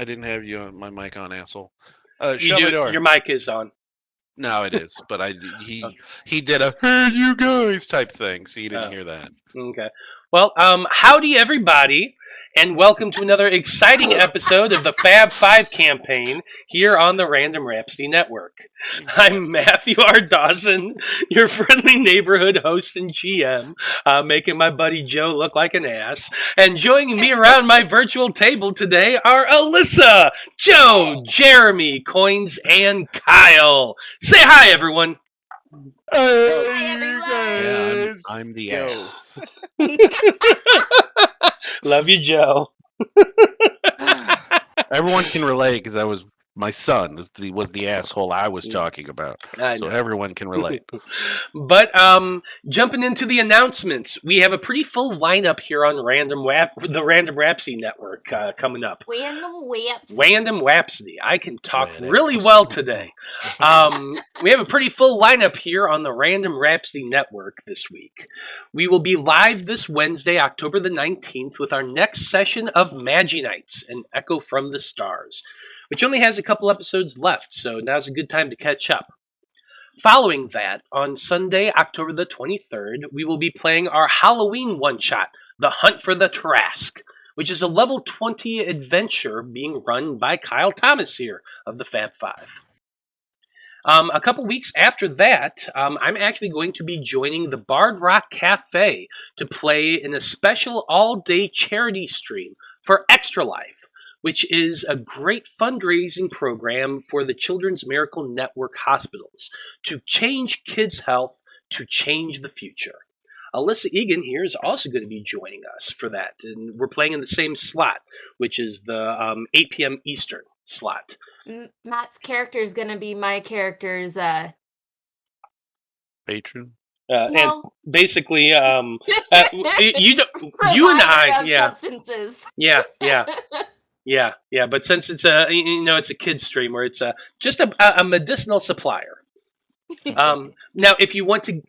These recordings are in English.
I didn't have you on my mic on, asshole. You Shut my do, door. your mic is on. No, it is, but he Okay. he did a "Hey, you guys" type thing, so you didn't hear that. Okay. Well, howdy everybody, and welcome to another exciting episode of the Faab Five campaign here on the Random Rhapsody Network. I'm Matthew R. Dawson, your friendly neighborhood host and GM, making my buddy Joe look like an ass. And joining me around my virtual table today are Alyssa, Joe, Jeremy, Koines, and Kyle. Say hi, everyone. Hi, everyone. Yeah, I'm the ass. Love you, Joe. Everyone can relate because that was my son was the asshole I was talking about. I So know. everyone can relate. But jumping into the announcements, we have a pretty full lineup here on the Random Rhapsody Network coming up. Random Rhapsody. I can talk really well today. We have a pretty full lineup here on the Random Rhapsody Network this week. We will be live this Wednesday, October the 19th, with our next session of Magi Nights, an Echo from the Stars, which only has a couple episodes left, so now's a good time to catch up. Following that, on Sunday, October the 23rd, we will be playing our Halloween one-shot, The Hunt for the Trask, which is a level 20 adventure being run by Kyle Thomas here of the Faab Five. A couple weeks after that, I'm actually going to be joining the Bard Rock Cafe to play in a special all-day charity stream for Extra Life, which is a great fundraising program for the Children's Miracle Network hospitals to change kids' health, to change the future. Alyssa Egan here is also going to be joining us for that, and we're playing in the same slot, which is the 8 p.m. Eastern slot. Matt's character is going to be my character's Patron? And basically, you and I, yeah, substances. Yeah. But since it's it's a kids stream where it's just a medicinal supplier. Now, if you want to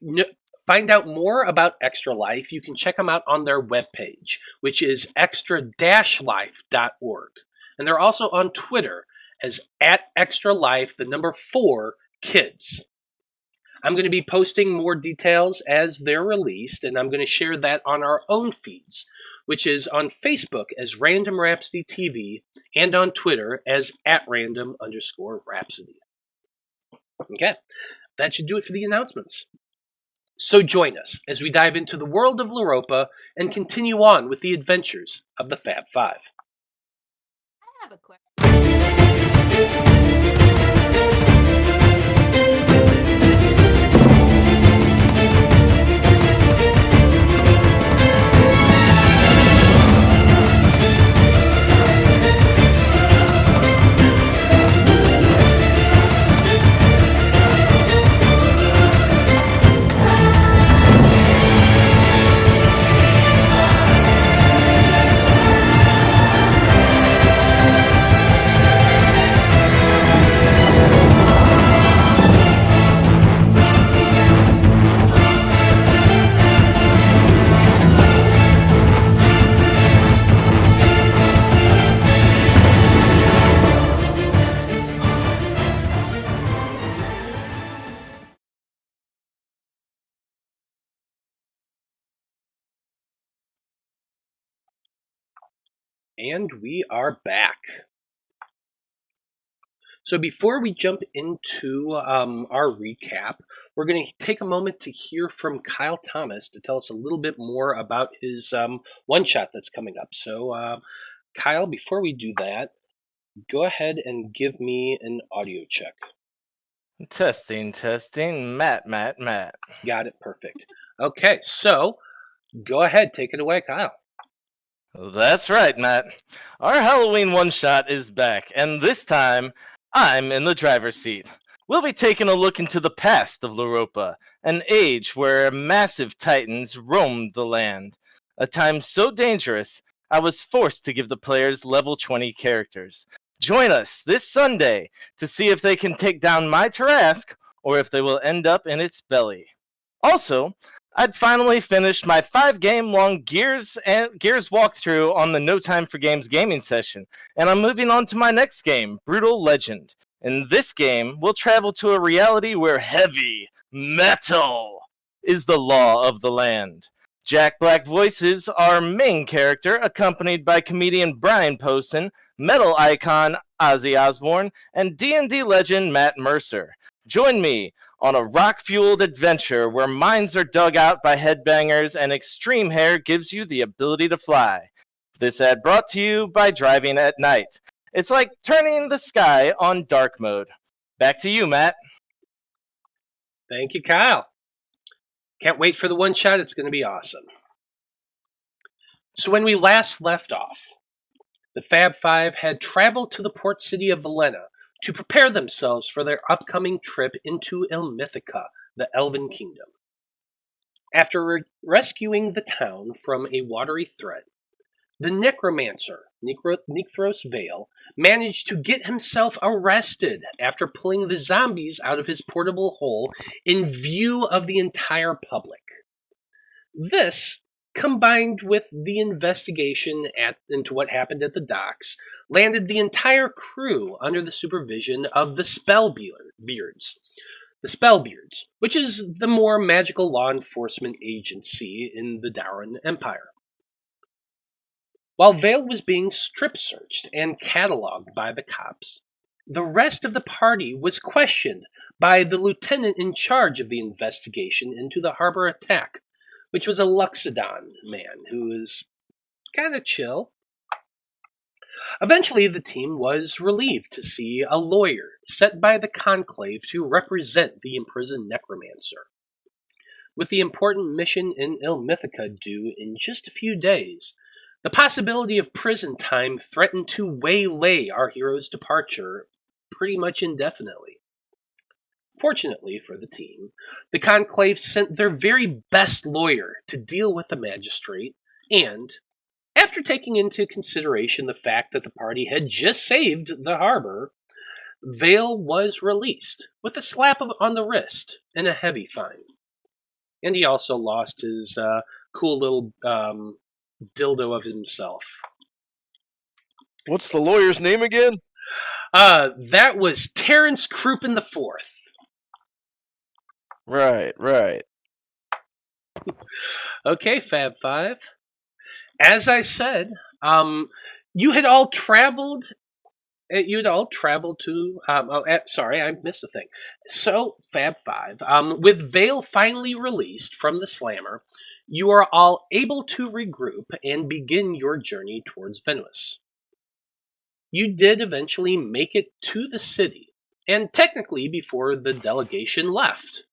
find out more about Extra Life, you can check them out on their webpage, which is extra-life.org, and they're also on Twitter as @extralife, the number 4 kids. I'm going to be posting more details as they're released, and I'm going to share that on our own feeds, which is on Facebook as Random Rhapsody TV and on Twitter as @random_Rhapsody. Okay, that should do it for the announcements. So join us as we dive into the world of Loroupa and continue on with the adventures of the Faab Five. I have a question. And we are back. So before we jump into our recap, we're going to take a moment to hear from Kyle Thomas to tell us a little bit more about his one-shot that's coming up. So, Kyle, before we do that, go ahead and give me an audio check. Testing. Matt. Got it, perfect. Okay, so go ahead, take it away, Kyle. That's right, Matt. Our Halloween one-shot is back, and this time, I'm in the driver's seat. We'll be taking a look into the past of Loroupa, an age where massive titans roamed the land. A time so dangerous, I was forced to give the players level 20 characters. Join us this Sunday to see if they can take down my Trask, or if they will end up in its belly. Also, I'd finally finished my 5-game-long Gears walkthrough on the No Time for Games gaming session, and I'm moving on to my next game, Brutal Legend. In this game, we'll travel to a reality where heavy metal is the law of the land. Jack Black voices our main character, accompanied by comedian Brian Posehn, metal icon Ozzy Osbourne, and D&D legend Matt Mercer. Join me on a rock-fueled adventure where minds are dug out by headbangers and extreme hair gives you the ability to fly. This ad brought to you by Driving at Night. It's like turning the sky on dark mode. Back to you, Matt. Thank you, Kyle. Can't wait for the one shot. It's going to be awesome. So when we last left off, the Faab Five had traveled to the port city of Velena to prepare themselves for their upcoming trip into Illimithica, the Elven Kingdom. After rescuing the town from a watery threat, the necromancer, Necthros Veil, managed to get himself arrested after pulling the zombies out of his portable hole in view of the entire public. This, combined with the investigation into what happened at the docks, landed the entire crew under the supervision of the Spellbeards. The Spellbeards, which is the more magical law enforcement agency in the Dauran Empire. While Veil was being strip-searched and cataloged by the cops, the rest of the party was questioned by the lieutenant in charge of the investigation into the harbor attack, which was a Luxodon man who was kind of chill. Eventually, the team was relieved to see a lawyer set by the Conclave to represent the imprisoned necromancer. With the important mission in Illimithica due in just a few days, the possibility of prison time threatened to waylay our hero's departure pretty much indefinitely. Fortunately for the team, the Conclave sent their very best lawyer to deal with the magistrate, and, after taking into consideration the fact that the party had just saved the harbor, Veil was released with a slap on the wrist and a heavy fine. And he also lost his cool little dildo of himself. What's the lawyer's name again? That was Terrence Crouppen IV. Right. Okay, Fab Five. As I said, you had all traveled. You had all traveled to. Sorry, I missed a thing. So, Fab Five, with Veil finally released from the Slammer, you are all able to regroup and begin your journey towards Venuis. You did eventually make it to the city, and technically before the delegation left.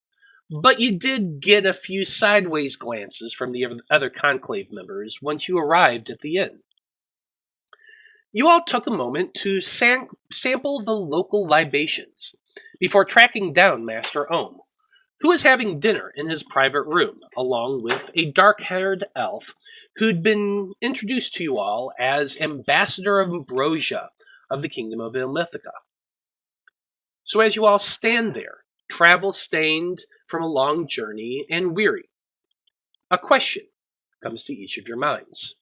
But you did get a few sideways glances from the other Conclave members once you arrived at the inn. You all took a moment to sample the local libations before tracking down Master Ohm, who was having dinner in his private room, along with a dark-haired elf who'd been introduced to you all as Ambassador of Ambrosia of the Kingdom of Illimithica. So as you all stand there, travel-stained from a long journey and weary, a question comes to each of your minds.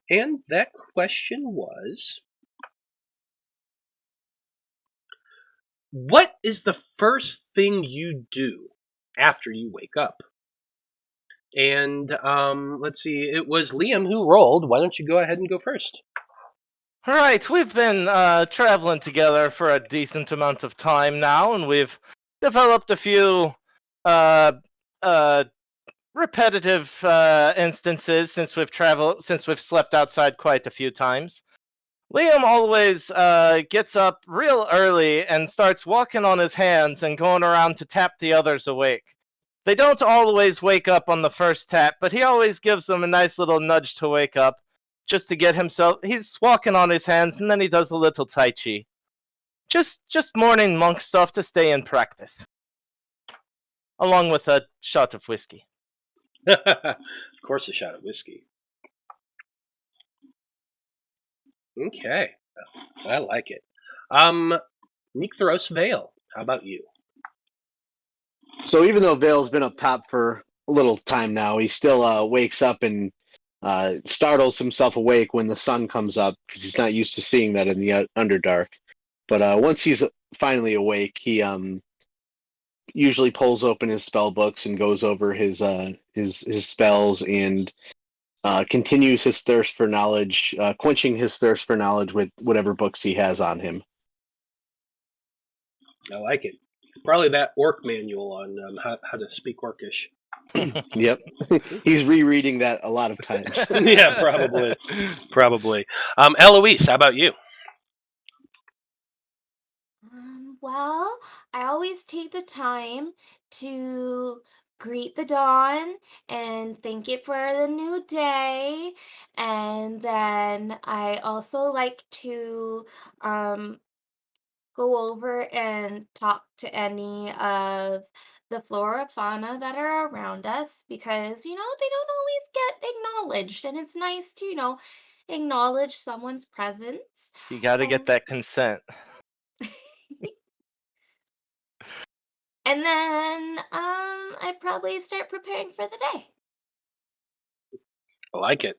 And that question was, what is the first thing you do after you wake up? And let's see, it was Liam who rolled. Why don't you go ahead and go first? All right, we've been traveling together for a decent amount of time now, and we've developed a few repetitive instances since we've slept outside quite a few times. Liam always gets up real early and starts walking on his hands and going around to tap the others awake. They don't always wake up on the first tap, but he always gives them a nice little nudge to wake up, just to get himself. He's walking on his hands, and then he does a little Tai Chi. Just morning monk stuff to stay in practice. Along with a shot of whiskey. Of course, a shot of whiskey. Okay, I like it. Necthros Veil, how about you? So even though Vale's been up top for little time now. He still wakes up and startles himself awake when the sun comes up because he's not used to seeing that in the Underdark. But once he's finally awake, he usually pulls open his spell books and goes over his spells and continues his thirst for knowledge, quenching his thirst for knowledge with whatever books he has on him. I like it. Probably that orc manual on how to speak orcish. Yep. He's rereading that a lot of times. Yeah, probably. Eloise, how about you? Well, I always take the time to greet the dawn and thank it for the new day. And then I also like to go over and talk to any of the flora fauna that are around us because, they don't always get acknowledged. And it's nice to, acknowledge someone's presence. You got to get that consent. And then I'd probably start preparing for the day. I like it.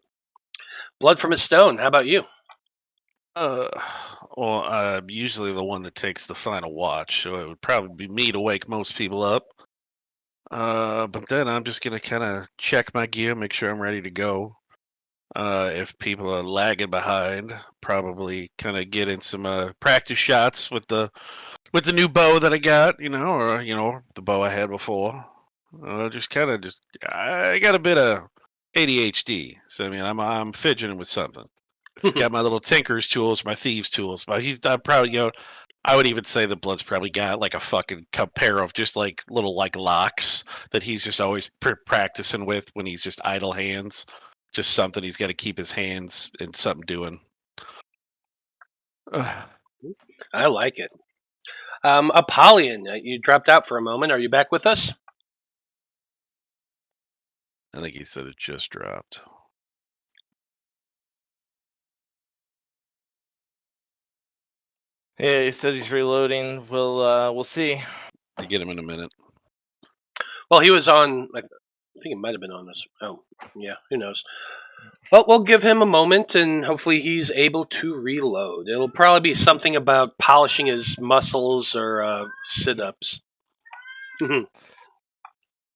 Blood from a stone, how about you? Well, I'm usually the one that takes the final watch, so it would probably be me to wake most people up. But then I'm just gonna kind of check my gear, make sure I'm ready to go. If people are lagging behind, probably kind of get in some practice shots with the new bow that I got, or the bow I had before. I got a bit of ADHD, so I mean I'm fidgeting with something. Got my little tinker's tools, my thieves' tools, but I'm probably I would even say that Blood's probably got like a fucking pair of just like little like locks that he's just always practicing with when he's just idle hands. Just something he's got to keep his hands in something doing. I like it. Apollyon, you dropped out for a moment. Are you back with us? I think he said it just dropped. Yeah, he said he's reloading. We'll see. I get him in a minute. Well, he was on. I think it might have been on this. Oh, yeah. Who knows? Well, we'll give him a moment, and hopefully he's able to reload. It'll probably be something about polishing his muscles or sit-ups.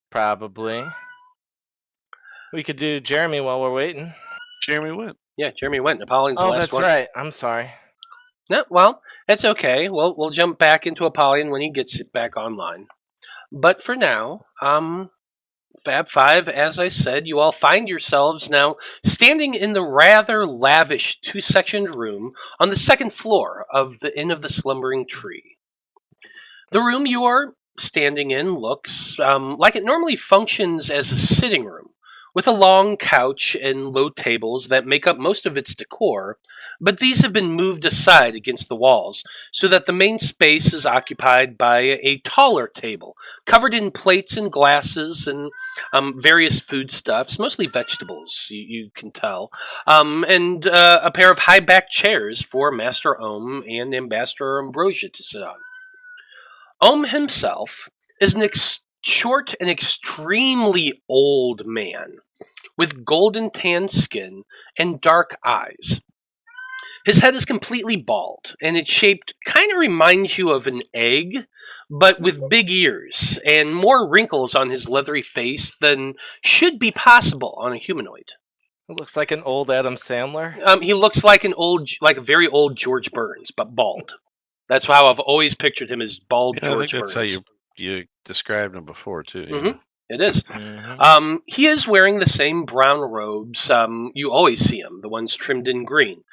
Probably. We could do Jeremy while we're waiting. Jeremy went. Yeah, Jeremy went. Apollyon's the last one. Oh, that's right. I'm sorry. No, well, it's okay. We'll jump back into Apollyon when he gets it back online. But for now, Faab Five, as I said, you all find yourselves now standing in the rather lavish two-sectioned room on the second floor of the Inn of the Slumbering Tree. The room you are standing in looks like it normally functions as a sitting room, with a long couch and low tables that make up most of its decor, but these have been moved aside against the walls so that the main space is occupied by a taller table covered in plates and glasses and various foodstuffs, mostly vegetables, you can tell, and a pair of high-backed chairs for Master Ohm and Ambassador Ambrosia to sit on. Ohm himself is an short and extremely old man with golden tan skin and dark eyes. His head is completely bald, and its shape kind of reminds you of an egg, but with big ears and more wrinkles on his leathery face than should be possible on a humanoid. It looks like an old Adam Sandler. He looks like a very old George Burns, but bald. That's how I've always pictured him, as bald George Burns. That's how you described him before too. Mm-hmm. It is. He is wearing the same brown robes you always see him, the ones trimmed in green.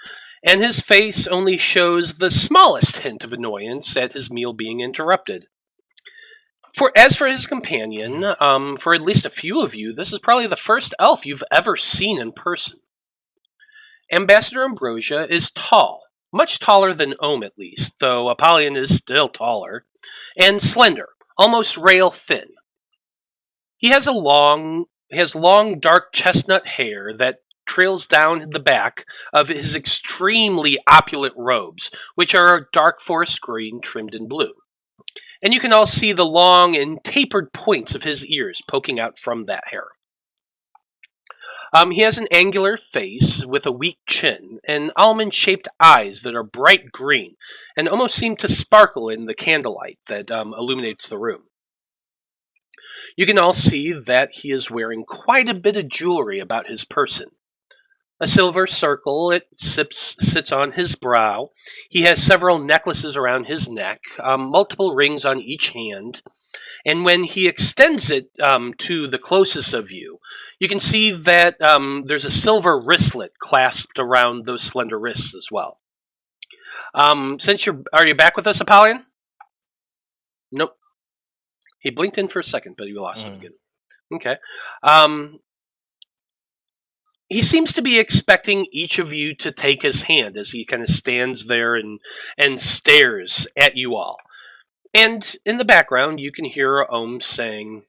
And his face only shows the smallest hint of annoyance at his meal being interrupted. As for his companion, for at least a few of you, this is probably the first elf you've ever seen in person. Ambassador Ambrosia is tall, much taller than Ohm at least, though Apollyon is still taller, and slender, almost rail thin. He has long, dark chestnut hair that trails down the back of his extremely opulent robes, which are dark forest green trimmed in blue. And you can all see the long and tapered points of his ears poking out from that hair. He has an angular face with a weak chin and almond-shaped eyes that are bright green and almost seem to sparkle in the candlelight that illuminates the room. You can all see that he is wearing quite a bit of jewelry about his person. A silver circle sits on his brow. He has several necklaces around his neck, multiple rings on each hand, and when he extends it to the closest of you, you can see that there's a silver wristlet clasped around those slender wrists as well. Are you back with us, Apollyon? Nope. He blinked in for a second, but we lost him again. Okay. He seems to be expecting each of you to take his hand as he kind of stands there and stares at you all. And in the background, you can hear Ohm saying,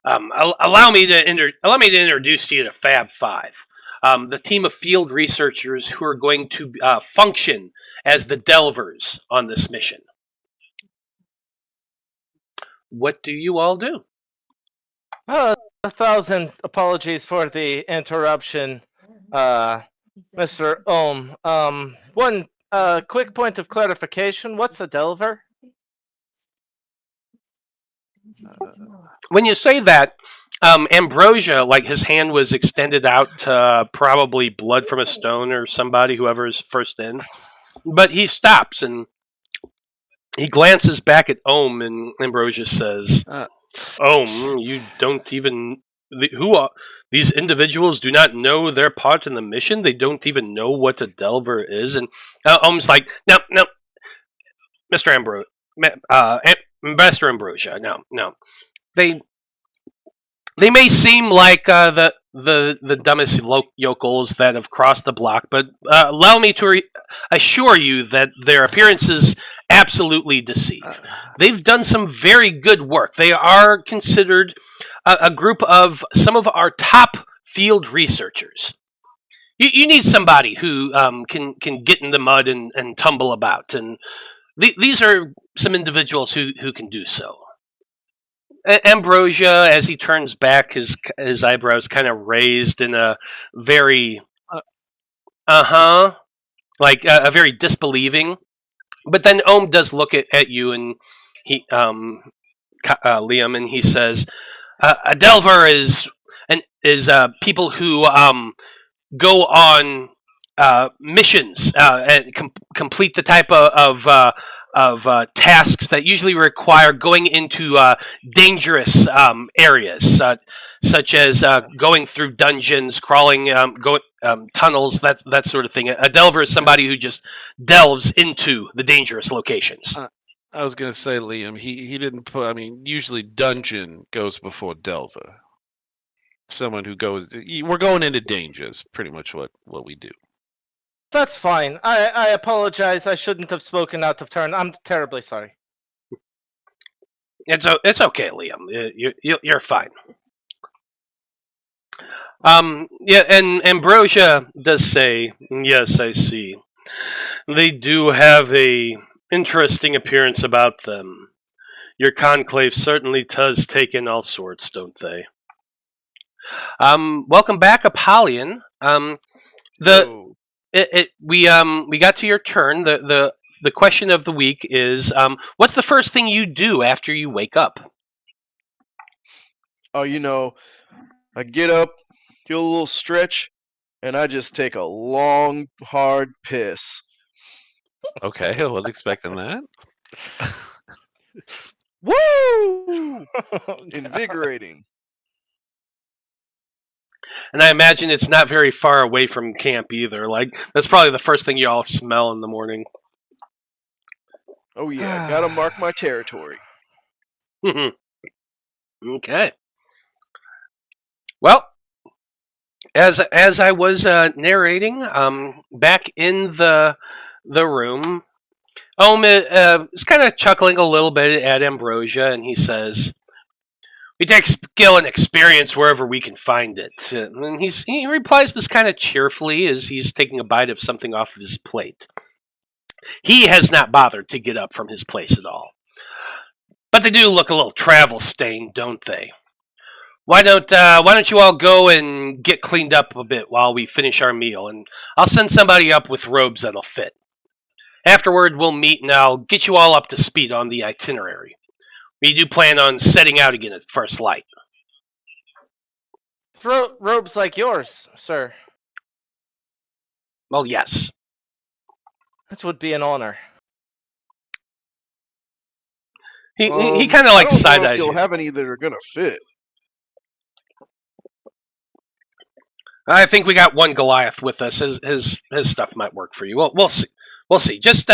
"Allow me to introduce you to Faab Five, the team of field researchers who are going to function as the Delvers on this mission." What do you all do? 1,000 apologies for the interruption, Mr. Ohm. One quick point of clarification. What's a Delver? When you say that, Ambrosia, like his hand was extended out to probably blood from a stone or somebody, whoever is first in. But he stops and he glances back at Ohm, and Ambrosia says, "Ohm, you don't even... These individuals do not know their part in the mission? They don't even know what a Delver is?" And Ohm's like, no, Mr. Ambrosia, no. They may seem like the dumbest yokels that have crossed the block, but allow me to assure you that their appearances absolutely deceive. They've done some very good work. They are considered a group of some of our top field researchers. You need somebody who can get in the mud and tumble about, and these are some individuals who can do so. Ambrosia, as he turns back, his eyebrows kind of raised in a very, like a very disbelieving. But then Ohm does look at you, and he, Liam, and he says, "A Delver is people who go on missions and complete the type of tasks that usually require going into dangerous areas, such as going through dungeons, crawling, tunnels, that sort of thing. A Delver is somebody who just delves into the dangerous locations." I was gonna say, Liam, he didn't put. I mean, usually dungeon goes before Delver. Someone who goes. We're going into danger is pretty much what we do. That's fine. I apologize. I shouldn't have spoken out of turn. I'm terribly sorry. It's okay, Liam. You're fine. Yeah, and Ambrosia does say, "Yes, I see. They do have a interesting appearance about them. Your conclave certainly does take in all sorts, don't they?" Welcome back, Apollyon. We got to your turn. The question of the week is, what's the first thing you do after you wake up? Oh, I get up, do a little stretch, and I just take a long, hard piss. Okay, I wasn't expecting that. Woo! Invigorating. And I imagine it's not very far away from camp either. Like, that's probably the first thing you all smell in the morning. Oh yeah, gotta mark my territory. Okay. Well, as I was narrating, back in the room, Ohm is kind of chuckling a little bit at Ambrosia, and he says, "We take skill and experience wherever we can find it." And he replies this kind of cheerfully as he's taking a bite of something off of his plate. He has not bothered to get up from his place at all. But they do look a little travel-stained, don't they? Why don't you all go and get cleaned up a bit while we finish our meal, and I'll send somebody up with robes that'll fit. Afterward, we'll meet, and I'll get you all up to speed on the itinerary. We do plan on setting out again at first light. Robes like yours, sir. Well, yes. That would be an honor. He kind of like side eyes you. You'll have any that are gonna fit. I think we got one Goliath with us. His stuff might work for you. We'll see. We'll see. Just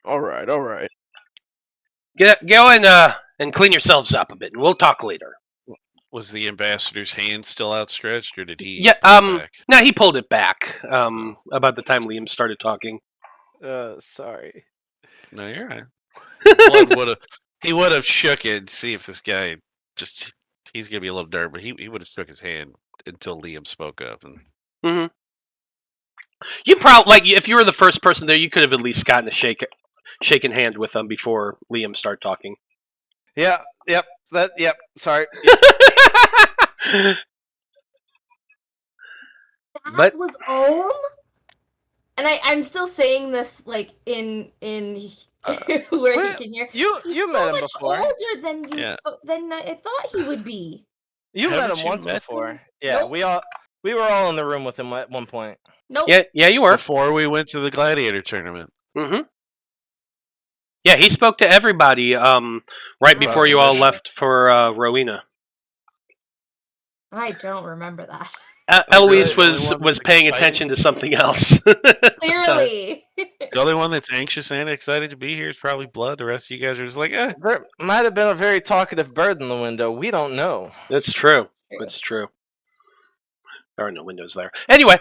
All right. go and clean yourselves up a bit, and we'll talk later. Was the ambassador's hand still outstretched, or did he? Yeah. pull it back? No, he pulled it back. About the time Liam started talking. Sorry. No, you're right. He would have shook it and see if this guy he's gonna be a little dirt, but he would have shook his hand until Liam spoke up. And Mm-hmm. You probably if you were the first person there, you could have at least gotten a shaken hand with him before Liam started talking. Yeah. Yep. Yep. Sorry. That was Ohm? And I'm still saying this like in where he can hear. You He's met so him much before. older than you Yeah. than I thought he would be. You met Haven't him you once met before. him? Yeah, Nope. we were all in the room with him at one point. Nope. Yeah, you were. before we went to the gladiator tournament, Mm-hmm. Yeah, he spoke to everybody right before you all Revolution. left for Rowena. I don't remember that. Eloise really? The only one was that's paying excited? attention to something else. Clearly. the only one that's anxious and excited to be here is probably Blood. The rest of you guys are just like, eh. There might have been a very talkative bird in the window. We don't know. That's true. That's true. There are no windows there. Anyway,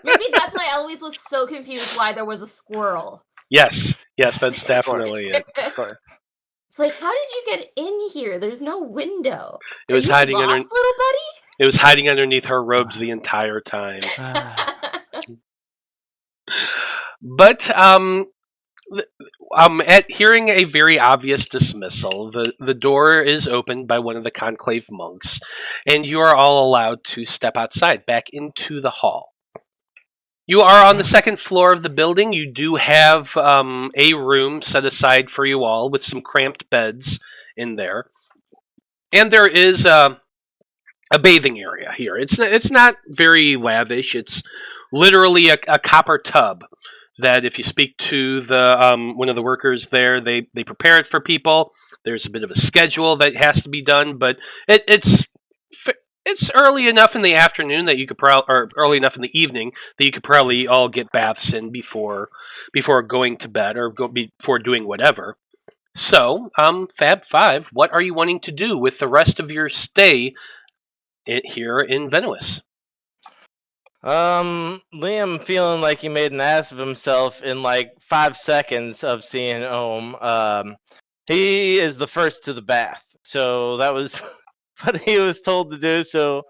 Maybe that's why Eloise was so confused why there was a squirrel. yes, that's definitely it. It's like, how did you get in here? There's no window. It was Are you hiding lost, under. little buddy? It was hiding underneath her robes the entire time. But at hearing a very obvious dismissal, the door is opened by one of the conclave monks, and you are all allowed to step outside back into the hall. You are on the second floor of the building. You do have a room set aside for you all with some cramped beds in there, and there is a bathing area here. It's not very lavish. It's literally a copper tub that if you speak to the one of the workers there, they prepare it for people. There's a bit of a schedule that has to be done, but it's early enough in the afternoon that you could or early enough in the evening that you could probably all get baths in before going to bed or before doing whatever. So, Faab Five, what are you wanting to do with the rest of your stay here in Venuis? Liam feeling like he made an ass of himself in like 5 seconds of seeing Ohm. He is the first to the bath, so that was what he was told to do. So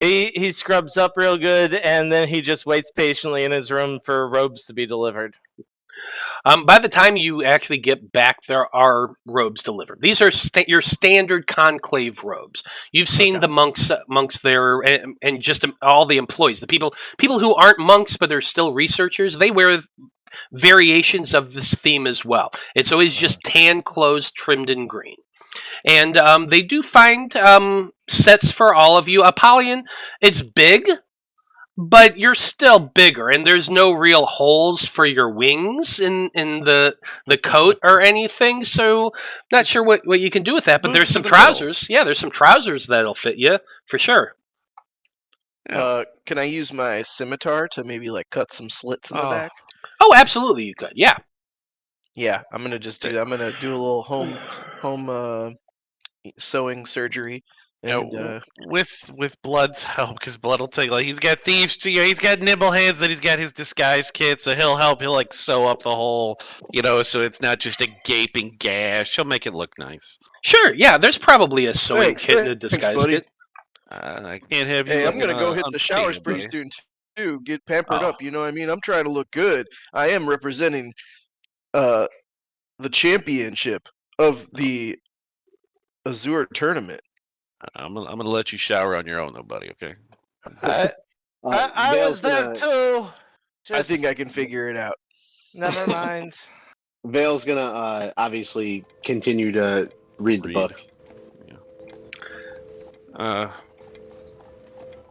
he scrubs up real good, and then he just waits patiently in his room for robes to be delivered. By the time you actually get back, there are robes delivered. These are your standard conclave robes. You've seen the monks there, and just all the employees, the people who aren't monks but are still researchers. They wear variations of this theme as well. It's always just tan clothes trimmed in green, and they do find sets for all of you. Apollyon, it's big, but you're still bigger, and there's no real holes for your wings in the coat or anything, so not sure what you can do with that, but there's some trousers. Yeah, there's some trousers that'll fit you, for sure. Can I use my scimitar to maybe like cut some slits in the back? Oh, absolutely you could, yeah. Yeah, I'm gonna just do that. I'm gonna do a little home sewing surgery. And, with Blood's help, because Blood will take he's got thieves, he's got nimble hands, that he's got his disguise kit, so he'll help. He'll like sew up the hole, so it's not just a gaping gash. He'll make it look nice. Sure, yeah. There's probably a sewing kit and a disguise kit. I can't have you. Hey, I'm gonna go hit the showers pretty soon too. Get pampered up. You know what I mean? I'm trying to look good. I am representing the championship of the Azure tournament. I'm gonna let you shower on your own, though, buddy. Okay. I Vale's was there gonna too. I think I can figure it out. Never mind. Vale's gonna obviously continue to read the book. Yeah. I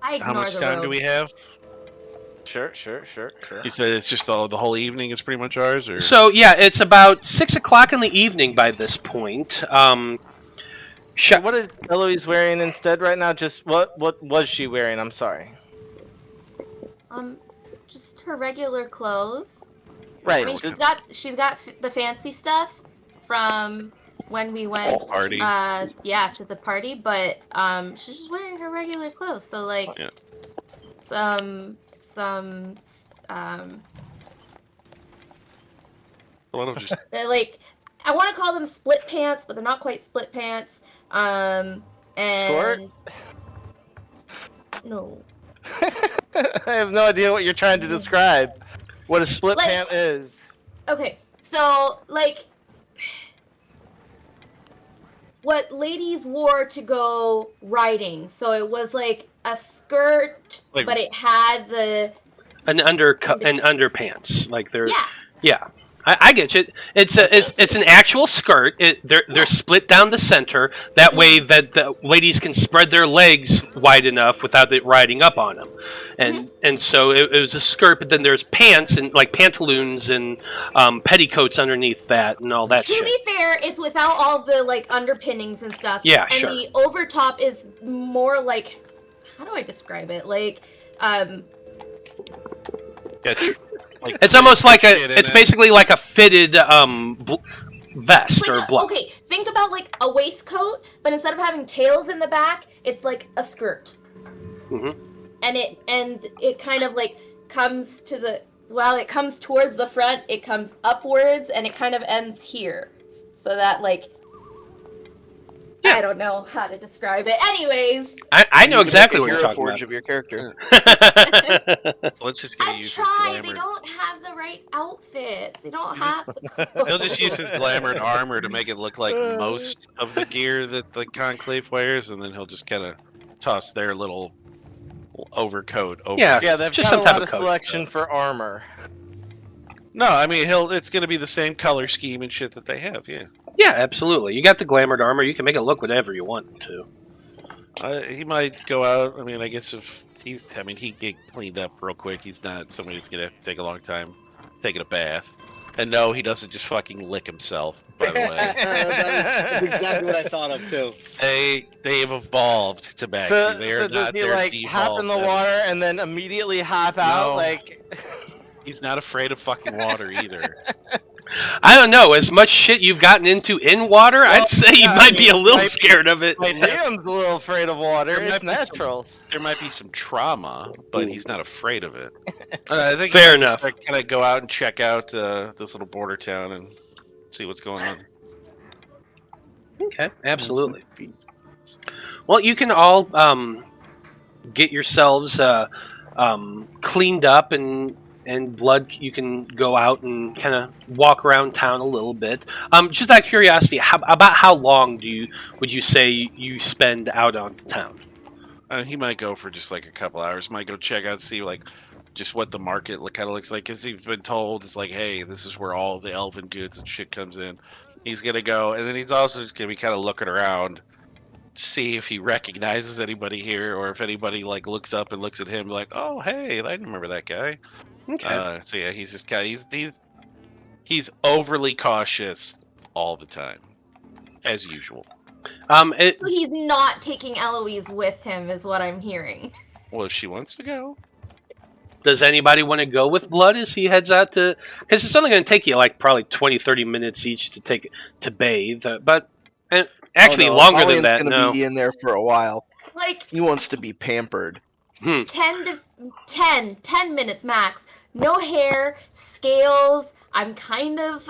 How ignore much the time do robe. we have? Sure. You said it's just the whole evening is pretty much ours, or So yeah, it's about 6 o'clock in the evening by this point. So what is Eloise wearing instead right now? Just what was she wearing? I'm sorry. Just her regular clothes. Right. I mean, she's got the fancy stuff from when we went party. to the party, but she's just wearing her regular clothes. So like some One of just they're like, I want to call them split pants, but they're not quite split pants. And Skirt? No. I have no idea what you're trying to describe. What a split pant is. Okay, so like what ladies wore to go riding. So it was like a skirt, but it had an underpants, like they're yeah. I get you. It's an actual skirt. They're split down the center. That way that the ladies can spread their legs wide enough without it riding up on them. And so it was a skirt, but then there's pants and like pantaloons and petticoats underneath that and all that shit. To be fair, it's without all the like underpinnings and stuff. Yeah, and sure. the overtop is more like, how do I describe it? Like it's almost like it's basically like a fitted vest or blouse. Okay, think about like a waistcoat, but instead of having tails in the back, it's like a skirt. Mm-hmm. And it kind of like comes to the, while it comes towards the front, it comes upwards and it kind of ends here. So that like, I don't know how to describe it. Anyways, I know exactly what you're talking forge about. of your character. Let's just get I tried. They don't have the right outfits. They don't have. He'll just use his glamored armor to make it look like most of the gear that the Conclave wears, and then he'll just kind of toss their little overcoat over. Yeah, they've just got some a type lot of coat. selection for armor. No, I mean it's going to be the same color scheme and shit that they have. Yeah. Yeah, absolutely. You got the glamored armor. You can make it look whatever you want to. He might go out. I mean, I guess if he get cleaned up real quick. He's not somebody that's gonna take a long time taking a bath. And no, he doesn't just fucking lick himself. By the way, That's exactly what I thought of too. They've evolved to Baxi. They are does not he their like default. hop in the water and then immediately hop out? No. Like He's not afraid of fucking water either. I don't know. As much shit you've gotten into in water, I'd say you might be a little scared of it. Liam's a little afraid of water. There might It's be natural. There might be some trauma, but he's not afraid of it. I think Fair enough. Kind of go out and check out this little border town and see what's going on. Okay, absolutely. Well, you can all get yourselves cleaned up and blood. You can go out and kind of walk around town a little bit. Just out of curiosity, about how long would you say you spend out on the town? He might go for just like a couple hours. Might go check out, see like just what the market kind of looks like. Because he's been told it's like, hey, this is where all the elven goods and shit comes in. He's gonna go, and then he's also just gonna be kind of looking around, see if he recognizes anybody here, or if anybody like looks up and looks at him like, oh, hey, I remember that guy. Okay. So yeah, he's just kind of he's overly cautious all the time, as usual. He's not taking Eloise with him, is what I'm hearing. Well, if she wants to go. Does anybody want to go with Blood as he heads out to... Because it's only going to take you like probably 20, 30 minutes each to bathe. But actually longer than that, gonna be in there for a while. Like, he wants to be pampered. 10 minutes max. No hair, scales. I'm kind of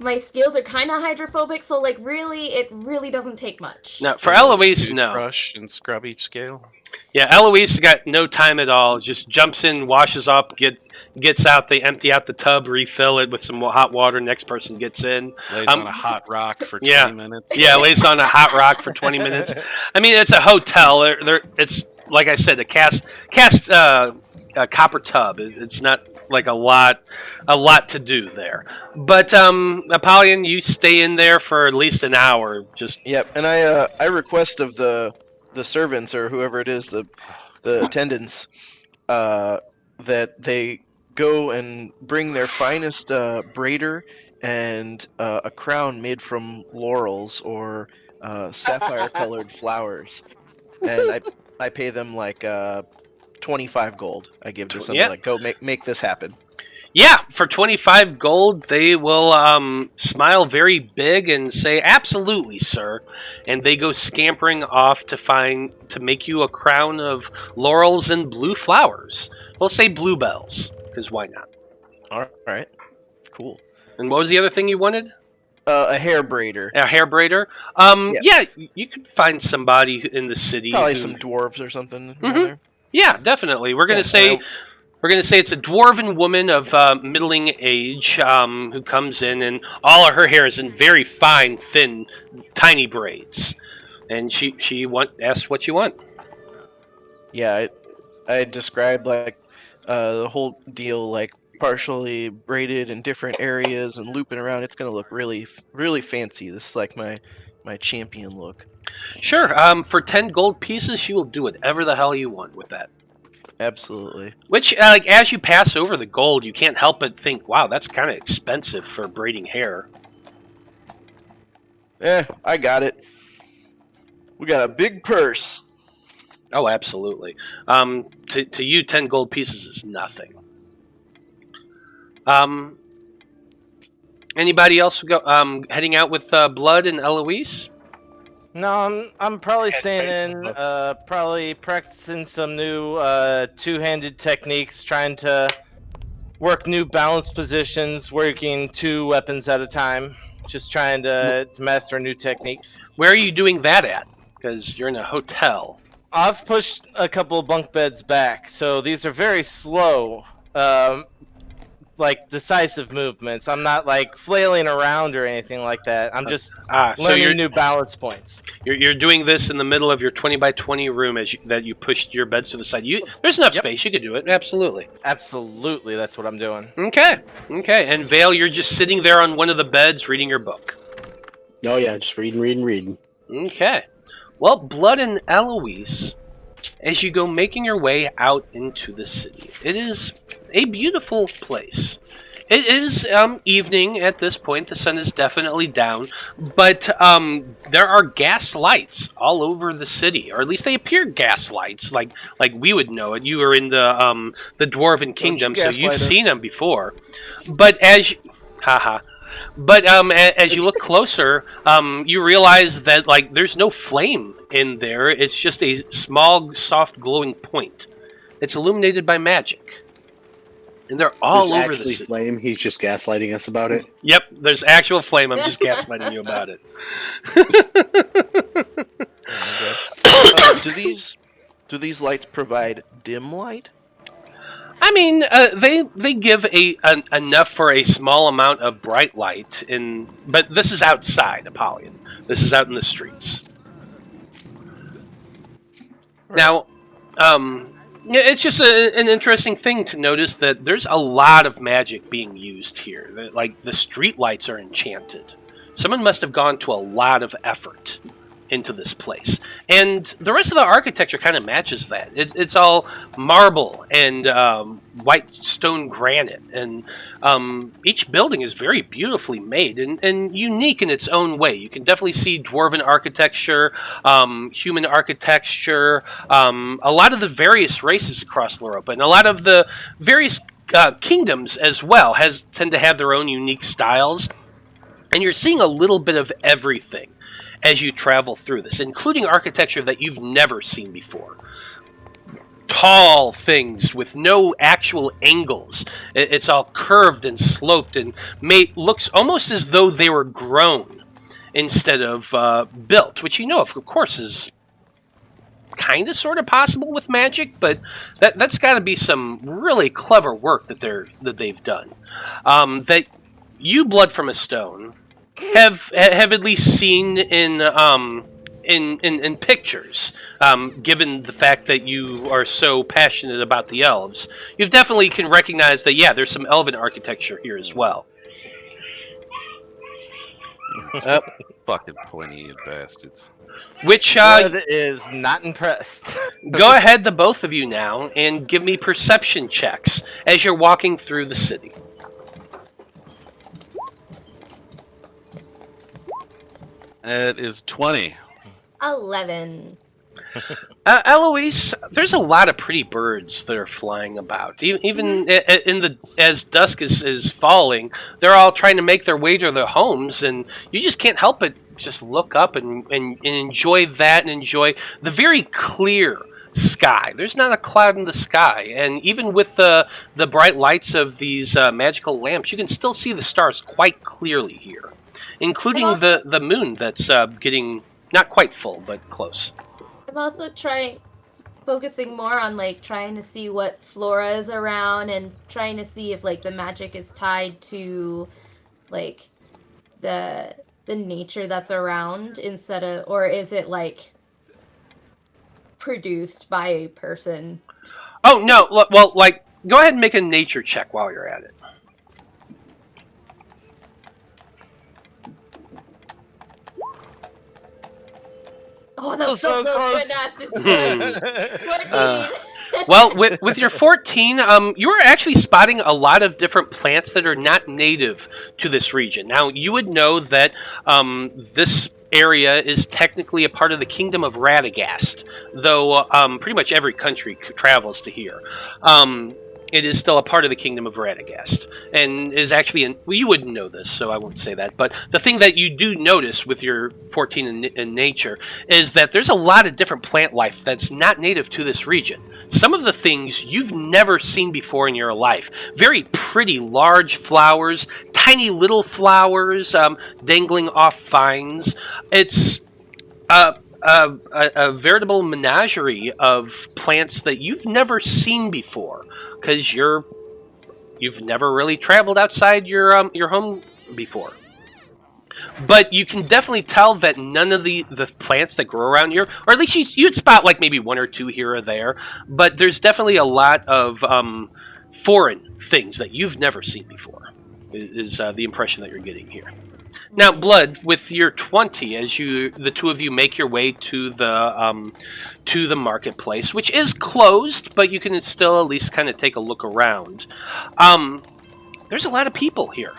my scales are kind of hydrophobic, so like it really doesn't take much. No, for Eloise, no. Brush and scrub each scale. Yeah, Eloise got no time at all. Just jumps in, washes up, gets out. They empty out the tub, refill it with some hot water. Next person gets in. Lays on a hot rock for 20 yeah. minutes. Yeah, lays on a hot rock for 20 minutes. I mean, it's a hotel. It's like I said, a cast a copper tub. It's not like a lot to do there. But Apollyon, you stay in there for at least an hour. Just Yep, and I request of the servants or whoever it is, the attendants, that they go and bring their finest braider and a crown made from laurels or sapphire-colored flowers, and I pay them like 25 gold. I give to somebody like, go make this happen. Yeah, for 25 gold, they will smile very big and say, "Absolutely, sir." And they go scampering off to make you a crown of laurels and blue flowers. We'll say bluebells, because why not? All right, cool. And what was the other thing you wanted? A hair braider. A hair braider? Yeah, you could find somebody in the city. Probably some dwarves or something. Mm-hmm. Yeah, definitely. We're gonna say. We're going to say it's a dwarven woman of middling age who comes in, and all of her hair is in very fine, thin, tiny braids. And she asks what you want. Yeah, I described like the whole deal, like partially braided in different areas and looping around. It's going to look really, really fancy. This is like my champion look. Sure. For 10 gold pieces, she will do whatever the hell you want with that. Absolutely. Which, like, as you pass over the gold, you can't help but think, wow, that's kind of expensive for braiding hair. I got it. We got a big purse. Oh, absolutely. To you, 10 gold pieces is nothing. Anybody else go heading out with Blood and Eloise? No, I'm probably staying in, probably practicing some new two-handed techniques, trying to work new balance positions, working 2 weapons at a time, just trying to master new techniques. Where are you doing that at? Because you're in a hotel. I've pushed a couple of bunk beds back, so these are very slow, like decisive movements. I'm not like flailing around or anything like that. I'm just learning new balance points. You're doing this in the middle of your 20 by 20 room that you pushed your beds to the side. There's enough space. You could do it. Absolutely. Absolutely, that's what I'm doing. Okay. And Veil, you're just sitting there on one of the beds reading your book. Oh yeah, just reading. Okay. Well, Blood and Eloise, as you go making your way out into the city, it is a beautiful place. It is evening at this point. The sun is definitely down, but there are gas lights all over the city, or at least they appear gas lights, like we would know it. You are in the Dwarven Kingdom, so you've seen them before. But as you look closer, you realize that like there's no flame in there. It's just a small, soft, glowing point. It's illuminated by magic. And they're all over the city. Flame. He's just gaslighting us about it. Yep, there's actual flame. I'm just gaslighting you about it. Do these lights provide dim light? I mean, they give enough for a small amount of bright light, but this is outside, Apollyon. This is out in the streets. Right. Now, it's just an interesting thing to notice that there's a lot of magic being used here. Like, the street lights are enchanted. Someone must have gone to a lot of effort into this place. And the rest of the architecture kind of matches that. It's all marble and white stone granite. And each building is very beautifully made and unique in its own way. You can definitely see dwarven architecture, human architecture, a lot of the various races across Loroupa, and a lot of the various kingdoms as well tend to have their own unique styles. And you're seeing a little bit of everything as you travel through this, including architecture that you've never seen before. Tall things with no actual angles. It's all curved and sloped and looks almost as though they were grown instead of built, which of course is kind of sort of possible with magic, but that's got to be some really clever work that they've done. That you, Blood from a Stone, have at least seen in pictures. Given the fact that you are so passionate about the elves, you definitely can recognize that. Yeah, there's some elven architecture here as well. Fucking pointy bastards. Which Blood is not impressed. Go ahead, the both of you now, and give me perception checks as you're walking through the city. It is 20. 11. Eloise, there's a lot of pretty birds that are flying about. Even as dusk is falling, they're all trying to make their way to their homes, and you just can't help but just look up and enjoy that, and enjoy the very clear sky. There's not a cloud in the sky, and even with the bright lights of these magical lamps, you can still see the stars quite clearly here, including the moon that's getting not quite full, but close. I'm also focusing more on like trying to see what flora is around and trying to see if like the magic is tied to like the nature that's around or is it like produced by a person? Oh no! Well, like go ahead and make a nature check while you're at it. Oh, that's so close. Good. 14. Well, with your 14, you're actually spotting a lot of different plants that are not native to this region. Now, you would know that this area is technically a part of the Kingdom of Radagast, though pretty much every country travels to here. It is still a part of the Kingdom of Radagast, and is actually well, you wouldn't know this, so I won't say that. But the thing that you do notice with your 14 in nature is that there's a lot of different plant life that's not native to this region. Some of the things you've never seen before in your life. Very pretty large flowers, tiny little flowers dangling off vines. It's a veritable menagerie of plants that you've never seen before, because you've never really traveled outside your home before. But you can definitely tell that none of the plants that grow around here, or at least you'd spot like maybe one or two here or there, but there's definitely a lot of foreign things that you've never seen before, is the impression that you're getting here. Now, Blood, with your 20, as the two of you make your way to the marketplace, which is closed, but you can still at least kind of take a look around. There's a lot of people here.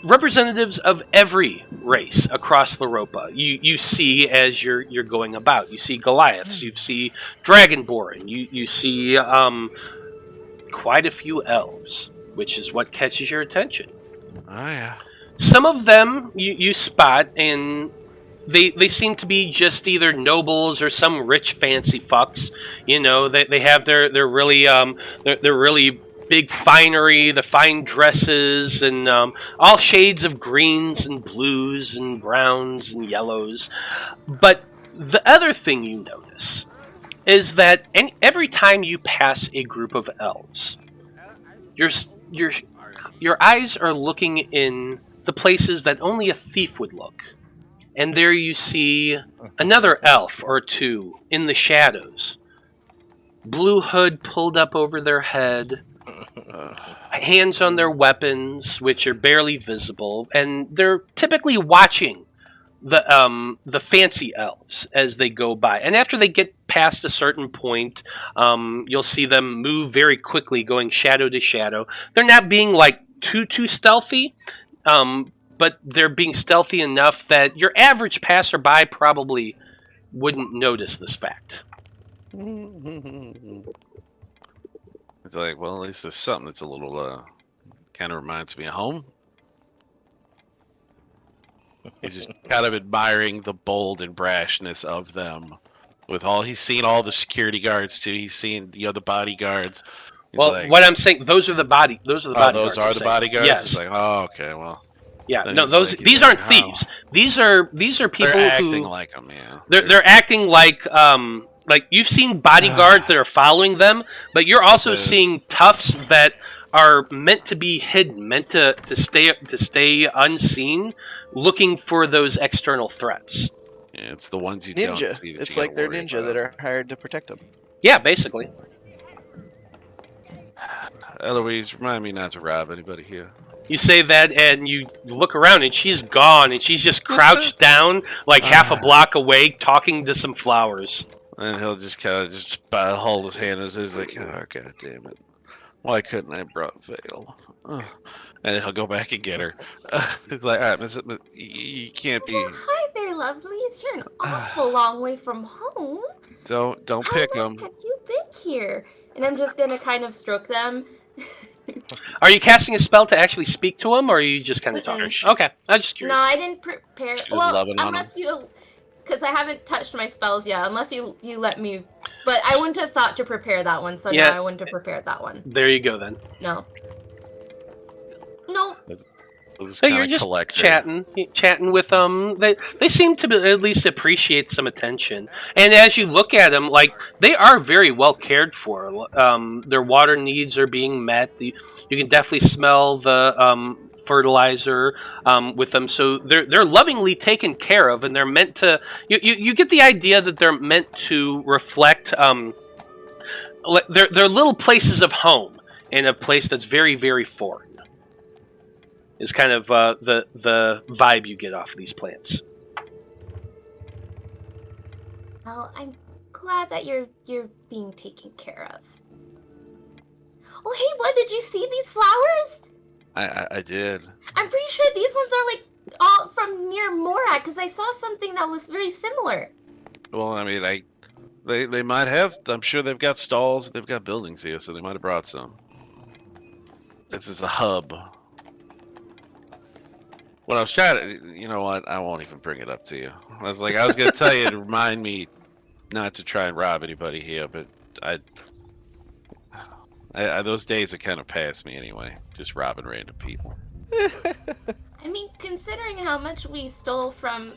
Representatives of every race across Loroupa. You see as you're going about. You see Goliaths. You see Dragonborn. You see quite a few elves, which is what catches your attention. Oh yeah. Some of them you spot, and they seem to be just either nobles or some rich fancy fucks. You know, they have their really they're really big finery, the fine dresses, and all shades of greens and blues and browns and yellows. But the other thing you notice is that every time you pass a group of elves, your eyes are looking in the places that only a thief would look. And there you see another elf or two in the shadows. Blue hood pulled up over their head, hands on their weapons, which are barely visible, and they're typically watching the fancy elves as they go by. And after they get past a certain point, you'll see them move very quickly, going shadow to shadow. They're not being like too stealthy, but they're being stealthy enough that your average passerby probably wouldn't notice this fact. It's like, well, at least there's something that's a little, kind of reminds me of home. He's just kind of admiring the bold and brashness of them. He's seen all the security guards too. He's seen the bodyguards. He's well, like, what I'm saying, those are the bodyguards. Those are the bodyguards. Yes. It's like, oh, okay, well. Yeah, Then no, he's like, these yeah, aren't how? thieves. These are people They're acting who like them, yeah. they're acting like you've seen bodyguards that are following them, but you're also seeing toughs that are meant to be hidden, meant to stay unseen, looking for those external threats. Yeah, it's the ones you Ninja. don't see. That It's you like they're worry ninja about. that are hired to protect them. Yeah, basically. Eloise, remind me not to rob anybody here. You say that, and you look around, and she's gone, and she's just crouched down, like half a block away, talking to some flowers. And he'll just kind of just hold his hand as he's like, oh, God damn it. Why couldn't I have brought Veil? And then he'll go back and get her. He's like, all right, you can't be... Well, hi there, lovelies. You're an awful long way from home. Don't pick them. How long have you been here? And I'm just going to kind of stroke them. Are you casting a spell to actually speak to him, or are you just kind of talking? Okay, I'm just curious. No, I didn't prepare. Well, unless you, because I haven't touched my spells yet. Unless you let me, but I wouldn't have thought to prepare that one. So yeah, no, I wouldn't have prepared that one. There you go then. No. So you're just chatting with them. They seem to at least appreciate some attention. And as you look at them, like, they are very well cared for. Their water needs are being met. You can definitely smell the fertilizer with them. So they're lovingly taken care of, and they're meant to. You get the idea that they're meant to reflect. They're little places of home in a place that's very, very foreign. Is kind of the vibe you get off of these plants. Well, I'm glad that you're being taken care of. Oh, hey, Blood, did you see these flowers? I did. I'm pretty sure these ones are like all from near Morag, because I saw something that was very similar. Well, I mean, they might have. I'm sure they've got stalls. They've got buildings here, so they might have brought some. This is a hub. When I was trying to, you know what? I won't even bring it up to you. I was going to tell you to remind me not to try and rob anybody here, but I those days are kind of past me anyway. Just robbing random people. I mean, considering how much we stole from.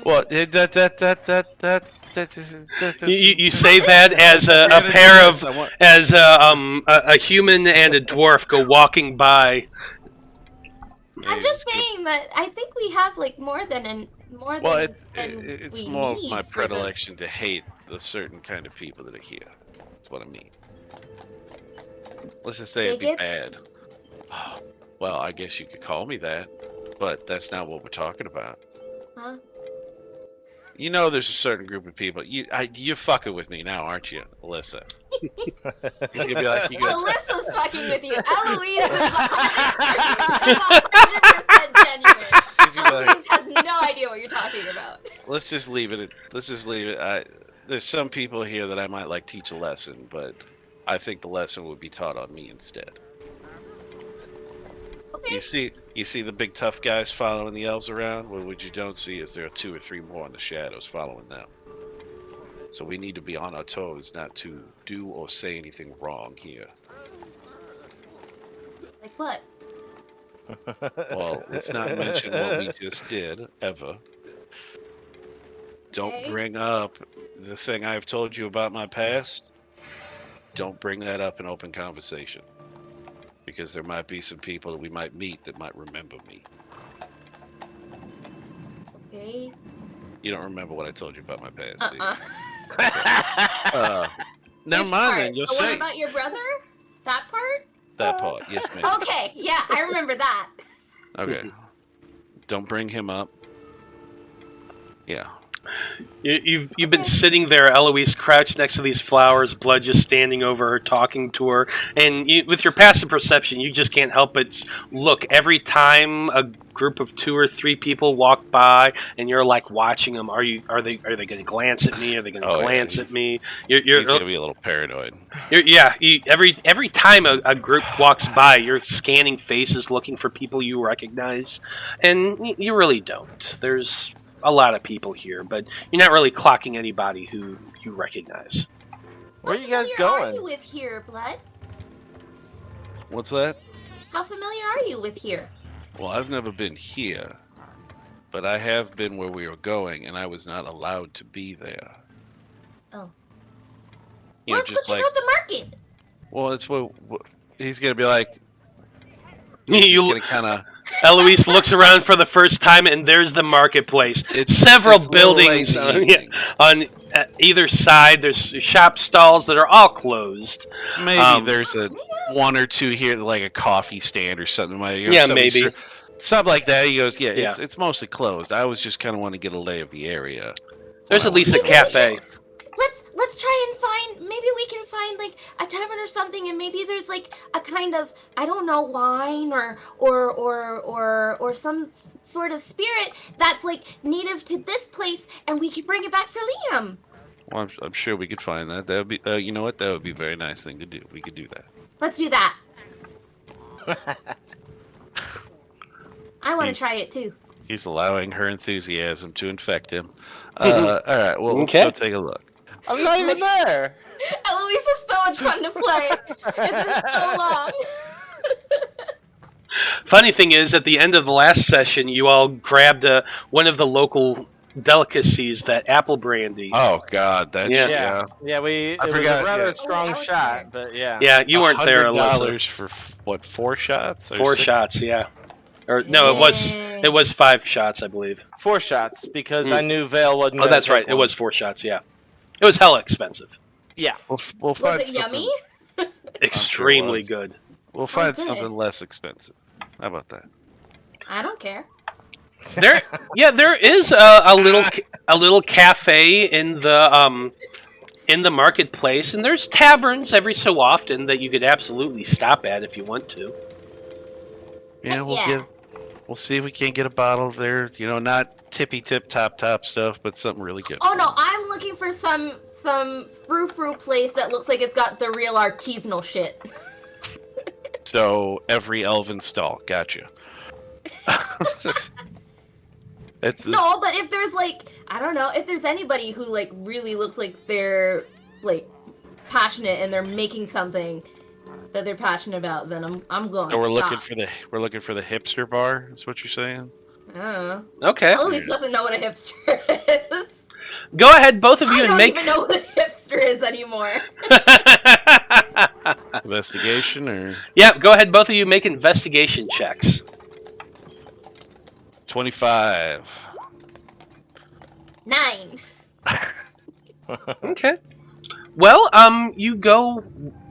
What? You say that as a pair of a human and a dwarf go walking by. I'm just saying that I think we have like more than it's more of my predilection to hate the certain kind of people that are here. That's what I mean. Let's just say it'd be bad. Well, I guess you could call me that, but that's not what we're talking about. Huh? You know, there's a certain group of people. You're fucking with me now, aren't you, Alyssa? He's gonna be like, Alyssa's fucking with you. Eloise is 100% genuine. Eloise has no idea what you're talking about. Let's just leave it. There's some people here that I might like teach a lesson, but I think the lesson would be taught on me instead. Okay. You see the big tough guys following the elves around? Well, what you don't see is there are 2 or 3 more in the shadows following them. So we need to be on our toes not to do or say anything wrong here. Like what? Well, let's not mention what we just did, ever. Don't bring up the thing I've told you about my past. Don't bring that up in open conversation. Because there might be some people that we might meet that might remember me. Okay. You don't remember what I told you about my past, do you? Never mind then, you'll say. What about your brother? That part? That part, yes ma'am. Okay, yeah, I remember that. Okay. Don't bring him up. Yeah. You've been sitting there, Eloise, crouched next to these flowers, Blood just standing over her, talking to her, and with your passive perception, you just can't help but look every time a group of 2 or 3 people walk by, and you're like watching them. Are they going to glance at me? Are they going to glance at me? He's going to be a little paranoid. Every time a group walks by, you're scanning faces, looking for people you recognize, and you really don't. There's a lot of people here, but you're not really clocking anybody who you recognize. Where are you guys going? How familiar are going? you with here, Blood? What's that? How familiar are you with here? Well, I've never been here, but I have been where we were going, and I was not allowed to be there. Oh. You Well, know, let's go just check like, out the market. well, it's what he's gonna be like. He's just gonna kind of. Eloise looks around for the first time, and there's the marketplace. Several buildings on either side. There's shop stalls that are all closed. Maybe there's one or two here, like a coffee stand or something. Maybe. Something like that. He goes, it's mostly closed. I was just kind of want to get a lay of the area. There's at least a cafe. Let's try and find, maybe we can find like a tavern or something, and maybe there's like a kind of, I don't know, wine or some sort of spirit that's like native to this place, and we can bring it back for Liam. Well, I'm sure we could find that. That would be, you know what? That would be a very nice thing to do. We could do that. Let's do that. I want to try it too. He's allowing her enthusiasm to infect him. All right, well, let's go take a look. I'm not even there. Eloise is so much fun to play. It's been so long. Funny thing is, at the end of the last session, you all grabbed one of the local delicacies, that apple brandy. Oh God, that yeah. It was a rather strong shot, but yeah. Yeah, you weren't there, Alyssa. $100 for what? 4 shots? 4 shots, yeah. Or no, it was 5 shots, I believe. 4 shots because I knew Veil wasn't. Oh, that's right. It was 4 shots. Yeah, it was hella expensive. Yeah, we'll find. Was it yummy? Extremely good. We'll find something less expensive. How about that? I don't care. There is a little cafe in the marketplace, and there's taverns every so often that you could absolutely stop at if you want to. Yeah, we'll see if we can't get a bottle there. You know, not tippy tip top stuff, but something really good. Oh no, I'm looking for some frou-frou place that looks like it's got the real artisanal shit. So every elven stall, gotcha. No, but if there's like, I don't know, if there's anybody who like really looks like they're like passionate and they're making something that they're passionate about, then I'm going. So we're stop. looking for the hipster bar. Is what you're saying? Okay. Eloise doesn't know what a hipster is. Go ahead, both of you, and make. I don't even know what a hipster is anymore. Investigation or? Yeah, go ahead, both of you, make investigation checks. 25. 9. Okay. Well, you go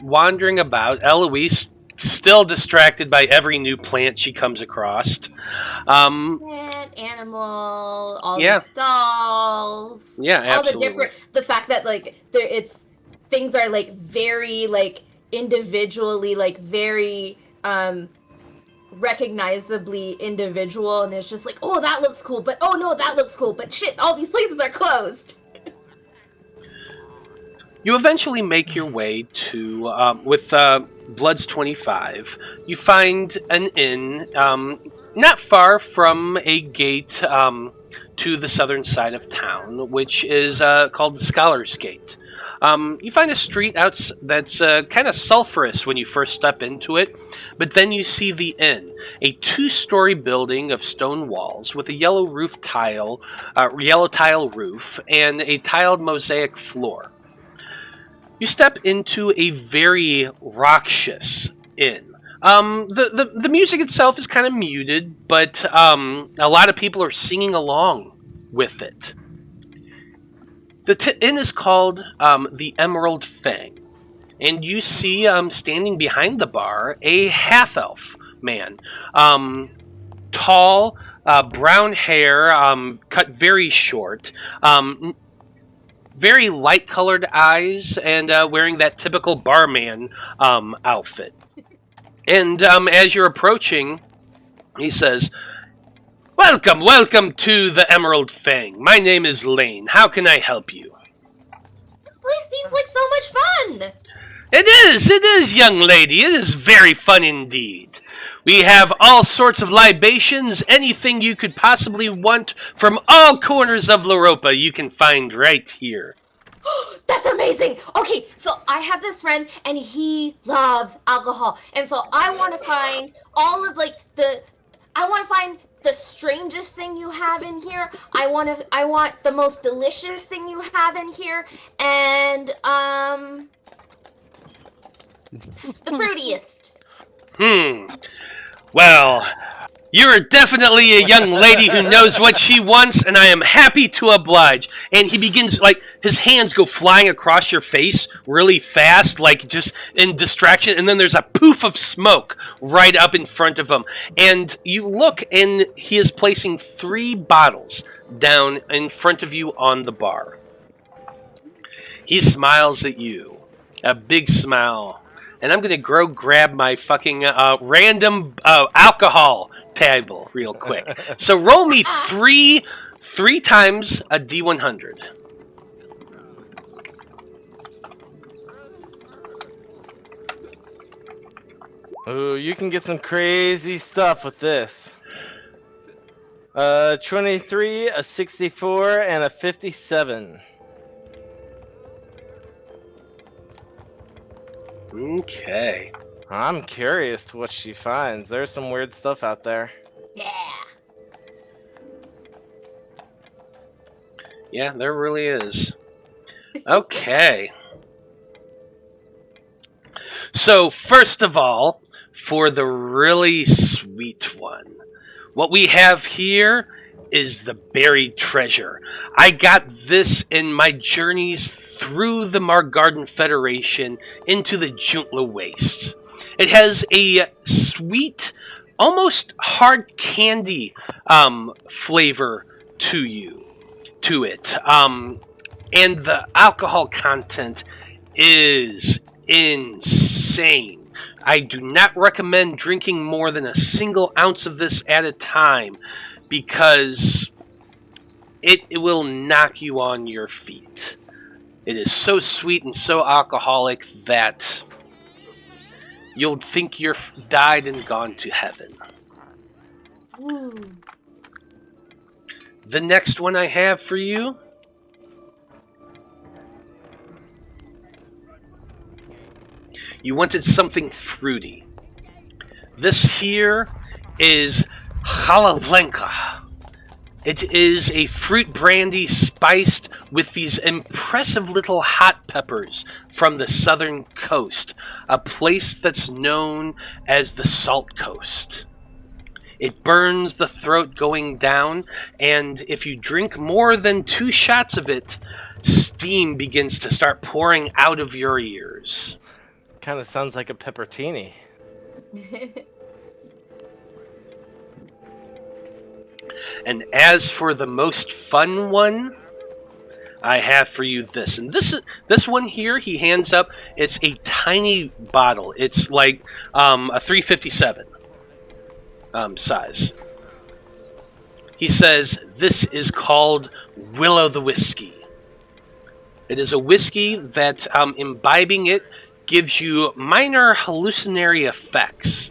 wandering about. Eloise, still distracted by every new plant she comes across. Plant, animal, all the stalls. Yeah, absolutely. All the fact that like things are like very like individually like very recognizably individual, and it's just like, oh, that looks cool, but oh no, that looks cool, but shit, all these places are closed. You eventually make your way to, with Blood's 25, you find an inn not far from a gate to the southern side of town, which is called the Scholar's Gate. You find a street that's kind of sulphurous when you first step into it, but then you see the inn, a 2-story building of stone walls with a yellow tile roof and a tiled mosaic floor. You step into a very raucous inn. The music itself is kind of muted, but a lot of people are singing along with it. The inn is called the Emerald Fang, and you see standing behind the bar a half-elf man. Tall, brown hair, cut very short, very light-colored eyes, and wearing that typical barman outfit. And as you're approaching, he says, Welcome to the Emerald Fang. My name is Lane. How can I help you? This place seems like so much fun. It is, young lady. It is very fun indeed. We have all sorts of libations, anything you could possibly want from all corners of Loroupa you can find right here. That's amazing. Okay, so I have this friend and he loves alcohol. And so I want to find all of like I want to find the strangest thing you have in here. I want the most delicious thing you have in here, and the fruitiest. Well, you're definitely a young lady who knows what she wants, and I am happy to oblige. And he begins, like, his hands go flying across your face really fast, like just in distraction, and then there's a poof of smoke right up in front of him. And you look, and he is placing 3 bottles down in front of you on the bar. He smiles at you, a big smile. And I'm going to go grab my fucking random alcohol table real quick. So roll me three times a D100. Ooh, you can get some crazy stuff with this. 23, a 64, and a 57. Okay. I'm curious to what she finds. There's some weird stuff out there. Yeah. Yeah, there really is. Okay. So, first of all, for the really sweet one, what we have here is the buried treasure. I got this in my journeys through the Margarden Federation into the Juntla Wastes. It has a sweet, almost hard candy flavor to it. And the alcohol content is insane. I do not recommend drinking more than a single ounce of this at a time, because it will knock you on your feet. It is so sweet and so alcoholic that you'll think you're died and gone to heaven. Ooh. The next one I have for you wanted something fruity. This here is Chala Blanca. It is a fruit brandy spiced with these impressive little hot peppers from the southern coast, a place that's known as the Salt Coast. It burns the throat going down, and if you drink more than 2 shots of it, steam begins to start pouring out of your ears. Kind of sounds like a peppertini. And as for the most fun one, I have for you this. And this one here, he hands up, it's a tiny bottle. It's like a 357 size. He says, this is called Willow the Whiskey. It is a whiskey that, imbibing it, gives you minor hallucinatory effects.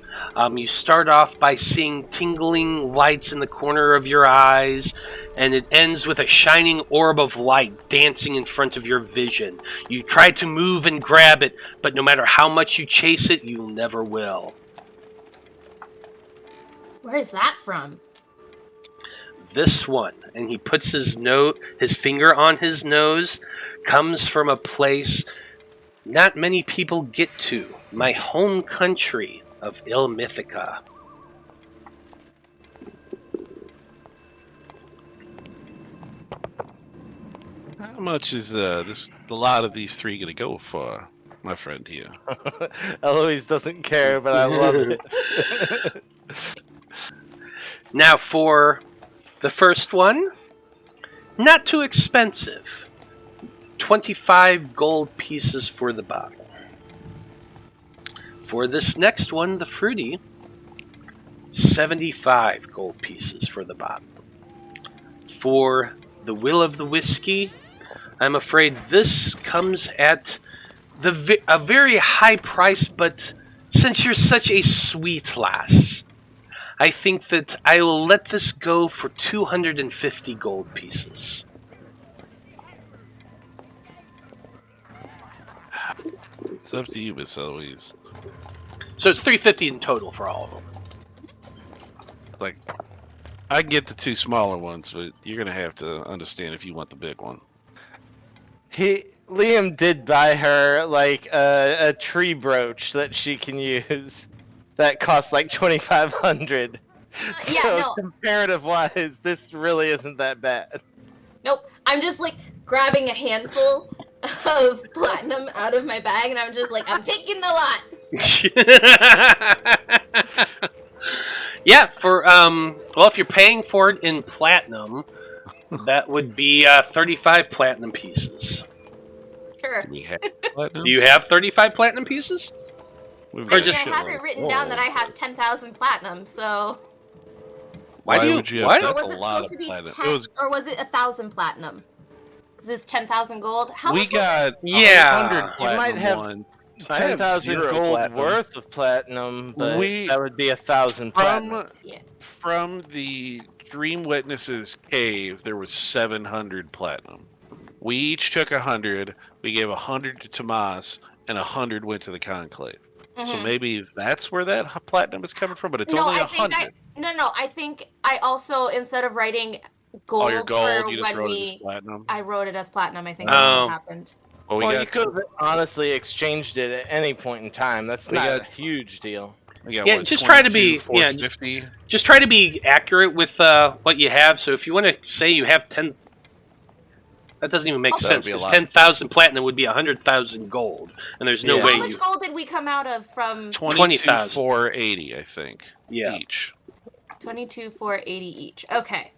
You start off by seeing tingling lights in the corner of your eyes, and it ends with a shining orb of light dancing in front of your vision. You try to move and grab it, but no matter how much you chase it, you never will. Where's that from? This one, and he puts his finger on his nose, comes from a place not many people get to, my home country of Illimithica. How much is a lot of these 3 gonna go for, my friend here? Eloise doesn't care, but I love it. Now for the first one, not too expensive. 25 gold pieces for the bottle. For this next one, the fruity, 75 gold pieces for the bottle. For the Will of the Whiskey, I'm afraid this comes at a very high price, but since you're such a sweet lass, I think that I will let this go for 250 gold pieces. It's up to you, Miss Eloise. So it's 350 in total for all of them. Like, I can get the 2 smaller ones, but you're gonna have to understand if you want the big one. Liam did buy her like a tree brooch that she can use that costs like 2,500. Yeah, So no. comparative wise, this really isn't that bad. Nope. I'm just like grabbing a handful of platinum out of my bag, and I'm just like, I'm taking the lot. Yeah, for well, if you're paying for it in platinum, that would be 35 platinum pieces. Sure. Do we have platinum? Do you have 35 platinum pieces? We've I got mean, I shit have load it of written down that I gold. have 10,000 platinum, so. Why would you have why? that? Or That's was a it lot supposed of to be platinum. 10, or was it 1,000 platinum? Because it's 10,000 gold. How We much was got Yeah. 100 You might platinum have ones. I have 10,000 0 gold platinum. worth of platinum, but We- that would be 1,000 platinum. From the Dream Witnesses cave, there was 700 platinum. We each took 100. We gave 100 to Tomas, and 100 went to the Conclave. So maybe that's where that platinum is coming from, but it's only 100. No, I think I also, instead of writing gold, Your gold, for you just when wrote it as platinum. I wrote it as platinum. I think that's Oh. what happened. Well, Well, you could have honestly exchanged it at any point in time. That's We not got- a huge deal. We got, Yeah, what, just try to be 450? just try to be accurate with what you have. So if you want to say you have 10, that doesn't even make That would sense be a because lot. 10,000 platinum would be 100,000 gold, and there's no Yeah. way How much you. gold did we come out of from 22,480, I think. Yeah. Each. 22,480 each? Okay.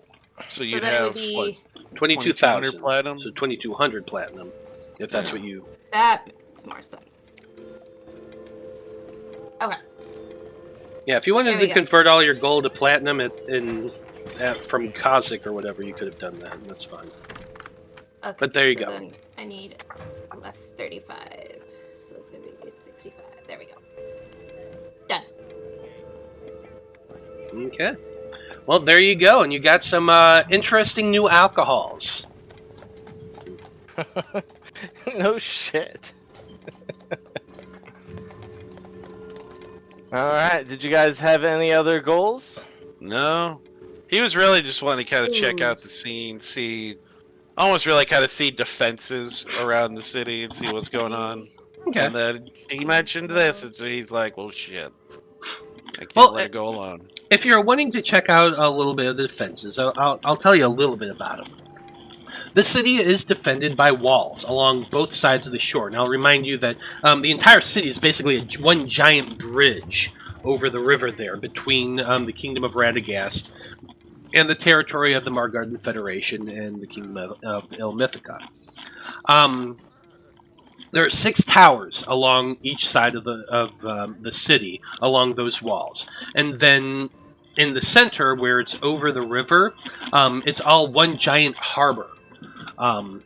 So you'd then it would have be what? 22,000 platinum? So 2,200 platinum, if that's what you. that makes more sense. Okay. Yeah, if you wanted There to we go. convert all your gold to platinum from Kazakh or whatever, you could have done that. And that's fine. Okay. But there you so go. Then I need less 35, so it's gonna be 65. There we go. Done. Okay. Well, there you go, and you got some interesting new alcohols. No shit. Alright, did you guys have any other goals? No. He was really just wanting to kind of check out the scene, almost really kind of see defenses around the city and see what's going on. Okay. And then he mentioned this, and so he's like, well, shit. I can't Well, let it go alone. If you're wanting to check out a little bit of the defenses, I'll tell you a little bit about them. The city is defended by walls along both sides of the shore. Now, I'll remind you that the entire city is basically one giant bridge over the river there between the Kingdom of Radagast and the territory of the Margarden Federation and the Kingdom of Illimithica. There are 6 towers along each side of the city along those walls, and then in the center, where it's over the river, it's all one giant harbor. With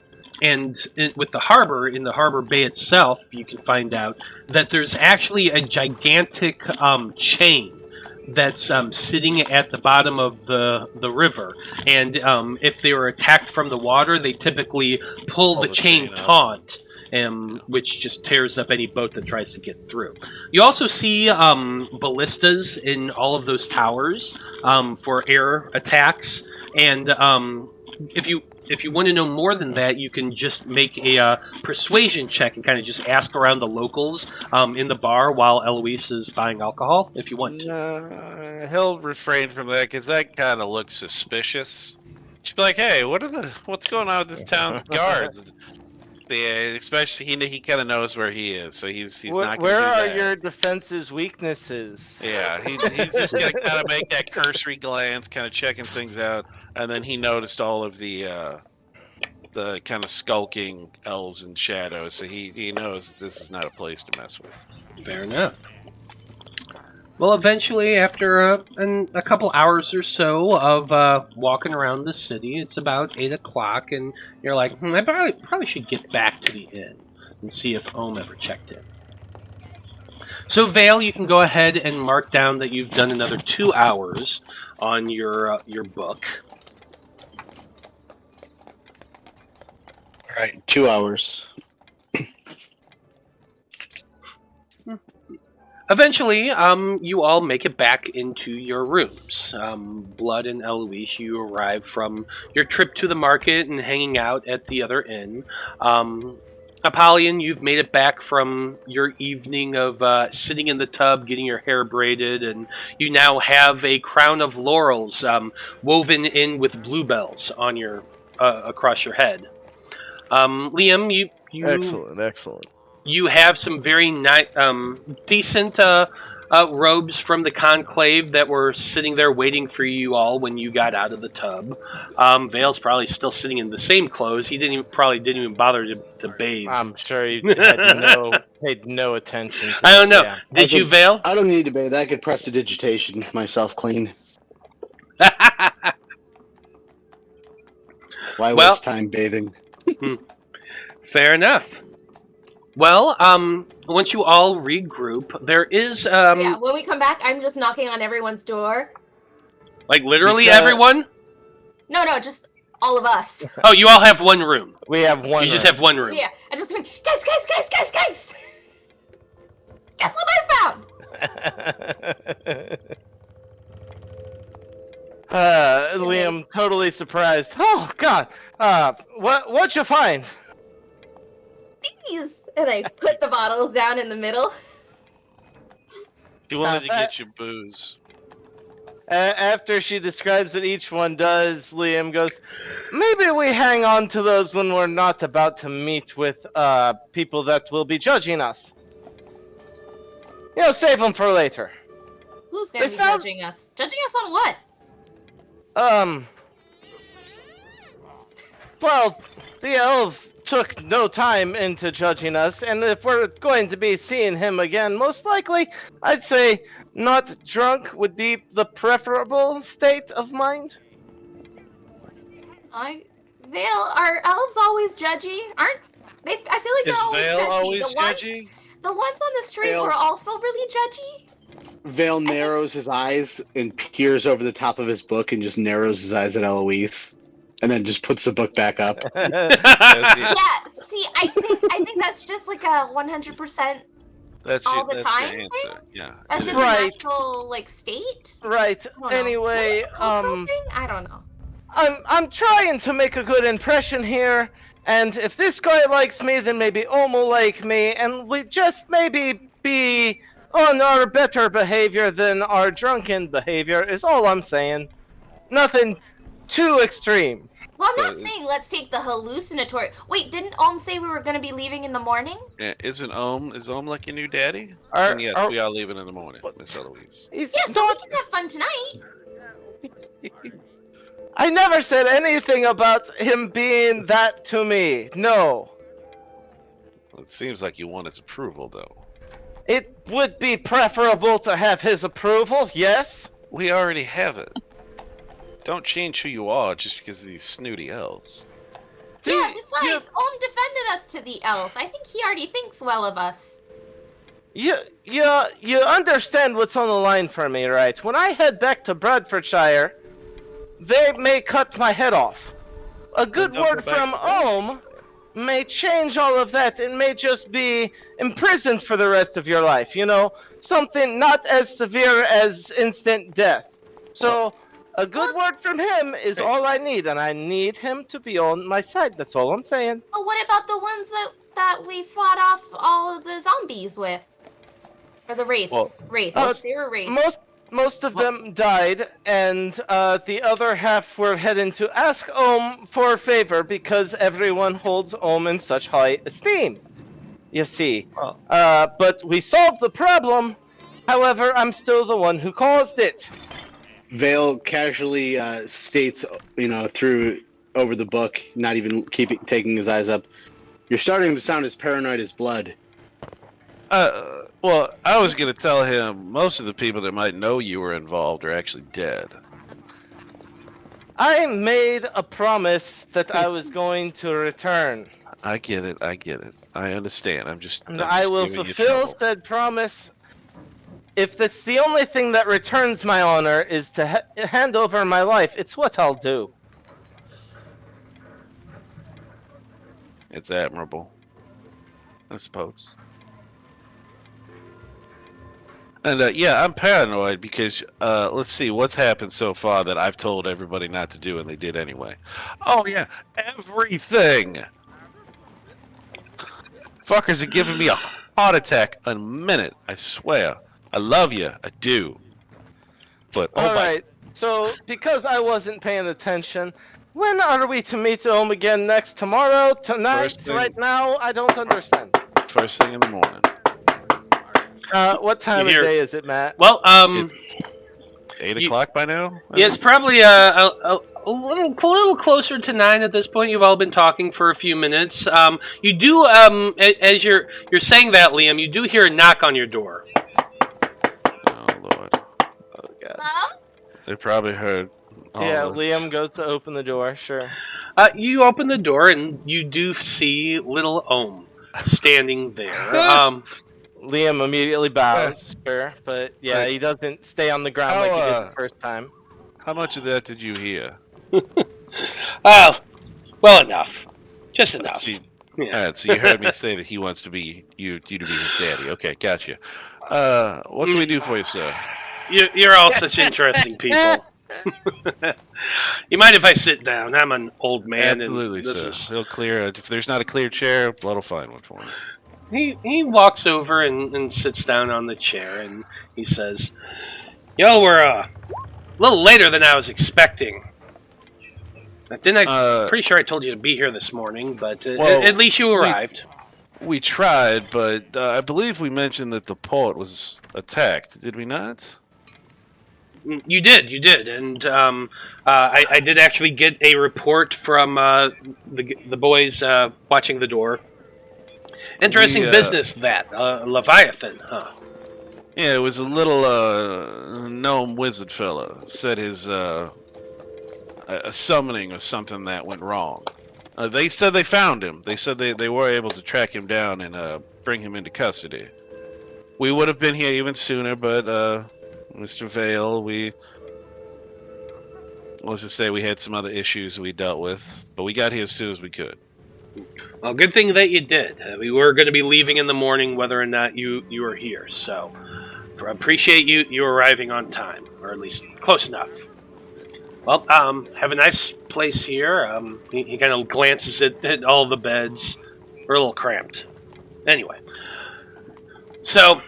the harbor, in the harbor bay itself, you can find out that there's actually a gigantic chain that's sitting at the bottom of the river. And if they were attacked from the water, they typically pull the chain up. taut, which just tears up any boat that tries to get through. You also see ballistas in all of those towers for air attacks. And if you want to know more than that, you can just make a persuasion check and kind of just ask around the locals in the bar while Eloise is buying alcohol, if you want to. He'll refrain from that because that kind of looks suspicious. She'd be like, "Hey, what's going on with this town's guards?" Yeah, especially he kind of knows where he is, so he's not going to do Where are that. your defenses weaknesses? Yeah, he's just going to kind of make that cursory glance, kind of checking things out, and then he noticed all of the kind of skulking elves and shadows, so he knows this is not a place to mess with. Fair enough. Well, eventually, after a couple hours or so of walking around the city, it's about 8 o'clock, and you're like, I probably should get back to the inn and see if Ohm ever checked in. So, Veil, you can go ahead and mark down that you've done another 2 hours on your book. All right, 2 hours. Eventually, you all make it back into your rooms. Blood and Eloise, you arrive from your trip to the market and hanging out at the other inn. Apollyon, you've made it back from your evening of sitting in the tub, getting your hair braided, and you now have a crown of laurels woven in with bluebells on your across your head. Liam, you Excellent. you have some very decent robes from the conclave that were sitting there waiting for you all when you got out of the tub. Vale's probably still sitting in the same clothes. He probably didn't even bother to bathe. I'm sure he had paid no attention to I don't know. Yeah. Did you, Vale? I don't need to bathe. I could prestidigitation myself clean. Why Well- waste time bathing? Fair enough. Well, once you all regroup, there is Yeah, when we come back, I'm just knocking on everyone's door. like literally Because- everyone. No, just all of us. Oh, you all have one room. We have one. You just have one room. Yeah, I just mean, guys! Guess what I found? Liam, totally surprised. Oh God! What'd you find? These! And I put the bottles down in the middle. He wanted to that- get you booze. After she describes what each one does, Liam goes, "Maybe we hang on to those when we're not about to meet with people that will be judging us. You know, save them for later." Who's gonna They be sound- judging us? Judging us on what? Well, the elf took no time into judging us, and if we're going to be seeing him again, most likely, I'd say not drunk would be the preferable state of mind. Vale, are elves always judgy? Aren't they? I feel like Is they're always Vale judgy. always the ones, judgy? the ones on the street Vale- were also really judgy. Vale narrows his eyes and peers over the top of his book and just narrows his eyes at Eloise. And then just puts the book back up. Does he- Yeah, see, I think that's just like a 100%. That's All your, the that's time your answer. Yeah. That's it just is. a Right. natural like state. Right. I don't know. Anyway, Maybe it's a cultural thing. I don't know. I'm trying to make a good impression here, and if this guy likes me, then maybe Om will like me, and we just maybe be on our better behavior than our drunken behavior is all I'm saying. Nothing too extreme. Well, I'm not saying let's take the hallucinatory. Wait, didn't Om say we were going to be leaving in the morning? Yeah, is Ohm like your new daddy? Are- And yes, are- we are leaving in the morning, Miss Eloise. He's Yeah, so we not- can have fun tonight. I never said anything about him being that to me. No. It seems like you want his approval, though. It would be preferable to have his approval, yes? We already have it. Don't change who you are just because of these snooty elves. Yeah, besides, Om defended us to the elf. I think he already thinks well of us. You understand what's on the line for me, right? When I head back to Bradfordshire, they may cut my head off. A good Then don't word go back from to Bradford. Ohm may change all of that and may just be imprisoned for the rest of your life, you know? Something not as severe as instant death. So, a good word from him is all I need, and I need him to be on my side. That's all I'm saying. Well, what about the ones that we fought off all of the zombies with? Or the wraiths? Well, Wraiths. They were wraiths. Most of them died, and the other half were heading to ask Ohm for a favor because everyone holds Ohm in such high esteem. You see. Oh. But we solved the problem. However, I'm still the one who caused it. Vale casually states, through over the book, not even taking his eyes up. You're starting to sound as paranoid as blood. Well, I was going to tell him most of the people that might know you were involved are actually dead. I made a promise that I was going to return. I get it. I understand. I'm just And I will giving you fulfill trouble. said promise. If that's the only thing that returns my honor is to hand over my life, it's what I'll do. It's admirable, I suppose. And yeah, I'm paranoid because let's see what's happened so far that I've told everybody not to do and they did anyway. Oh yeah, everything. Fuckers are giving me a heart attack in a minute. I swear. I love you. I do. But oh All my. right. So, because I wasn't paying attention, when are we to meet home again next? Tomorrow? Tonight? First thing- Right now? I don't understand. First thing in the morning. What time of hear- day is it, Matt? Well, It's 8 o'clock by now? yeah, it's probably a little closer to 9 at this point. You've all been talking for a few minutes. You do, as you're saying that, Liam, you do hear a knock on your door. Oh, Lord. Oh, God. Hello? They probably heard. all Yeah, of Liam this. goes to open the door, sure. You open the door, and you do see little Ohm standing there. Liam immediately bows, sure, but yeah, he doesn't stay on the ground like he did the first time. How much of that did you hear? Well enough. Just enough. See, Yeah. all right, so you heard me say that he wants to be you to be his daddy. Okay, gotcha. What can we do for you, sir? You're all such interesting people. You mind if I sit down? I'm an old man, Absolutely, and this sir. is. He'll clear. If there's not a clear chair, Blood will find one for him. He walks over and sits down on the chair, and he says, "Y'all were a little later than I was expecting. Didn't I? Pretty sure I told you to be here this morning, but well, at least you arrived." We tried, but I believe we mentioned that the port was attacked. Did we not? You did, and I did actually get a report from the boys watching the door. Interesting business, that Leviathan, huh? Yeah, it was a little gnome wizard fella. Said his a summoning or something that went wrong. They said they found him. They said they were able to track him down and bring him into custody. We would have been here even sooner, but Mr. Veil, let's just say we had some other issues we dealt with, but we got here as soon as we could. Well, good thing that you did. We were going to be leaving in the morning, whether or not you were here. So, appreciate you arriving on time, or at least close enough. Well, have a nice place here. He kind of glances at all the beds. We're a little cramped. Anyway, so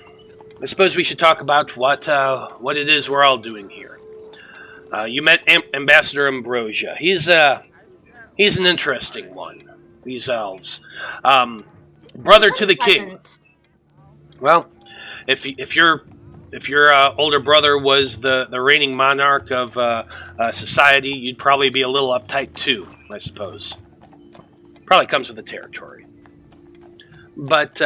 I suppose we should talk about what it is we're all doing here. You met Ambassador Ambrosia. He's an interesting one. These elves, brother to the king. Well, if your older brother was the reigning monarch of society, you'd probably be a little uptight too, I suppose. Probably comes with the territory. But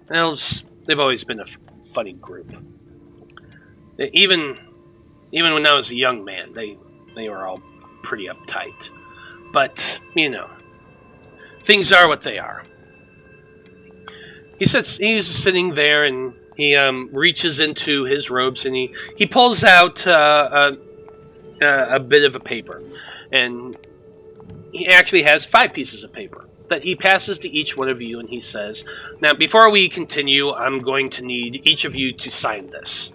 elves, they've always been a funny group. Even when I was a young man, they were all pretty uptight. But things are what they are. He's sitting there, and he reaches into his robes, and he pulls out a bit of a paper, and he actually has 5 pieces of paper that he passes to each one of you, and he says, "Now, before we continue, I'm going to need each of you to sign this."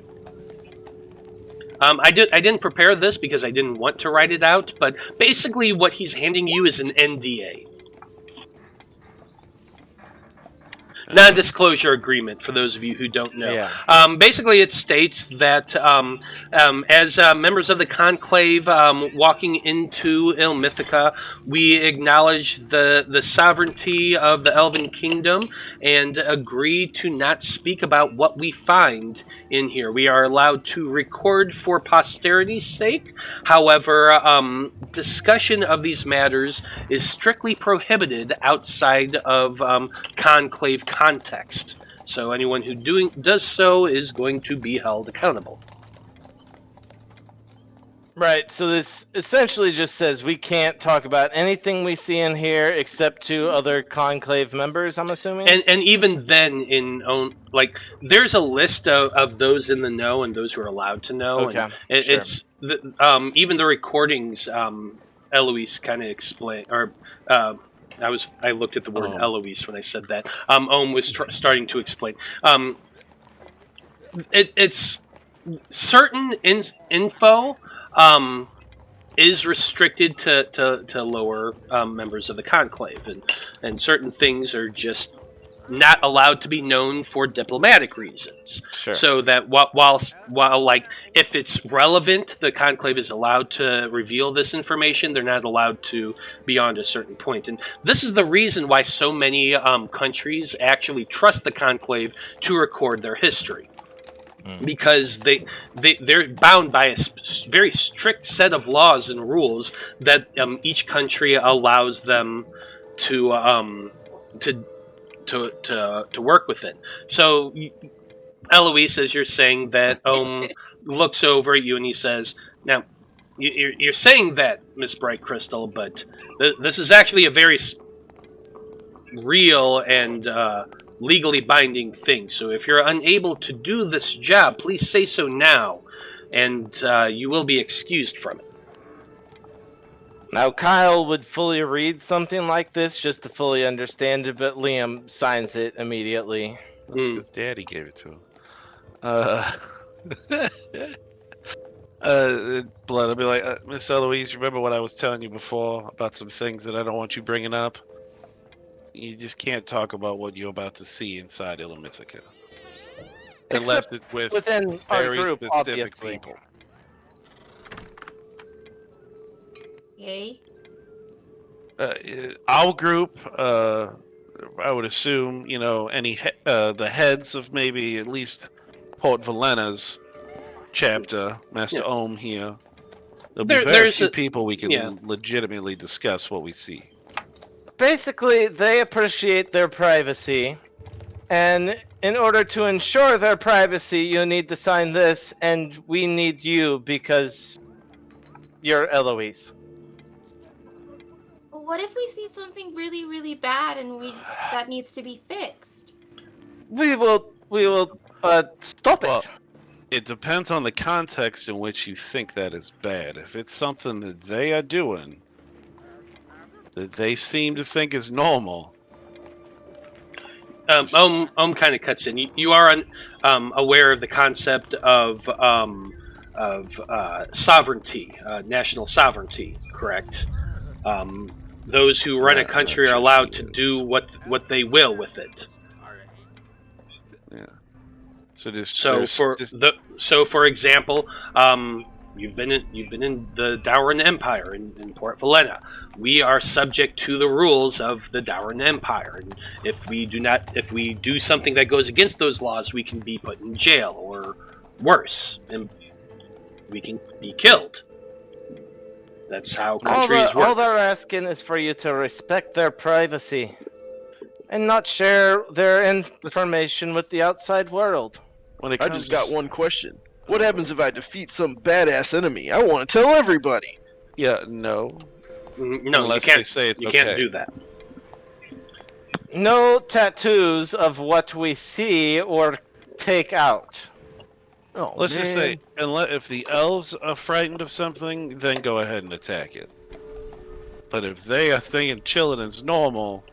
I didn't prepare this because I didn't want to write it out, but basically what he's handing you is an NDA. Non-disclosure agreement, for those of you who don't know. Yeah. Basically, it states that as members of the Conclave walking into Illimithica, we acknowledge the sovereignty of the Elven Kingdom and agree to not speak about what we find in here. We are allowed to record for posterity's sake. However, discussion of these matters is strictly prohibited outside of Conclave context. So anyone who does so is going to be held accountable. Right, so this essentially just says we can't talk about anything we see in here except to other Conclave members, I'm assuming? And even then, there's a list of those in the know and those who are allowed to know. Okay, and sure. It's even the recordings, Eloise kind of explained, or I looked at the word Eloise when I said that. Ohm was starting to explain. it's certain info is restricted to lower members of the conclave, and certain things are just not allowed to be known for diplomatic reasons. Sure. So that while like if it's relevant, the conclave is allowed to reveal this information. They're not allowed to beyond a certain point. And this is the reason why so many countries actually trust the conclave to record their history. Because they're bound by a very strict set of laws and rules that each country allows them to work within. So, Eloise, as you're saying that, looks over at you and he says, "Now, you're saying that, Miss Brightcrystal, but this is actually a very real and legally binding thing. So if you're unable to do this job, please say so now, and you will be excused from it." Now, Kyle would fully read something like this just to fully understand it, but Liam signs it immediately. His daddy gave it to him. Blood, I'll be like, Miss Eloise, remember what I was telling you before about some things that I don't want you bringing up? You just can't talk about what you're about to see inside Illimithica. Unless it's with within our very group, specific obviously. people. Okay. Our group, I would assume, any the heads of maybe at least Port Valena's chapter, Master Ohm here. There'll be very few people we can legitimately discuss what we see. Basically, they appreciate their privacy, and in order to ensure their privacy, you need to sign this, and we need you because you're Eloise. What if we see something really, really bad and that needs to be fixed? We will stop Well, it. it depends on the context in which you think that is bad. If it's something that they are doing that they seem to think is normal. Kind of cuts in. You are aware of the concept of sovereignty, national sovereignty, correct? Those who run a country are allowed to do what they will with it. Yeah. So for example, you've been in the Dowran Empire in Port Valena. We are subject to the rules of the Dowran Empire, and if we do something that goes against those laws, we can be put in jail or worse, and we can be killed. That's how countries work. All they're asking is for you to respect their privacy and not share their information with the outside world. I just got one question. What happens if I defeat some badass enemy? I want to tell everybody. Yeah, no. No, unless you can't, they say it's you okay. can't do that. No tattoos of what we see or take out. Oh, Let's man. just say, if the elves are frightened of something, then go ahead and attack it. But if they are thinking chilling is normal,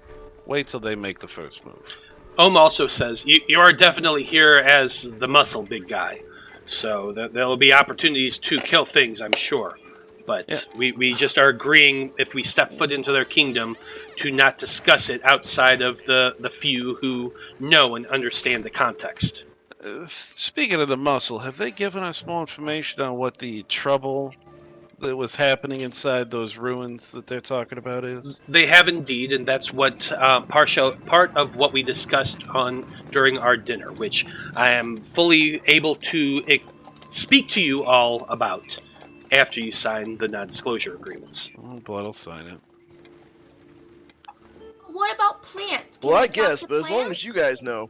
wait till they make the first move. Ohm also says, you are definitely here as the muscle big guy. So there will be opportunities to kill things, I'm sure. But we just are agreeing, if we step foot into their kingdom, to not discuss it outside of the few who know and understand the context. Speaking of the muscle, have they given us more information on what the trouble that was happening inside those ruins that they're talking about is? They have indeed, and that's what part of what we discussed during our dinner, which I am fully able to speak to you all about after you sign the non-disclosure agreements. Blood will sign it. What about plants? Well, I guess, but as long as you guys know.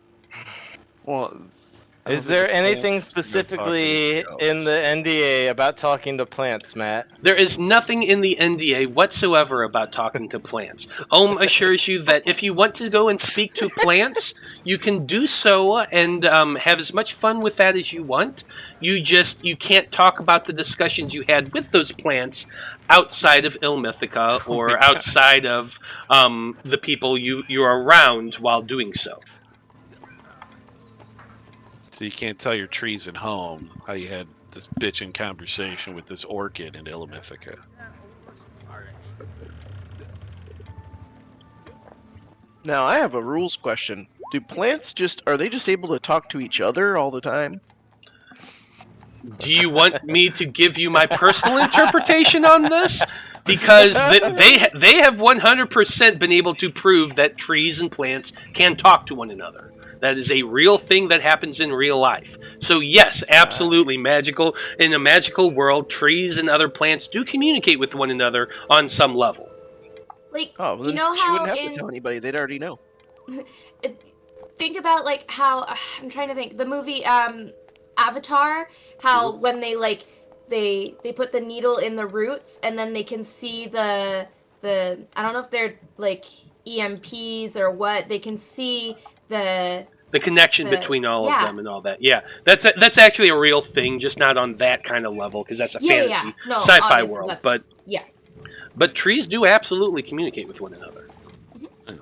Well, is there anything specifically in the NDA about talking to plants, Matt? There is nothing in the NDA whatsoever about talking to plants. Ohm assures you that if you want to go and speak to plants, you can do so and have as much fun with that as you want. You can't talk about the discussions you had with those plants outside of Illimithica or outside of the people you're around while doing so. So you can't tell your trees at home how you had this bitchin' conversation with this orchid in Illimithica. Now, I have a rules question. Do plants are they just able to talk to each other all the time? Do you want me to give you my personal interpretation on this? Because they have 100% been able to prove that trees and plants can talk to one another. That is a real thing that happens in real life. So yes, absolutely magical. In a magical world, trees and other plants do communicate with one another on some level. Like, Oh, well, you then know she how wouldn't have to tell anybody. They'd already know. Think about like how I'm trying to think the movie Avatar, how when they like they put the needle in the roots and then they can see the I don't know if they're like EMPs or what, they can see the connection between all of them and all that. Yeah, that's actually a real thing, just not on that kind of level because that's a fantasy No, sci-fi world. Yeah. But trees do absolutely communicate with one another.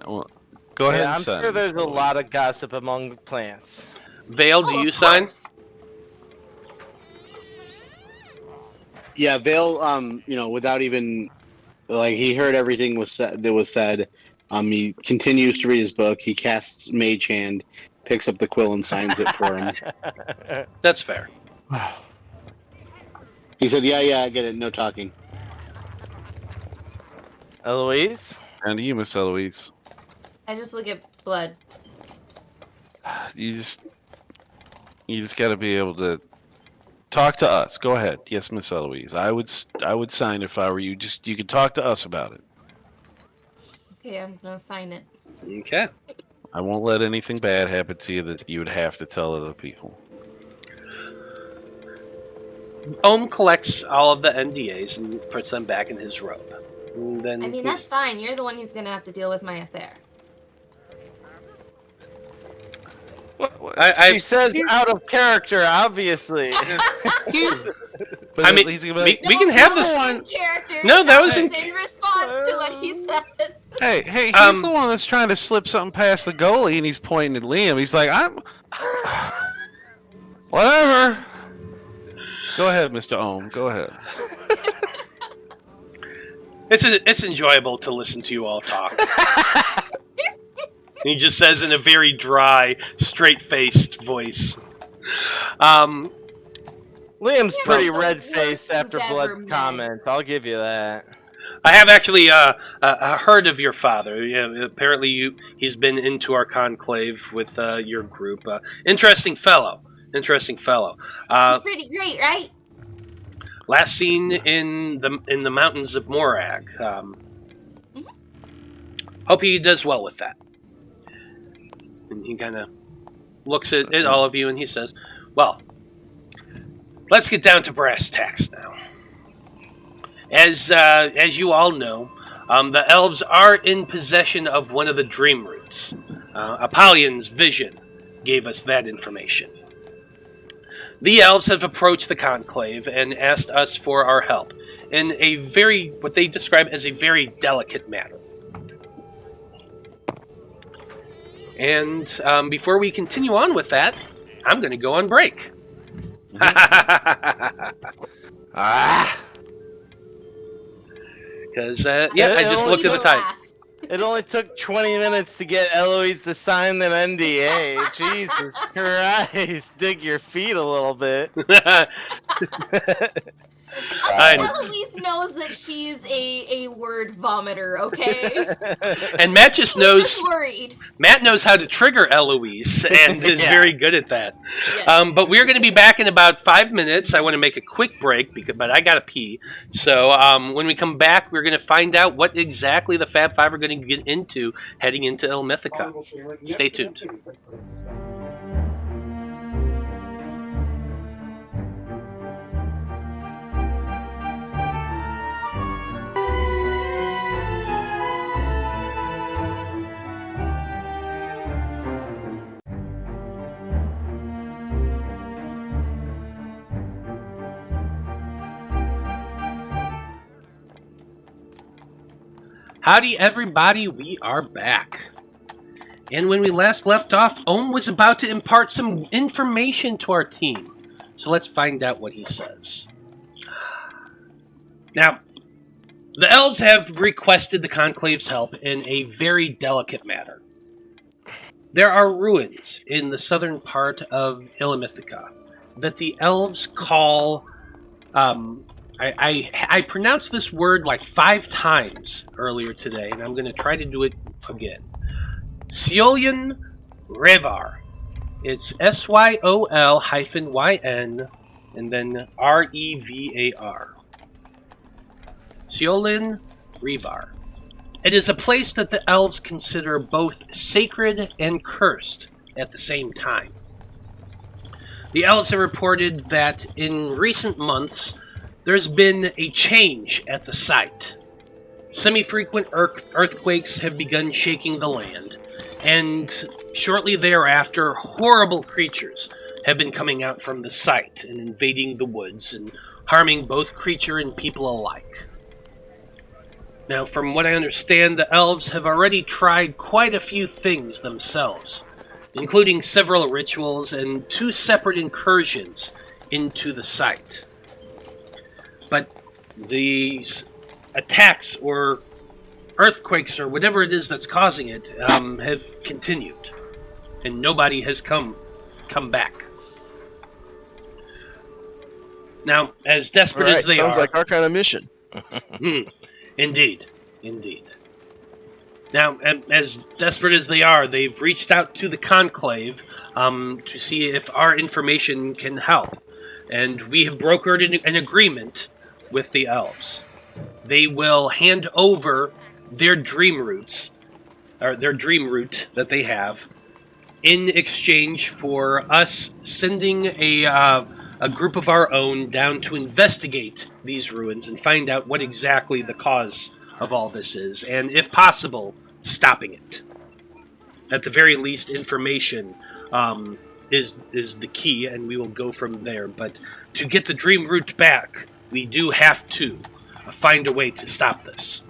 Well, go ahead. I'm sure there's a lot of gossip among plants. Veil, do you sign? Yeah, Vale, without even, like, he heard everything that was said. He continues to read his book. He casts Mage Hand, picks up the quill and signs it for him. That's fair. He said, yeah, I get it. No talking. Eloise? And you, Miss Eloise. I just look at blood. You just got to be able to talk to us. Go ahead. Yes, Miss Eloise. I would sign if I were you. Just you could talk to us about it. Okay, I'm gonna sign it. Okay. I won't let anything bad happen to you that you would have to tell other people. Ohm collects all of the NDAs and puts them back in his robe. And then I mean, that's fine. You're the one who's gonna have to deal with my affair. She says out of character, obviously. I mean, we can have this one. No, that was in response to what he said. Hey, he's the one that's trying to slip something past the goalie, and he's pointing at Liam. He's like, whatever. Go ahead, Mr. Ohm. Go ahead. It's enjoyable to listen to you all talk. He just says in a very dry, straight-faced voice. Liam's pretty red-faced after Blood's comment. I'll give you that. I have actually heard of your father. Yeah, apparently he's been into our conclave with your group. Interesting fellow. He's pretty great, right? Last seen in the mountains of Morag. Hope he does well with that. And he kind of looks at all of you and he says, well, let's get down to brass tacks now. As you all know, the elves are in possession of one of the dream roots. Apollyon's vision gave us that information. The elves have approached the conclave and asked us for our help in what they describe as a very delicate matter. And before we continue on with that, I'm going to go on break. Because, I just looked at the time. It only took 20 minutes to get Eloise to sign an NDA. Jesus Christ, dig your feet a little bit. Eloise knows that she's a word vomiter, okay? And Matt just knows. Just worried. Matt knows how to trigger Eloise and is very good at that. Yes. But we're going to be back in about 5 minutes. I want to make a quick break, but I got to pee. So when we come back, we're going to find out what exactly the Faab Five are going to get into heading into Illimithica. Stay tuned. Howdy, everybody. We are back. And when we last left off, Ohm was about to impart some information to our team. So let's find out what he says. Now, the elves have requested the Conclave's help in a very delicate matter. There are ruins in the southern part of Illimithica that the elves call... I pronounced this word like 5 times earlier today, and I'm going to try to do it again. Syolyn Revar. It's SYOL-YN and then REVAR. Syolyn Revar. It is a place that the elves consider both sacred and cursed at the same time. The elves have reported that in recent months there's been a change at the site. Semi-frequent earthquakes have begun shaking the land, and shortly thereafter, horrible creatures have been coming out from the site and invading the woods and harming both creature and people alike. Now, from what I understand, the elves have already tried quite a few things themselves, including several rituals and 2 separate incursions into the site. But these attacks or earthquakes or whatever it is that's causing it have continued, and nobody has come back. Now, as desperate as they sounds are... like our kind of mission. Indeed. Now, as desperate as they are, they've reached out to the Conclave to see if our information can help. And we have brokered an agreement with the elves. They will hand over their dream roots, or their dream root that they have, in exchange for us sending a group of our own down to investigate these ruins and find out what exactly the cause of all this is, and if possible, stopping it. At the very least, information is the key, and we will go from there. But to get the dream root back, we do have to find a way to stop this.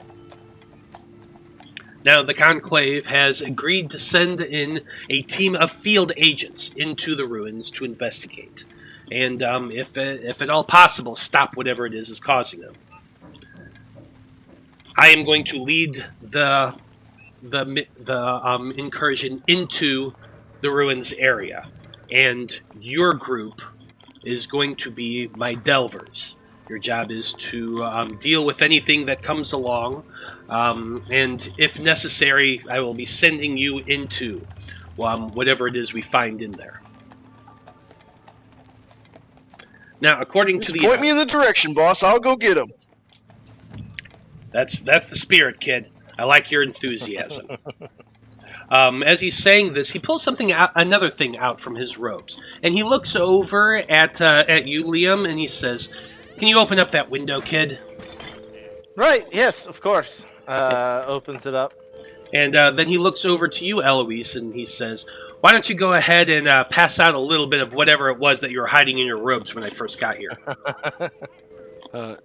Now, the Conclave has agreed to send in a team of field agents into the ruins to investigate, and if at all possible, stop whatever it is causing them. I am going to lead the incursion into the ruins area, and your group is going to be my delvers. Your job is to deal with anything that comes along, and if necessary, I will be sending you into whatever it is we find in there. Now, according to the... Point me in the direction, boss. I'll go get him. That's the spirit, kid. I like your enthusiasm. As he's saying this, he pulls another thing out from his robes, and he looks over at you, Liam, and he says, "Can you open up that window, kid?" Right. Yes, of course. Opens it up, and then he looks over to you, Eloise, and he says, "Why don't you go ahead and pass out a little bit of whatever it was that you were hiding in your robes when I first got here?"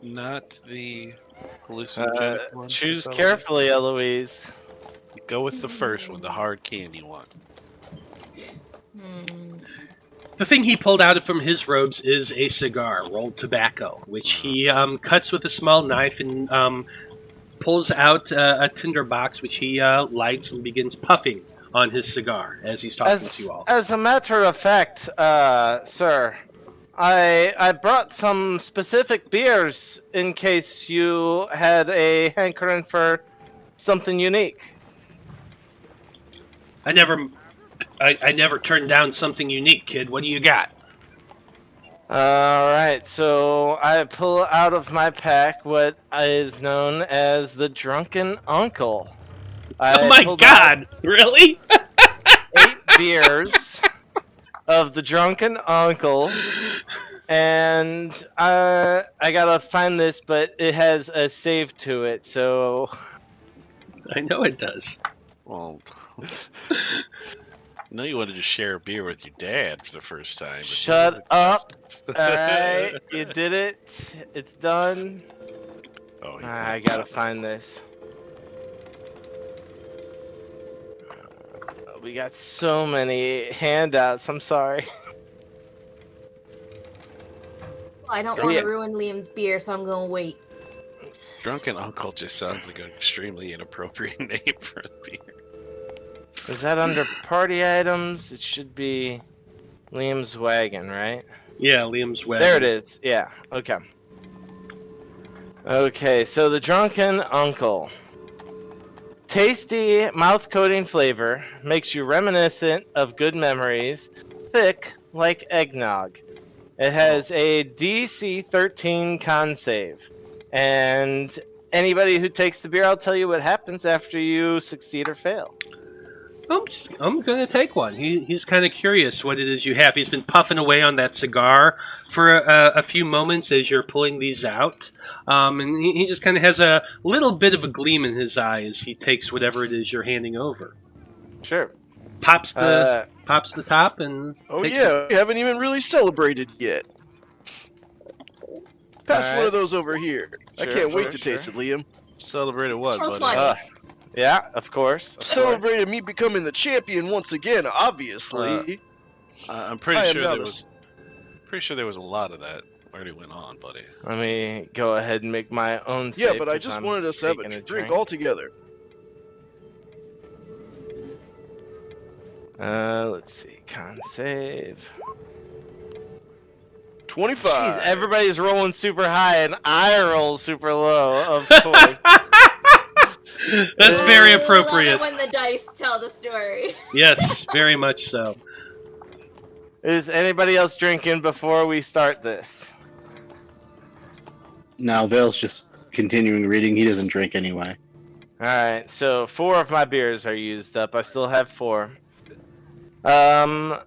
Not the hallucinogenic one. Choose carefully, Eloise. Go with the first one, the hard candy one. The thing he pulled out from his robes is a cigar, rolled tobacco, which he cuts with a small knife and pulls out a tinderbox, which he lights and begins puffing on his cigar as he's talking to you all. As a matter of fact, sir, I brought some specific beers in case you had a hankering for something unique. I never turned down something unique, kid. What do you got? Alright, so I pull out of my pack what is known as the Drunken Uncle. Oh my god! Really? 8 beers of the Drunken Uncle, and I gotta find this, but it has a save to it, so... I know it does. Well... I know you wanted to share a beer with your dad for the first time. But shut up! Alright, you did it. It's done. Oh, I gotta find this. We got so many handouts. I'm sorry. Well, I don't Yeah. want to ruin Liam's beer, so I'm going to wait. Drunken Uncle just sounds like an extremely inappropriate name for a beer. Is that under party items? It should be Liam's wagon, right? Yeah, Liam's wagon. There it is. Yeah. Okay. Okay, so the Drunken Uncle. Tasty, mouth-coating flavor makes you reminiscent of good memories, thick like eggnog. It has a DC 13 con save. And anybody who takes the beer, I'll tell you what happens after you succeed or fail. I'm going to take one. He's kind of curious what it is you have. He's been puffing away on that cigar for a few moments as you're pulling these out. And he just kind of has a little bit of a gleam in his eye as he takes whatever it is you're handing over. Sure. Pops the top and Oh takes yeah, we haven't even really celebrated yet. Pass one of those over here. I can't wait to taste it, Liam. Celebrated what, Troll buddy? 20. Yeah, of course. Celebrated me becoming the champion once again, obviously. I'm pretty sure there was a lot of that already went on, buddy. Let me go ahead and make my own Yeah, save, but I 'cause just I'm wanted us to have taking a drink all together. Let's see. Con save. 25. Jeez, everybody's rolling super high and I roll super low, of course. That's very I love appropriate. it when the dice tell the story. Yes, very much so. Is anybody else drinking before we start this? No, Vale's just continuing reading. He doesn't drink anyway. Alright, so 4 of my beers are used up. I still have 4. On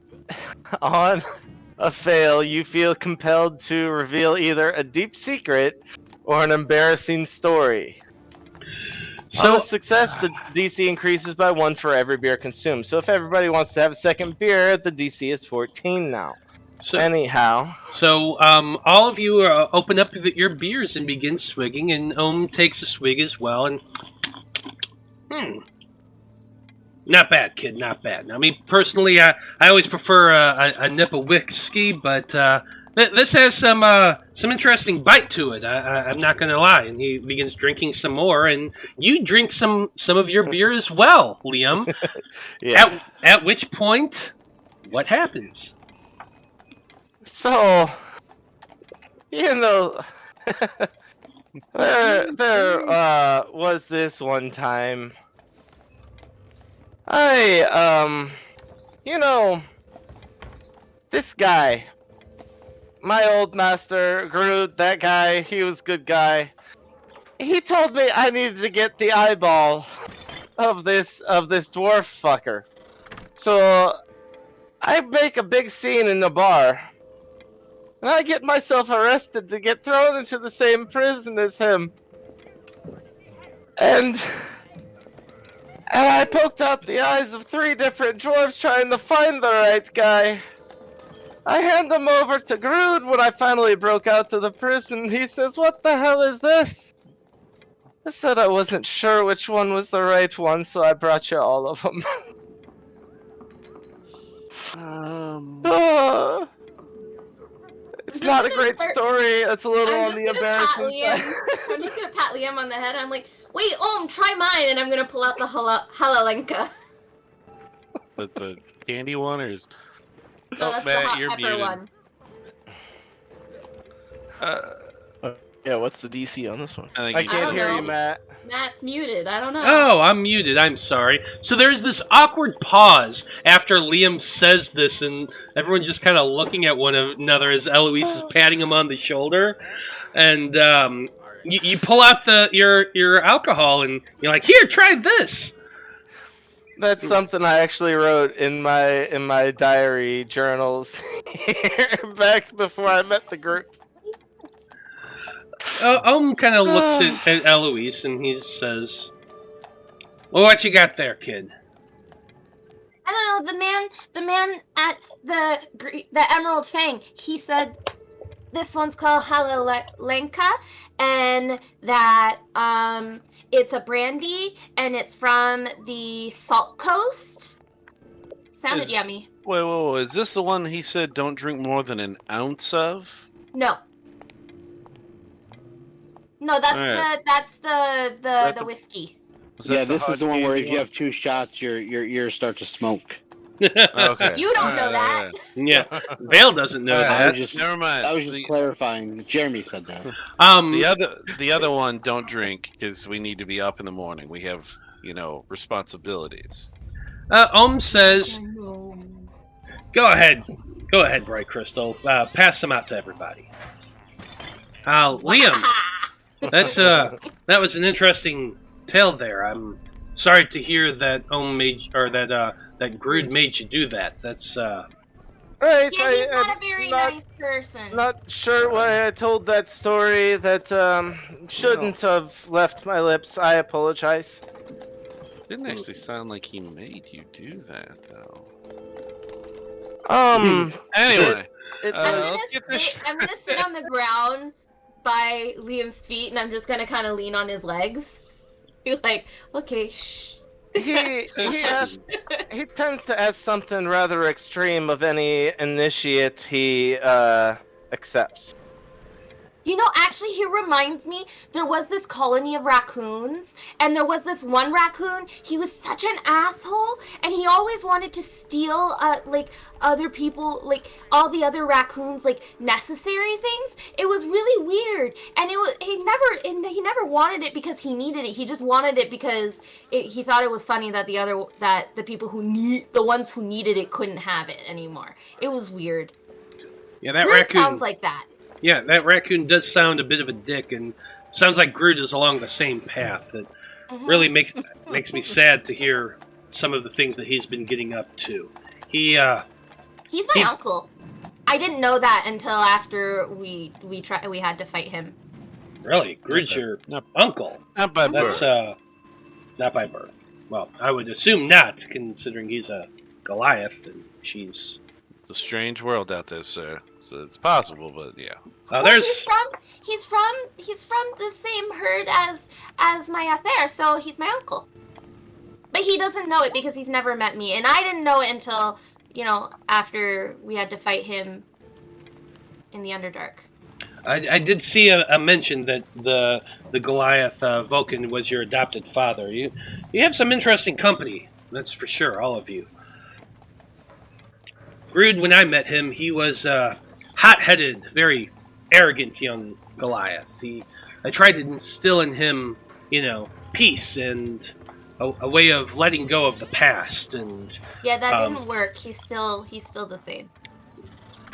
a fail, you feel compelled to reveal either a deep secret or an embarrassing story. On a success, the DC increases by 1 for every beer consumed. So if everybody wants to have a second beer, the DC is 14 now. So, anyhow. So all of you open up your beers and begin swigging, and Ohm takes a swig as well, and not bad, kid, not bad. I mean, personally, I always prefer a nip of whiskey, but this has some interesting bite to it. I'm not going to lie. And he begins drinking some more, and you drink some of your beer as well, Liam. Yeah. At which point, what happens? So, there was this one time. This guy, my old master, Groot, that guy, he was a good guy. He told me I needed to get the eyeball of this dwarf fucker. So, I make a big scene in the bar. And I get myself arrested to get thrown into the same prison as him. And I poked out the eyes of 3 different dwarves trying to find the right guy. I hand them over to Groot when I finally broke out to the prison. He says, "What the hell is this?" I said I wasn't sure which one was the right one, so I brought you all of them. It's not a great story. It's a little on the embarrassing side. I'm just gonna pat Liam on the head. I'm like, wait, try mine, and I'm gonna pull out the Halalenka. The candy one, or is... No, that's Matt, the hot you're pepper muted. one. Yeah, what's the DC on this one? I can't hear you, Matt. Matt's muted. I don't know. Oh, I'm muted. I'm sorry. So there's this awkward pause after Liam says this, and everyone just kind of looking at one another as Eloise is patting him on the shoulder. And you pull out your alcohol, and you're like, "Here, try this." That's something I actually wrote in my diary journals back before I met the group. Ohm kind of looks at Eloise and he says, "Well, what you got there, kid?" I don't know. The man at the Emerald Fang. He said this one's called Halalenka, and that it's a brandy, and it's from the Salt Coast. Sounded yummy. Wait, is this the one he said don't drink more than an ounce of? No. No, that's the whiskey. Yeah, this is the one where if you have 2 shots, your ears start to smoke. Okay. You don't know that. Yeah, Veil doesn't know that. Never mind. I was just clarifying. Jeremy said that. The other one, don't drink because we need to be up in the morning. We have, responsibilities. Says, "Go ahead, Brightcrystal. Pass them out to everybody." Liam, that was an interesting tale there. I'm sorry to hear that that Grood made you do that. That's Right. Yeah, he's not a very nice person. Not sure why I told that story. That shouldn't have left my lips. I apologize. Didn't actually sound like he made you do that, though. Anyway, I'm gonna sit on the ground by Liam's feet, and I'm just gonna kind of lean on his legs. He's like, okay, shh. He tends to ask something rather extreme of any initiate he accepts. Actually, he reminds me, there was this colony of raccoons, and there was this one raccoon, he was such an asshole, and he always wanted to steal, other people, all the other raccoons, necessary things. It was really weird, and he never wanted it because he needed it, he just wanted it because he thought it was funny that the people the ones who needed it couldn't have it anymore. It was weird. Yeah, that Groot raccoon sounds like that. Yeah, that raccoon does sound a bit of a dick, and sounds like Groot is along the same path. It really makes me sad to hear some of the things that he's been getting up to. He's my uncle. I didn't know that until after we had to fight him. Really? Groot's your uncle? Not by birth. That's not by birth. Well, I would assume not, considering he's a Goliath and she's... It's a strange world out there, sir. So it's possible, but yeah. He's from the same herd as my Ather, so he's my uncle. But he doesn't know it because he's never met me, and I didn't know it until, after we had to fight him in the Underdark. I did see a mention that the Goliath Vulcan was your adopted father. You have some interesting company, that's for sure, all of you. Groot, when I met him, he was hot-headed, very arrogant young Goliath. I tried to instill in him, peace and a way of letting go of the past. And yeah, that didn't work. He's still the same.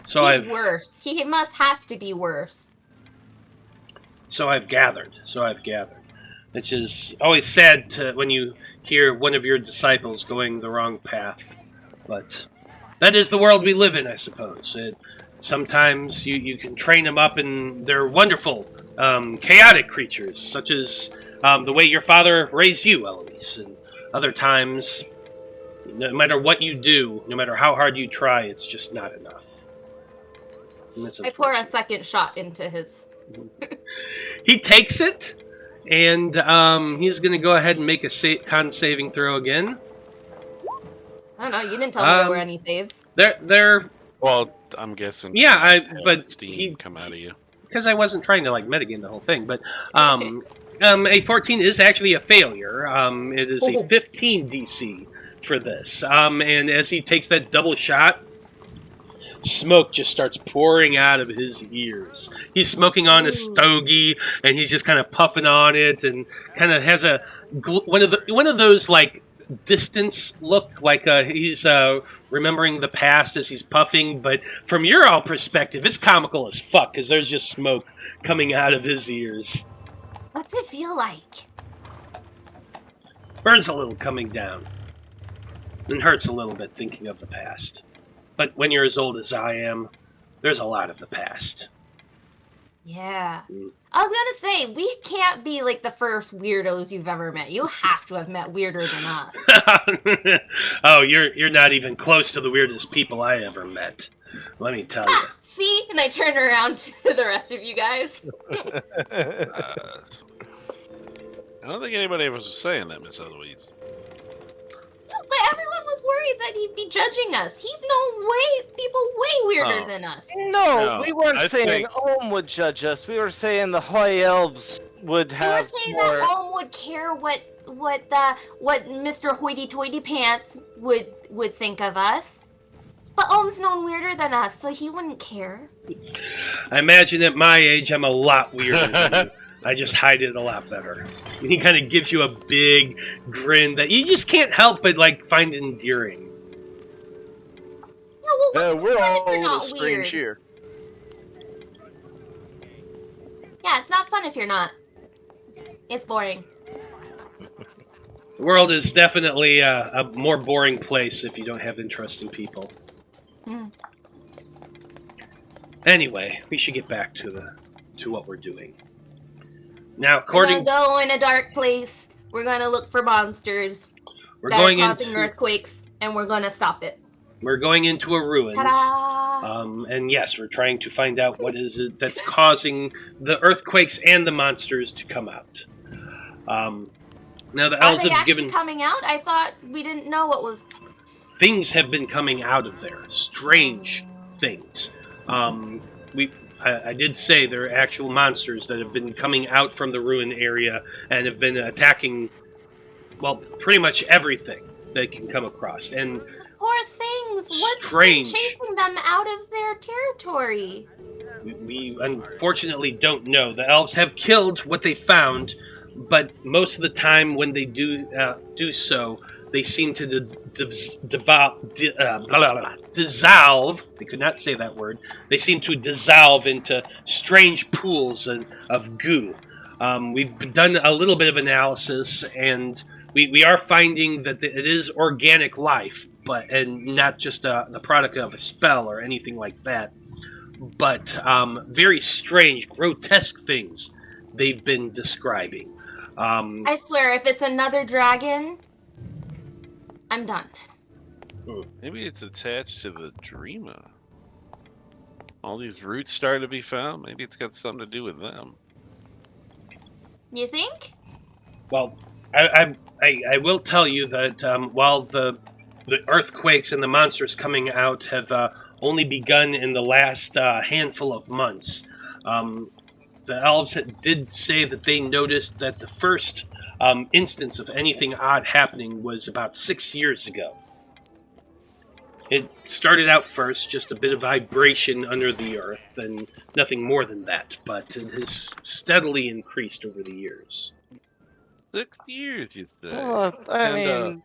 So he's worse. He has to be worse. So I've gathered. Which is always sad when you hear one of your disciples going the wrong path, but. That is the world we live in, I suppose. Sometimes you can train them up, and they're wonderful, chaotic creatures, such as the way your father raised you, Eloise. And other times, no matter what you do, no matter how hard you try, it's just not enough. I pour a second shot into his... He takes it, and he's going to go ahead and make a con saving throw again. I don't know. You didn't tell me there were any saves. They're. Well, I'm guessing. Yeah, but steam come out of you because I wasn't trying to metagame the whole thing. But a 14 is actually a failure. It is a 15 DC for this. And as he takes that double shot, smoke just starts pouring out of his ears. He's smoking on a stogie, and he's just kind of puffing on it, and kind of has one of those distance look, he's remembering the past as he's puffing, but from your all perspective, it's comical as fuck because there's just smoke coming out of his ears. What's it feel like? Burns a little coming down, and hurts a little bit thinking of the past. But when you're as old as I am, there's a lot of the past. Yeah. I was gonna say, we can't be the first weirdos you've ever met. You have to have met weirder than us. Oh, you're not even close to the weirdest people I ever met. Let me tell you. See? And I turn around to the rest of you guys. I don't think anybody ever was saying that, Miss Eloise. But everyone was worried that he'd be judging us. He's people way weirder than us. No, we weren't saying think... Ohm would judge us. We were saying the High Elves would have You were saying that Ohm would care what Mr. Hoity-Toity Pants would think of us. But Ohm's known weirder than us, so he wouldn't care. I imagine at my age, I'm a lot weirder than you. I just hide it a lot better. And he kind of gives you a big grin that you just can't help but find endearing. No, well, We're all a you're little not strange weird. here. Yeah, it's not fun if you're not. It's boring. The world is definitely a more boring place if you don't have interesting people. Anyway, we should get back to what we're doing. Now, We're gonna go in a dark place. We're gonna look for monsters that are causing earthquakes, and we're gonna stop it. We're going into a ruins. Ta-da! And yes, we're trying to find out what is it that's causing the earthquakes and the monsters to come out. Now the elves Are they have actually given coming out? I thought we didn't know what was. Things have been coming out of there. Strange things. I did say there are actual monsters that have been coming out from the ruin area and have been attacking, well, pretty much everything they can come across. And Poor things! What's strange. been chasing them out of their territory? We unfortunately don't know. The elves have killed what they found, but most of the time when they do so, they seem to dissolve. They could not say that word. They seem to dissolve into strange pools of goo. We've done a little bit of analysis, and we are finding that it is organic life, and not just the product of a spell or anything like that. But very strange, grotesque things they've been describing. I swear, if it's another dragon, I'm done. Maybe it's attached to the Dreamer. All these roots starting to be found. Maybe it's got something to do with them. You think? Well, I will tell you that while the earthquakes and the monsters coming out have only begun in the last handful of months, the elves did say that they noticed that the first instance of anything odd happening was about 6 years ago. It started out first, just a bit of vibration under the earth, and nothing more than that, but it has steadily increased over the years. 6 years, you say? Well, I mean,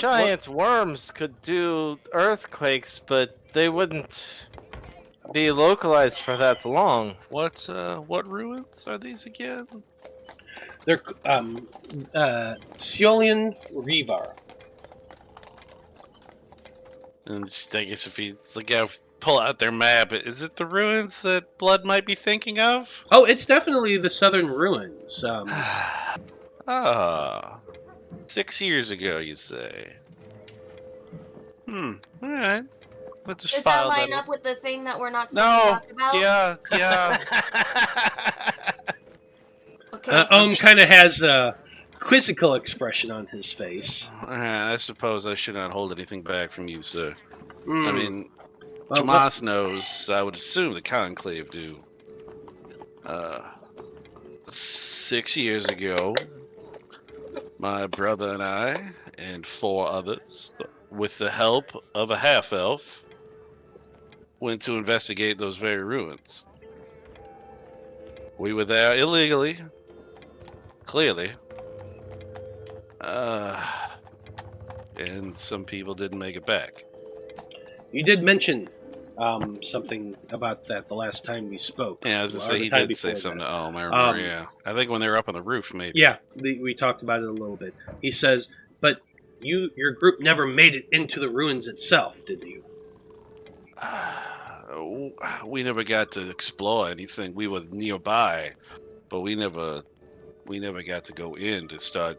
giant worms could do earthquakes, but they wouldn't be localized for that long. What ruins are these again? They're Siolian Revar. And just, I guess if you pull out their map, is it the ruins that Blood might be thinking of? Oh, it's definitely the southern ruins. 6 years ago, you say? All right. We'll just Does that file line up with the thing that we're not supposed to talk about? Yeah. Okay. Ohm kind of has a quizzical expression on his face. I suppose I should not hold anything back from you, sir. Mm. I mean, Well, Tomas knows. I would assume the Conclave do. 6 years ago, my brother and I, and 4 others, with the help of a half-elf, went to investigate those very ruins. We were there illegally, clearly. And some people didn't make it back. You did mention something about that the last time we spoke. Yeah, I was gonna say he did say something to Ohm. I remember. Yeah, I think when they were up on the roof, maybe. Yeah, we talked about it a little bit. He says, but your group never made it into the ruins itself, did you? We never got to explore anything. We were nearby, but we never got to go in to start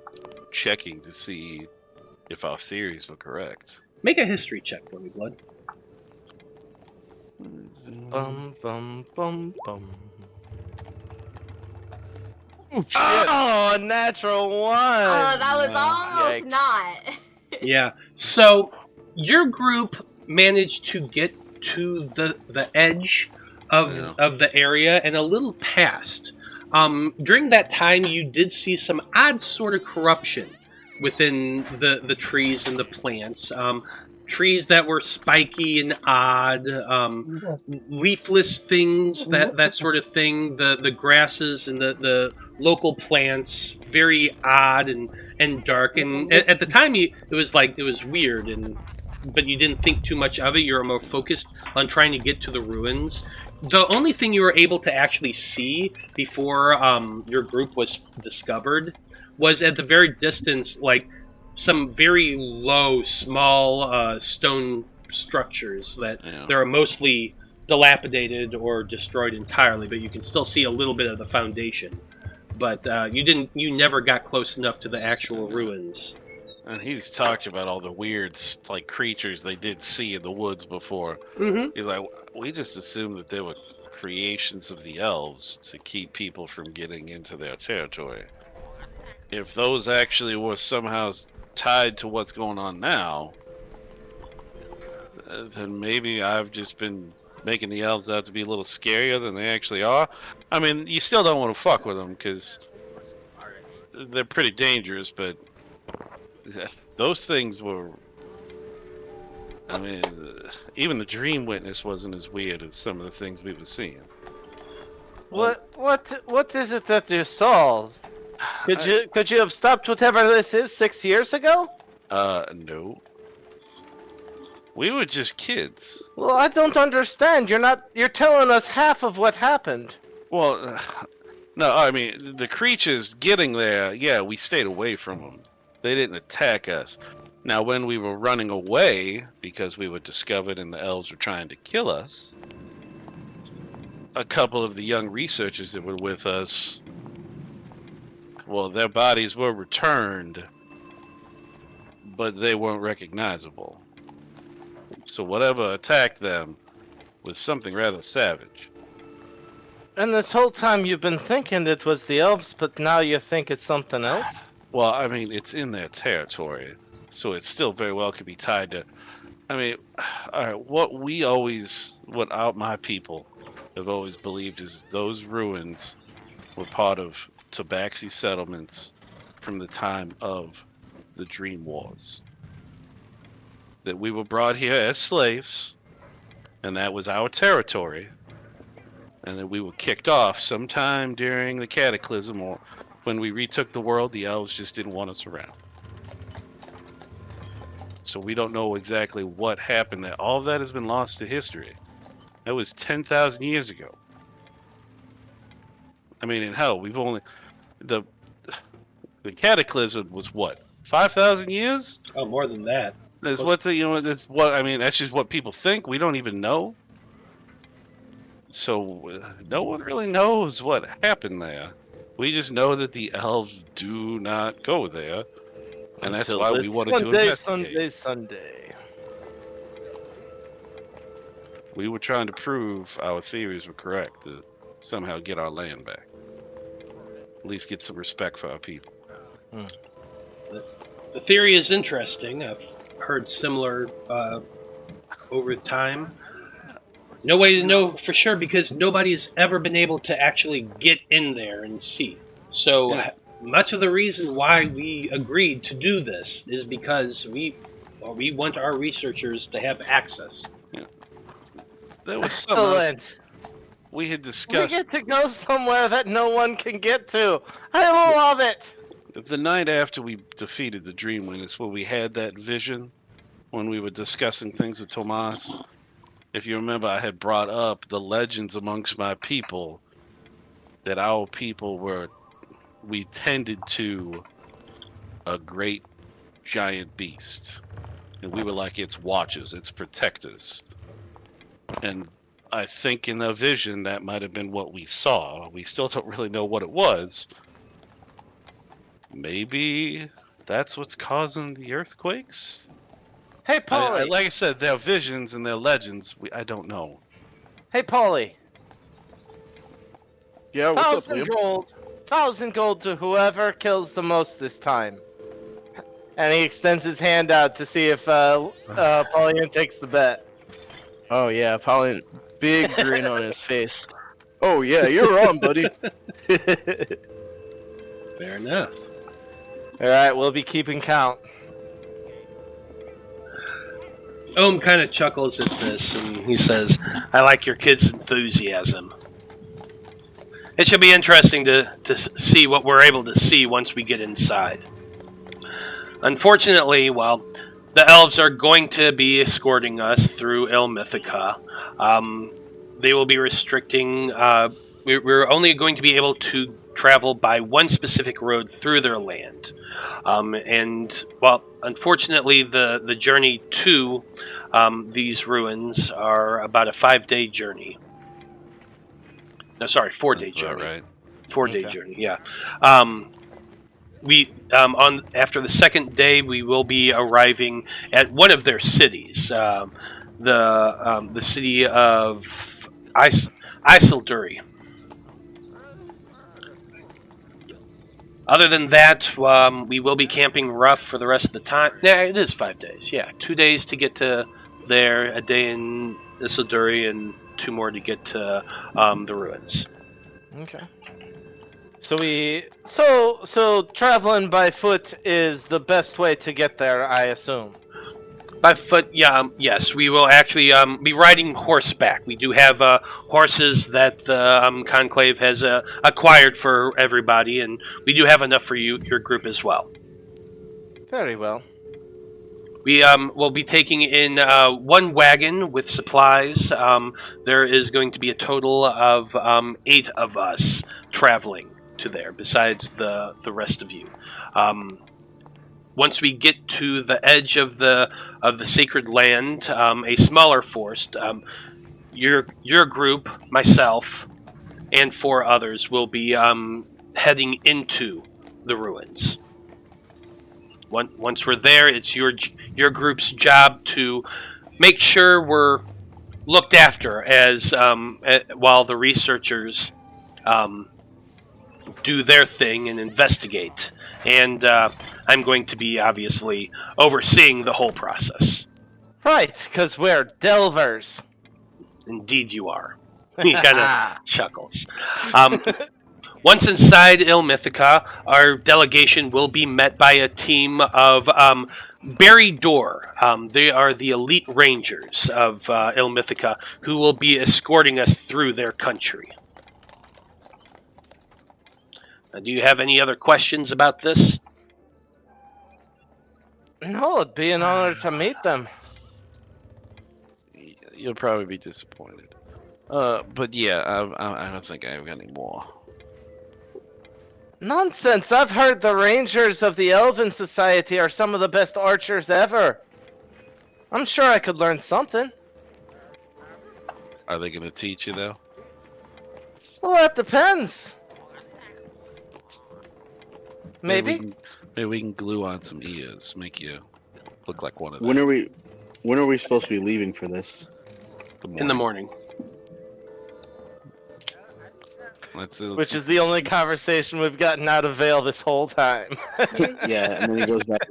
checking to see if our theories were correct. Make a history check for me, Blood. Bum bum bum bum. Oh, natural one! Oh, that was almost Yikes. not. Yeah, so Your group managed to get to the edge of the area and a little past. During that time, you did see some odd sort of corruption within the trees and the plants. Trees that were spiky and odd, leafless things, that sort of thing. The grasses and the local plants, very odd and dark. And at the time, it was weird, but you didn't think too much of it. You were more focused on trying to get to the ruins. The only thing you were able to actually see before your group was discovered was at the very distance, like some very low, small stone structures that they're mostly dilapidated or destroyed entirely, but you can still see a little bit of the foundation. But you never got close enough to the actual ruins. And he's talked about all the weird, like, creatures they did see in the woods before. Mm-hmm. He's like, we just assumed that they were creations of the elves to keep people from getting into their territory. If those actually were somehow tied to what's going on now, then maybe I've just been making the elves out to be a little scarier than they actually are. I mean, you still don't want to fuck with them because they're pretty dangerous, but those things were... I mean, even the Dream Witness wasn't as weird as some of the things we were seeing. What is it that you saw? Could you have stopped whatever this is 6 years ago? No. We were just kids. Well, I don't understand. You're telling us half of what happened. Well, no, I mean, the creatures getting there, yeah, we stayed away from them. They didn't attack us. Now, when we were running away, because we were discovered and the elves were trying to kill us, a couple of the young researchers that were with us, well, their bodies were returned, but they weren't recognizable. So whatever attacked them was something rather savage. And this whole time you've been thinking it was the elves, but now you think it's something else? Well, I mean, it's in their territory, so it still very well could be tied to... I mean, all right, what my people have always believed is those ruins were part of Tabaxi settlements from the time of the Dream Wars. That we were brought here as slaves, and that was our territory, and then we were kicked off sometime during the Cataclysm, or when we retook the world, the elves just didn't want us around. So we don't know exactly what happened there. All of that has been lost to history. That was 10,000 years ago. I mean, in hell, we've only... The Cataclysm was what? 5,000 years? Oh, more than that. That's I mean, that's just what people think. We don't even know. So no one really knows what happened there. We just know that the elves do not go there, and that's why we wanted to investigate. Sunday. We were trying to prove our theories were correct, to somehow get our land back. At least get some respect for our people. The theory is interesting. I've heard similar over time. No way to know for sure because nobody has ever been able to actually get in there and see. So much of the reason why we agreed to do this is because we want our researchers to have access. Yeah. That was excellent. We had discussed. We get to go somewhere that no one can get to. I love it. The night after we defeated the Dream Witness, where we had that vision, when we were discussing things with Tomas, if you remember, I had brought up the legends amongst my people that our people we tended to a great giant beast. And we were like its watchers, its protectors. And I think in the vision that might have been what we saw. We still don't really know what it was. Maybe that's what's causing the earthquakes? Hey, Paulie. Like I said, their visions and their legends, I don't know. Hey, Paulie. Yeah, what's up, Liam? 1,000 gold to whoever kills the most this time. And he extends his hand out to see if Apollyon takes the bet. Oh yeah, Apollyon, big grin on his face. Oh yeah, you're on, buddy. Fair enough. All right, we'll be keeping count. Ohm kind of chuckles at this, and he says, "I like your kid's enthusiasm. It should be interesting to see what we're able to see once we get inside. Unfortunately, well, the elves are going to be escorting us through Illimithica. They will be restricting... we're only going to be able to travel by one specific road through their land. And, well, unfortunately, the journey to these ruins are about a 5-day journey. No, sorry, 4-day journey. Right. 4-day Okay. journey, yeah. After the second day, we will be arriving at one of their cities, the city of Isildur. Other than that, we will be camping rough for the rest of the time. Nah, it is 5 days. Yeah, 2 days to get to there, a day in Isildur, and 2 more to get to the ruins. Okay. So traveling by foot is the best way to get there, I assume. By foot, yeah, yes. We will actually be riding horseback. We do have horses that the Conclave has acquired for everybody, and we do have enough for your group as well. Very well. We will be taking in one wagon with supplies. There is going to be a total of 8 of us traveling to there, besides the rest of you. Once we get to the edge of the sacred land, a smaller force, your group, myself, and 4 others will be heading into the ruins. Once we're there, it's your group's job to make sure we're looked after as while the researchers do their thing and investigate. And I'm going to be obviously overseeing the whole process. Right, because we're delvers. Indeed, you are. He kind of chuckles. Once inside Illimithica, our delegation will be met by a team of Barry Door. They are the elite rangers of Illimithica who will be escorting us through their country. Do you have any other questions about this? No, it'd be an honor to meet them. You'll probably be disappointed. But yeah, I don't think I have any more. Nonsense! I've heard the Rangers of the Elven Society are some of the best archers ever. I'm sure I could learn something. Are they going to teach you though? Well, that depends. Maybe. Maybe we can glue on some ears, make you look like one of them. When are we supposed to be leaving for this? In the morning. Let's Which is the only conversation we've gotten out of Veil this whole time. Yeah, and then he goes back.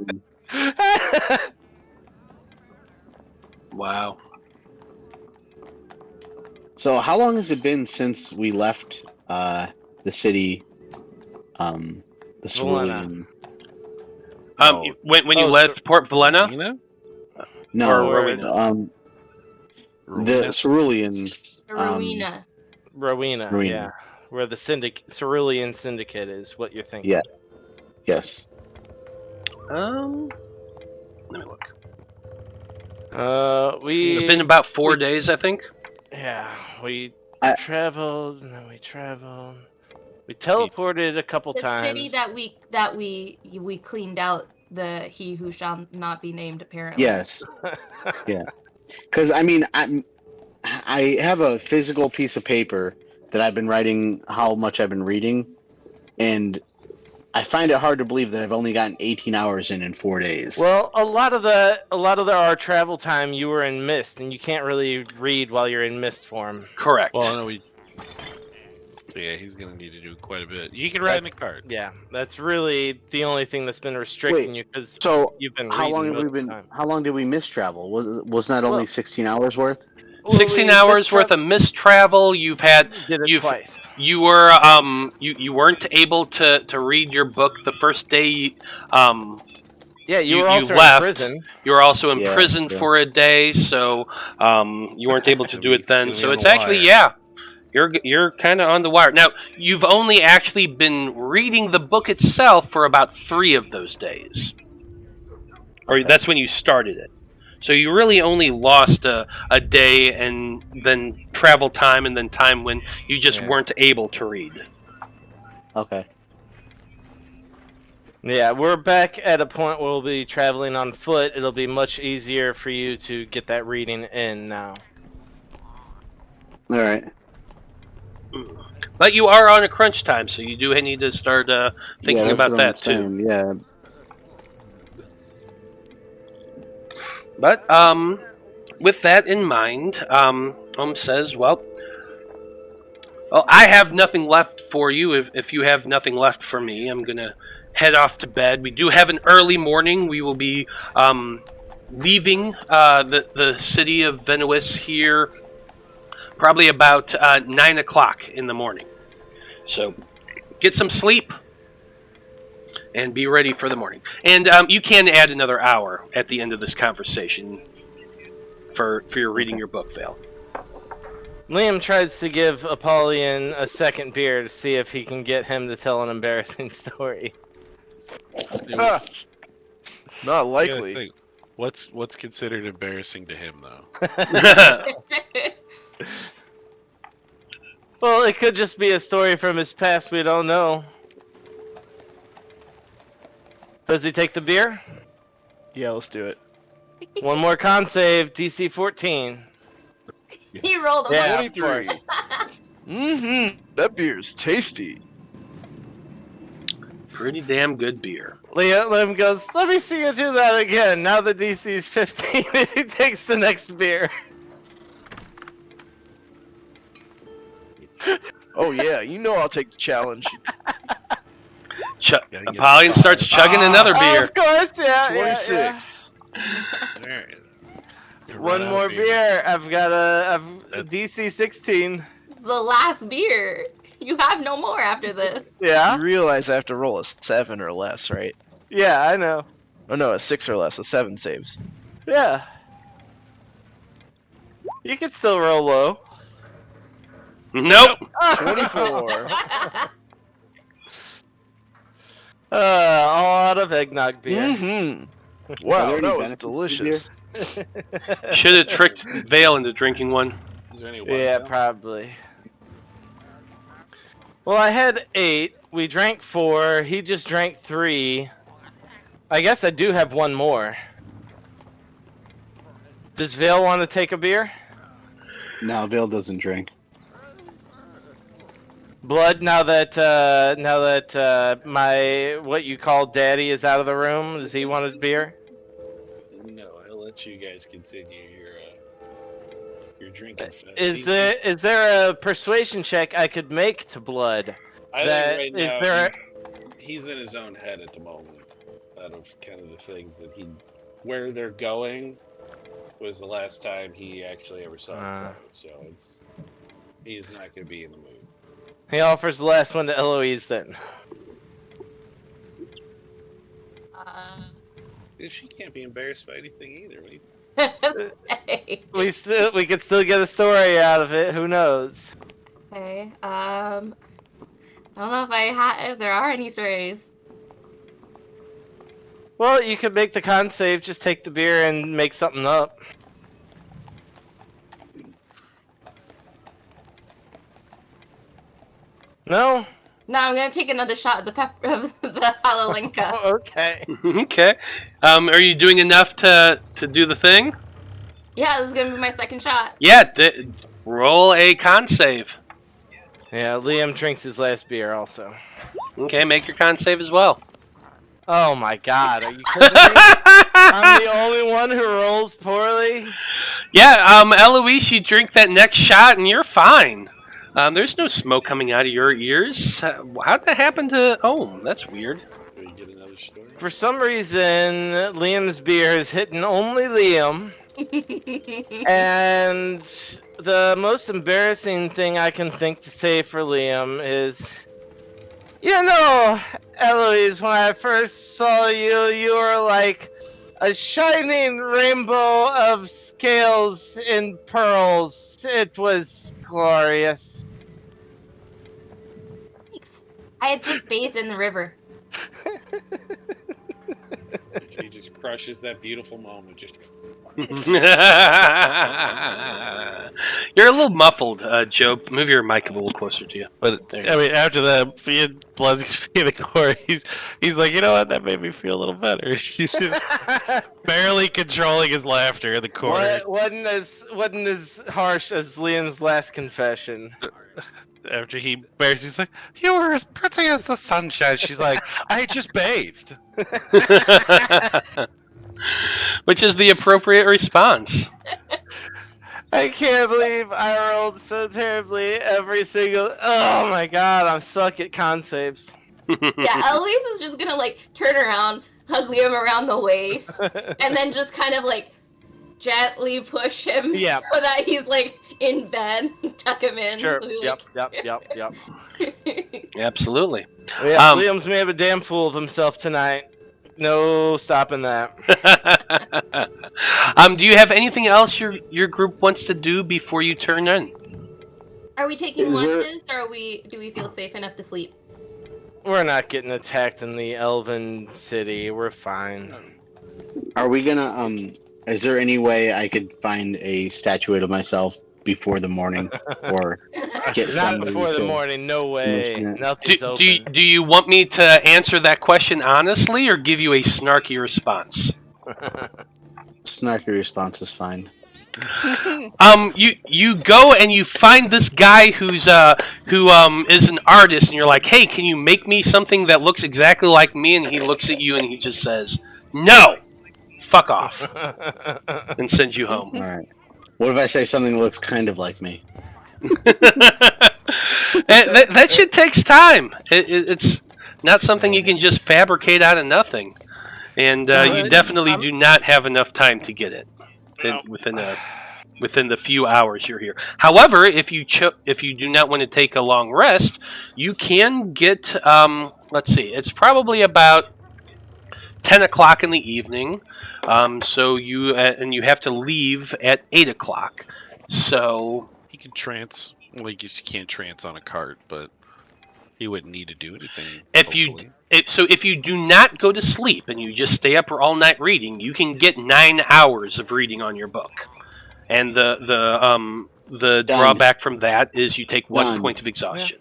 Wow. So, how long has it been since we left the city? The Cerulean. When you left Port Valena? No, Or Rowena? the Cerulean. Rowena. Rowena, yeah. Where the Cerulean Syndicate is, what you're thinking. Yeah. Yes. Let me look. It's been about 4 days, I think. Yeah, we traveled, and then we traveled. We teleported a couple times. The city that we cleaned out, the he who shall not be named, apparently. Yes. Yeah. Because I mean, I have a physical piece of paper that I've been writing how much I've been reading, and I find it hard to believe that I've only gotten 18 hours in 4 days. Well, a lot of our travel time you were in mist, and you can't really read while you're in mist form. Correct. Well, no, Yeah, he's gonna need to do quite a bit. You can ride in the cart. Yeah, that's really the only thing that's been restricting Wait, you because So you've been how reading long have most we of the been? time. How long did we miss travel? Was not only Well- 16 hours worth? 16 Well, we hours worth of missed travel. You've had. did it twice. You were you weren't able to read your book the first day. Yeah, you were you also left. in prison. You were also in Yeah, prison yeah. for a day, so you weren't able to do it then. Gonna be So on it's the actually wire. you're kind of on the wire now. You've only actually been reading the book itself for about 3 of those days, or that's when you started it. So you really only lost a day and then travel time and then time when you just weren't able to read. Okay. Yeah, we're back at a point where we'll be traveling on foot. It'll be much easier for you to get that reading in now. All right. But you are on a crunch time, so you do need to start thinking Yeah, that's about what I'm that too. saying, Yeah. But with that in mind, says, well, I have nothing left for you. If you have nothing left for me, I'm gonna head off to bed. We do have an early morning. We will be leaving the city of Venuis here probably about 9 o'clock in the morning. So get some sleep and be ready for the morning. And you can add another hour at the end of this conversation for your reading your book, Veil. Liam tries to give Apollyon a second beer to see if he can get him to tell an embarrassing story. Not You gotta likely. think, what's considered embarrassing to him though? Well, it could just be a story from his past we don't know. Does he take the beer? Yeah, let's do it. One more con save, DC 14. He rolled a Yeah, 23. That beer's tasty. Pretty damn good beer. Liam goes, let me see you do that again. Now the DC's 15, he takes the next beer. Oh yeah, you know I'll take the challenge. Gotta get Apollyon the starts chugging another beer. Of course, yeah. 26. Alright. You're One run out more of beer. I've got a DC 16. It's the last beer. You have no more after this. Yeah? You realize I have to roll a 7 or less, right? Yeah, I know. Oh no, a 6 or less. A 7 saves. Yeah. You can still roll low. Nope. 24. All out of eggnog beer. Mm-hmm. Are Wow, there any that was benefits to delicious. Should have tricked Veil into drinking one. Is there any Yeah, water? probably. Well, I had 8. We drank 4. He just drank 3. I guess I do have one more. Does Vale want to take a beer? No, Vale doesn't drink. Blood, now that my what you call daddy is out of the room, does he want a beer? No, I'll let you guys continue your drinking fest. Is there a persuasion check I could make to Blood? I that- think right is now there he's in his own head at the moment. Out of kind of the things that where they're going was the last time he actually ever saw it. So he's not going to be in the mood. He offers the last one to Eloise then. She can't be embarrassed by anything either. We could still get a story out of it. Who knows? Okay. I don't know if there are any stories. Well, you could make the con save. Just take the beer and make something up. No? No, I'm gonna take another shot of the Halalinka. Okay. Okay. Are you doing enough to do the thing? Yeah, this is gonna be my second shot. Yeah. Roll a con save. Yeah, Liam drinks his last beer also. Okay, make your con save as well. Oh my god, are you kidding me? I'm the only one who rolls poorly? Yeah, Eloise, you drink that next shot and you're fine. There's no smoke coming out of your ears. How'd that happen to Ohm? That's weird. Will you get another story? For some reason, Liam's beer is hitting only Liam. And the most embarrassing thing I can think to say for Liam is, Eloise, when I first saw you, you were like a shining rainbow of scales and pearls. It was glorious. Thanks. I had just bathed in the river. He just crushes that beautiful moment. Just You're a little muffled, Joe. Move your mic a little closer to you. But There you I mean, after that, being Bluzzy's being the core, he's like, you know what? That made me feel a little better. He's just barely controlling his laughter in the corner. Wasn't as harsh as Liam's last confession. After he bears, he's like, "You were as pretty as the sunshine." She's like, "I just bathed." Which is the appropriate response. I can't believe I rolled so terribly every single. Oh my god, I'm stuck at con saves. Yeah, Eloise is just gonna like turn around, hug Liam around the waist, and then just kind of like gently push him Yeah. so that he's like in bed, tuck him in. Sure. Like, Yep. Absolutely. Yeah, Liam's made a damn fool of himself tonight. No stopping that. Do you have anything else your group wants to do before you turn in? Are we taking Is there- lunches, or do we feel safe enough to sleep? We're not getting attacked in the Elven City. We're fine. Are we gonna is there any way I could find a statuette of myself before the morning, or get Not somebody before the to- morning. No way. Commission it. Nothing's open. Do you want me to answer that question honestly, or give you a snarky response? Snarky response is fine. You go and you find this guy who is an artist, and you're like, hey, can you make me something that looks exactly like me? And he looks at you and he just says, no, fuck off, and sends you home. All right. What if I say something that looks kind of like me? that shit takes time. It's not something you can just fabricate out of nothing, and you definitely do not have enough time to get it within the few hours you're here. However, if you do not want to take a long rest, you can get. Let's see, it's probably about 10 o'clock in the evening. So you have to leave at 8 o'clock. So He can trance. Well, I guess you can't trance on a cart, but he wouldn't need to do anything. if you do not go to sleep and you just stay up all night reading, you can get 9 hours of reading on your book. And the drawback from that is you take 1 point of exhaustion.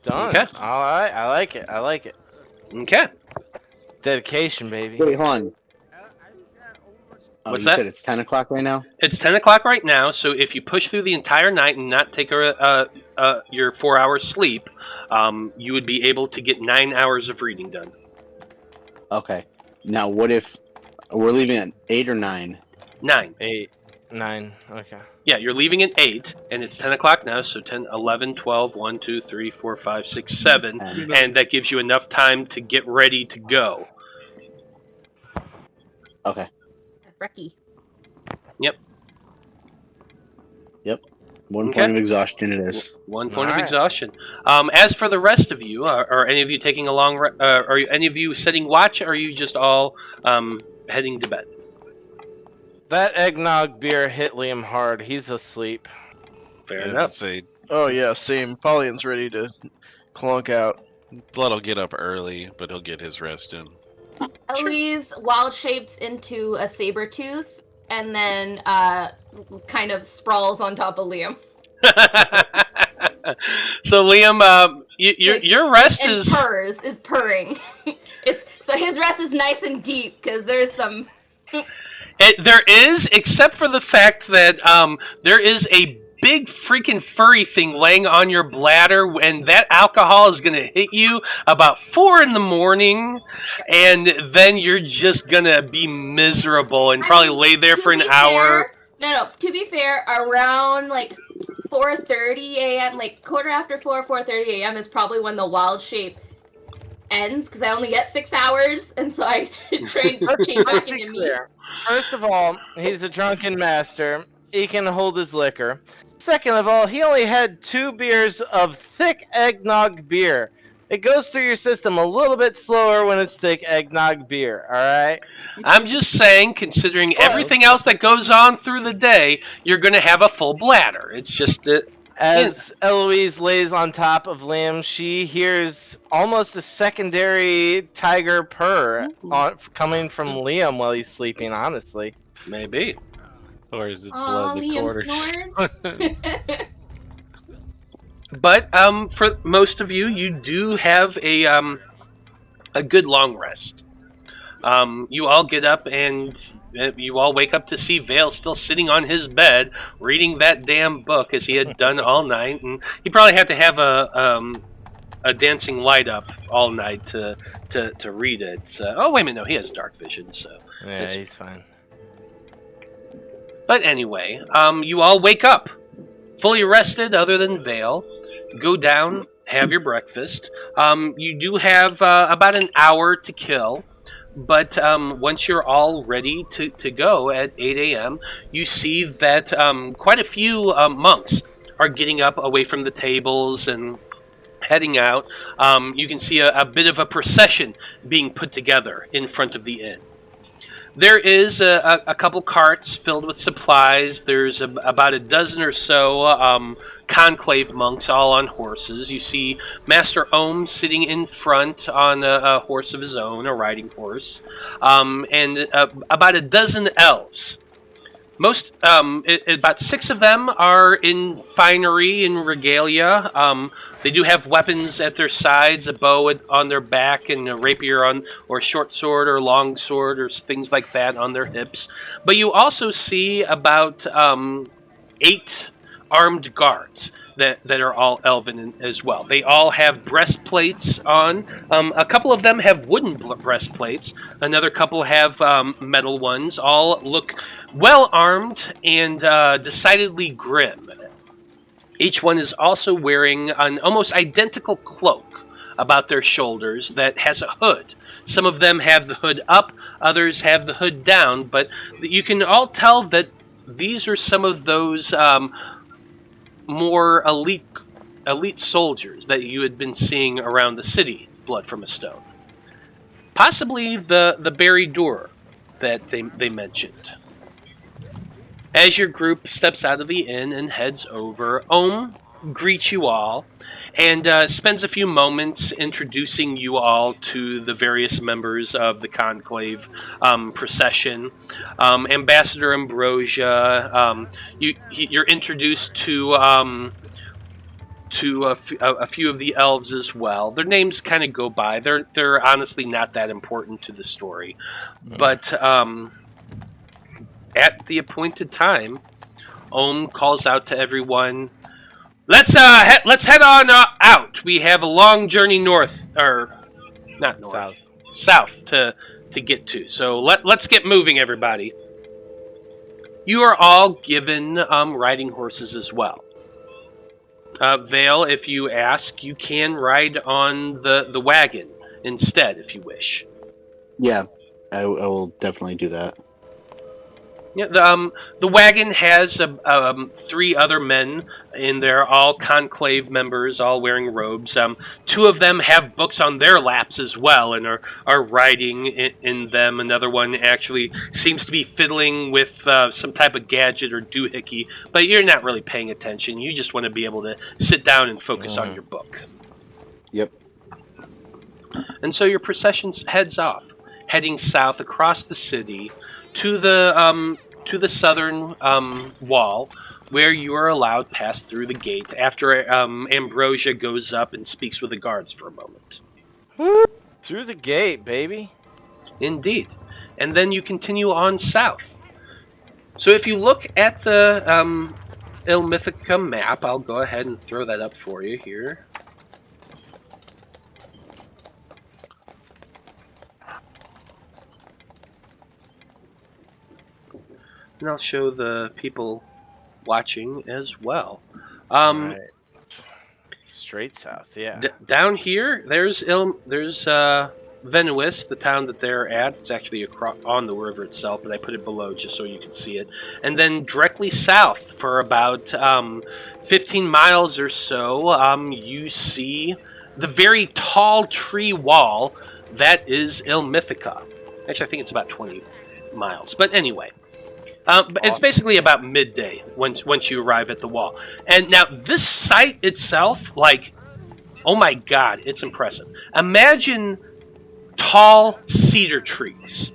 Done. Okay. All right. I like it. Okay. Dedication, baby. Wait, hold on. What's you that? said it's 10 o'clock right now? It's 10 o'clock right now, so if you push through the entire night and not take your 4 hours sleep, you would be able to get 9 hours of reading done. Okay. Now, what if we're leaving at 8 or 9? 9. 8, 9. Okay. Yeah, you're leaving at 8, and it's 10 o'clock now, so 10, 11, 12, 1, 2, 3, 4, 5, 6, 7, and that gives you enough time to get ready to go. Okay. Brecky. Yep. 1 Okay. point of exhaustion it is. 1 point of Alright. exhaustion. As for the rest of you, are any of you taking a long? Are any of you setting watch? Or are you just all heading to bed? That eggnog beer hit Liam hard. He's asleep. Fair I'd enough. say Oh yeah, same. Apollyon's ready to clunk out. Blood will get up early, but he'll get his rest in. Eloise wild shapes into a saber tooth and then kind of sprawls on top of Liam. So Liam, your rest and is is purring. So his rest is nice and deep because there's some. there is, except for the fact that there is a big freaking furry thing laying on your bladder, and that alcohol is going to hit you about 4 a.m, and then you're just going to be miserable and probably lay there To for an be hour. fair, No. To be fair, around like 4:30 a.m., like 4:15, 4:30 a.m. is probably when the wild shape ends because I only get 6 hours, and so I train change back into me. First of all, he's a drunken master. He can hold his liquor. Second of all, he only had 2 beers of thick eggnog beer. It goes through your system a little bit slower when it's thick eggnog beer, alright? I'm just saying, considering everything else that goes on through the day, you're going to have a full bladder. It's just... As Eloise lays on top of Liam, she hears almost a secondary tiger purr coming from Liam while he's sleeping, honestly. Maybe. Or is it blood the Liam quarters? snores. But for most of you, you do have a good long rest. You all get up and you all wake up to see Veil still sitting on his bed reading that damn book as he had done all night, and he probably had to have a dancing light up all night to read it. Oh wait a minute, no, he has dark vision, so yeah, he's fine. But anyway, you all wake up fully rested, other than Veil. Go down, have your breakfast. You do have about an hour to kill. But once you're all ready to go at 8 a.m., you see that quite a few monks are getting up away from the tables and heading out. You can see a bit of a procession being put together in front of the inn. There is a couple carts filled with supplies. There's about a dozen or so conclave monks, all on horses. You see Master Ohm sitting in front on a horse of his own, a riding horse, and about a dozen elves. About 6 of them are in finery and regalia. They do have weapons at their sides, a bow on their back, and a rapier or short sword or long sword or things like that on their hips. But you also see about 8 armed guards that are all elven as well. They all have breastplates on. A couple of them have wooden breastplates. Another couple have metal ones. All look well armed and decidedly grim. Each one is also wearing an almost identical cloak about their shoulders that has a hood. Some of them have the hood up, others have the hood down, but you can all tell that these are some of those more elite soldiers that you had been seeing around the city, Blood from a Stone. Possibly the Barry Door that they mentioned. As your group steps out of the inn and heads over, Ohm greets you all and spends a few moments introducing you all to the various members of the Conclave procession. Ambassador Ambrosia, you're introduced to a few of the elves as well. Their names kind of go by. They're honestly not that important to the story. But at the appointed time, Ohm calls out to everyone, Let's head on out. We have a long journey south to get to. So let's get moving, everybody. You are all given riding horses as well. Veil, if you ask, you can ride on the wagon instead, if you wish. Yeah, I will definitely do that. Yeah, the wagon has 3 other men in there, all conclave members, all wearing robes. 2 of them have books on their laps as well and are writing in them. Another one actually seems to be fiddling with some type of gadget or doohickey, but you're not really paying attention. You just want to be able to sit down and focus on your book. Yep. And so your procession heads off, heading south across the city to the southern wall, where you are allowed past through the gate after Ambrosia goes up and speaks with the guards for a moment. Through the gate, baby. Indeed. And then you continue on south. So if you look at the Illimithica map, I'll go ahead and throw that up for you here. and I'll show the people watching as well. Right. Straight south, yeah. Down here, there's Venuis, the town that they're at. It's actually on the river itself, but I put it below just so you can see it. And then directly south, for about 15 miles or so, you see the very tall tree wall that is Illimithica. Actually, I think it's about 20 miles. But anyway, it's basically about midday once you arrive at the wall. And now this site itself, like, oh my god, it's impressive. Imagine tall cedar trees,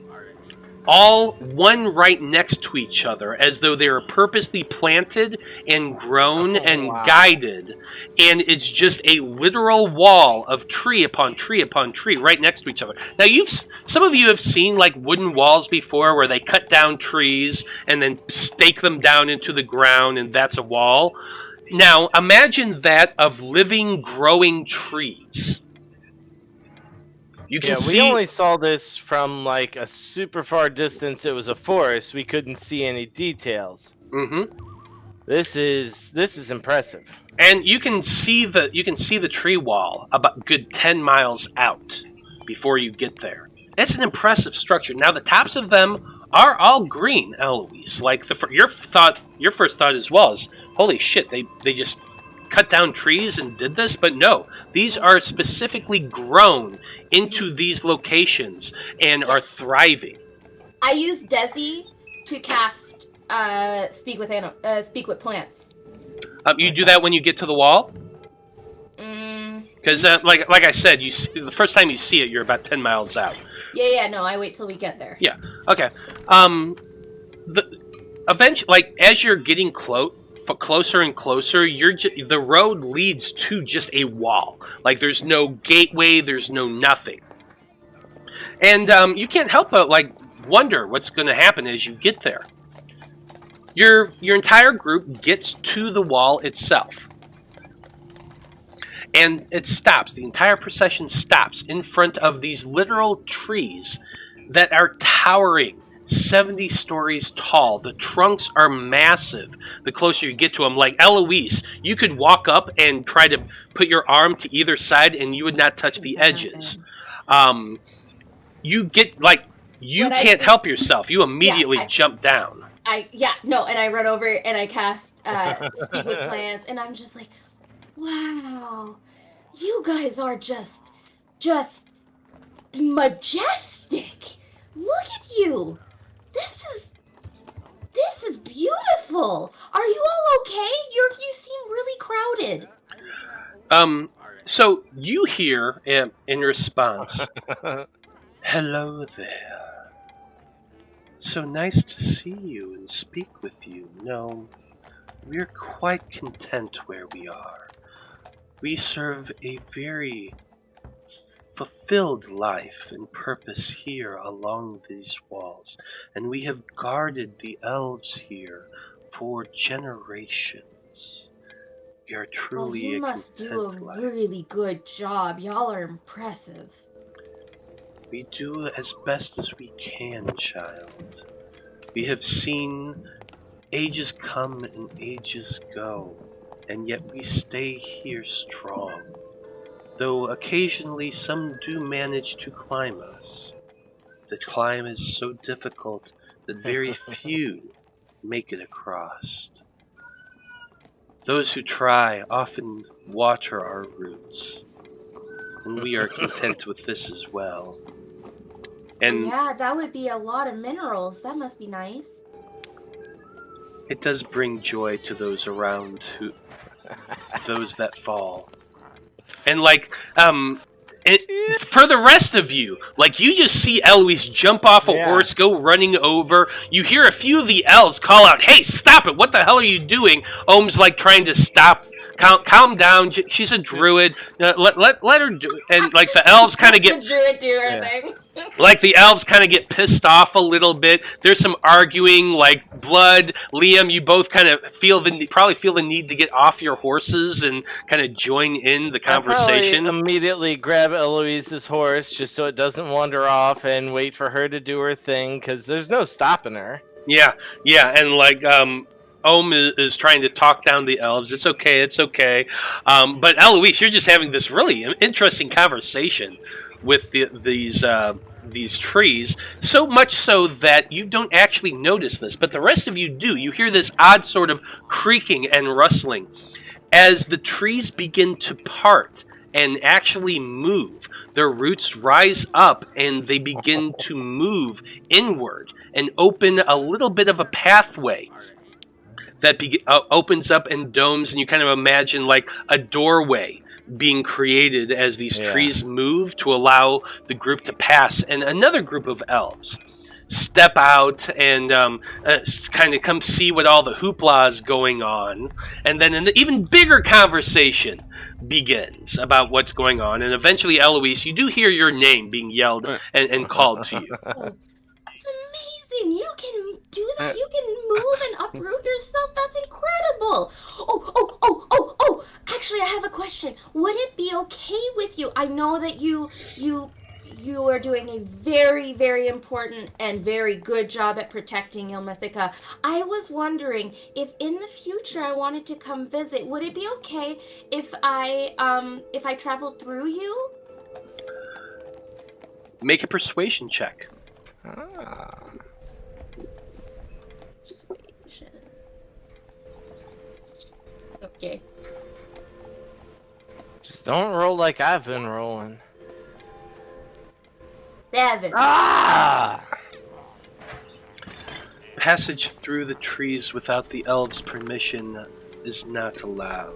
all one right next to each other, as though they were purposely planted and grown guided, and it's just a literal wall of tree upon tree upon tree right next to each other. Now, some of you have seen like wooden walls before, where they cut down trees and then stake them down into the ground, and that's a wall. Now, imagine that of living, growing trees. You can see. We only saw this from like a super far distance. It was a forest. We couldn't see any details. Mm-hmm. This is impressive. And you can see the tree wall about good 10 miles out before you get there. It's an impressive structure. Now the tops of them are all green, Eloise. Like your first thought as well is, holy shit, they just cut down trees and did this, but no, these are specifically grown into these locations and are thriving. I use Desi to cast speak with plants. You do that when you get to the wall? Because like I said, the first time you see it, you're about 10 miles out. Yeah, no, I wait till we get there. Yeah, okay. Eventually, like, as you're getting closer and closer, the road leads to just a wall. Like, there's no gateway, there's no nothing. And you can't help but like wonder what's going to happen as you get there. Your entire group gets to the wall itself, and it stops. The entire procession stops in front of these literal trees that are towering 70 stories tall. The trunks are massive the closer you get to them. Like, Eloise, you could walk up and try to put your arm to either side and you would not touch the edges. You get, like, you can't help yourself. You immediately jump down. And I run over and I cast Speak with Plants, and I'm just like, wow, you guys are just majestic. Look at you. This is beautiful. Are you all okay? You seem really crowded. So you hear in response, hello there. So nice to see you and speak with you. No, we're quite content where we are. We serve a very fulfilled life and purpose here along these walls, and we have guarded the elves here for generations. We are truly you must do a really good job. Y'all are impressive. We do as best as we can, child. We have seen ages come and ages go, and yet we stay here strong. Though occasionally some do manage to climb us. The climb is so difficult that very few make it across. Those who try often water our roots, and we are content with this as well. And yeah, that would be a lot of minerals. That must be nice. It does bring joy to those around those that fall. And like, for the rest of you, like, you just see Eloise jump off a horse, go running over. You hear a few of the elves call out, "Hey, stop it! What the hell are you doing?" Ohm's like trying to stop. Calm down. She's a druid. Let her do it. And like the elves kind of get the druid do her thing. Like the elves kind of get pissed off a little bit. There's some arguing, like Blood, Liam. You both kind of probably feel the need to get off your horses and kind of join in the conversation. I'll immediately grab Eloise's horse just so it doesn't wander off and wait for her to do her thing, because there's no stopping her. Yeah, and like Ohm is trying to talk down the elves. It's okay. But Eloise, you're just having this really interesting conversation with these trees. So much so that you don't actually notice this, but the rest of you do. You hear this odd sort of creaking and rustling as the trees begin to part and actually move. Their roots rise up and they begin to move inward and open a little bit of a pathway that opens up in domes, and you kind of imagine like a doorway being created as these trees move to allow the group to pass. And another group of elves step out and kind of come see what all the hoopla is going on. And then an even bigger conversation begins about what's going on. And eventually, Eloise, you do hear your name being yelled and called to you. That's amazing. You can do that. You can move and uproot yourself. That's incredible. Oh. Actually, I have a question. Would it be okay with you? I know that you are doing a very, very important and very good job at protecting Illimithica. I was wondering if in the future I wanted to come visit, would it be okay if I traveled through you? Make a persuasion check. Okay. Just don't roll like I've been rolling. 7. Passage through the trees without the elves' permission is not allowed.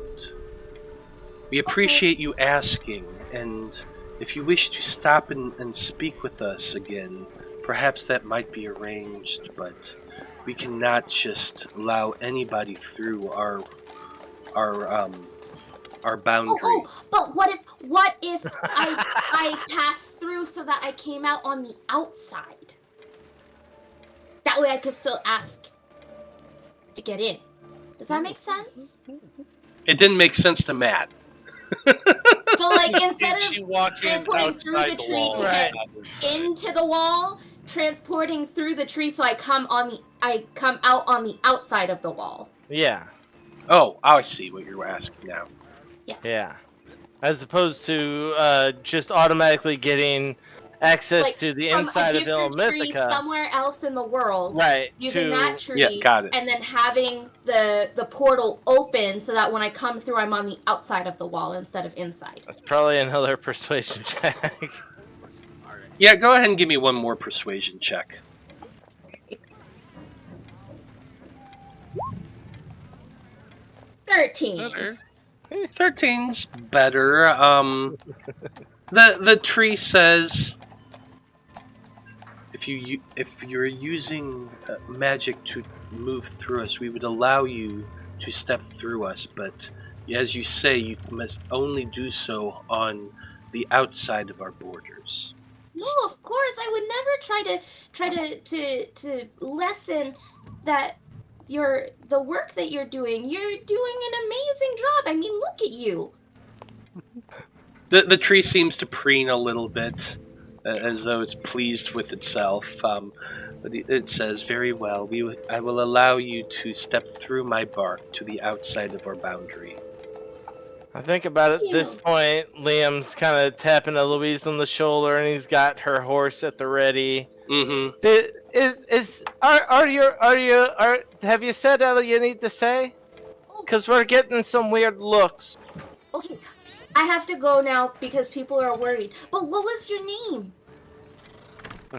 We appreciate you asking, and if you wish to stop and speak with us again, perhaps that might be arranged, but we cannot just allow anybody through our boundary. But what if I passed through so that I came out on the outside? That way I could still ask to get in. Does that make sense? It didn't make sense to Matt. So like instead of transporting through the tree to get into the wall, transporting through the tree so I come out on the outside of the wall. Yeah. Oh, I see what you're asking now. Yeah. As opposed to just automatically getting access to the inside of Illimithica. Tree somewhere else in the world. Right. Using that tree. Yeah, got it. And then having the portal open so that when I come through, I'm on the outside of the wall instead of inside. That's probably another persuasion check. Yeah, go ahead and give me one more persuasion check. 13. 13's better. The tree says, if you're using magic to move through us, we would allow you to step through us, but as you say, you must only do so on the outside of our borders. No, of course, I would never try to lessen that. The work that you're doing an amazing job. I mean, look at you. The tree seems to preen a little bit, as though it's pleased with itself. But it says, very well, I will allow you to step through my bark to the outside of our boundary. I think about at this point, Liam's kind of tapping Eloise on the shoulder, and he's got her horse at the ready. Mm-hmm. Have you said all you need to say? Because we're getting some weird looks. Okay, I have to go now because people are worried. But what was your name?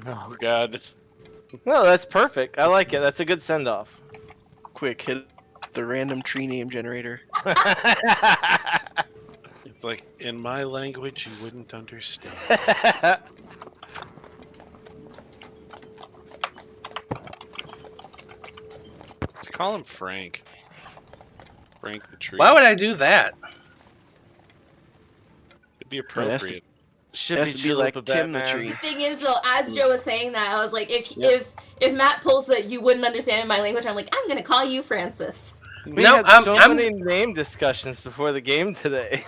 Oh, God. No, that's perfect. I like it. That's a good send-off. Quick, hit the random tree name generator. It's like, in my language, you wouldn't understand. Let's call him Frank. Frank the tree. Why would I do that? It'd be appropriate. Should has to be like Tim the tree. The thing is, though, as Joe was saying that, I was like, if Matt pulls that you wouldn't understand in my language, I'm like, I'm gonna call you Francis. We had so many name discussions before the game today.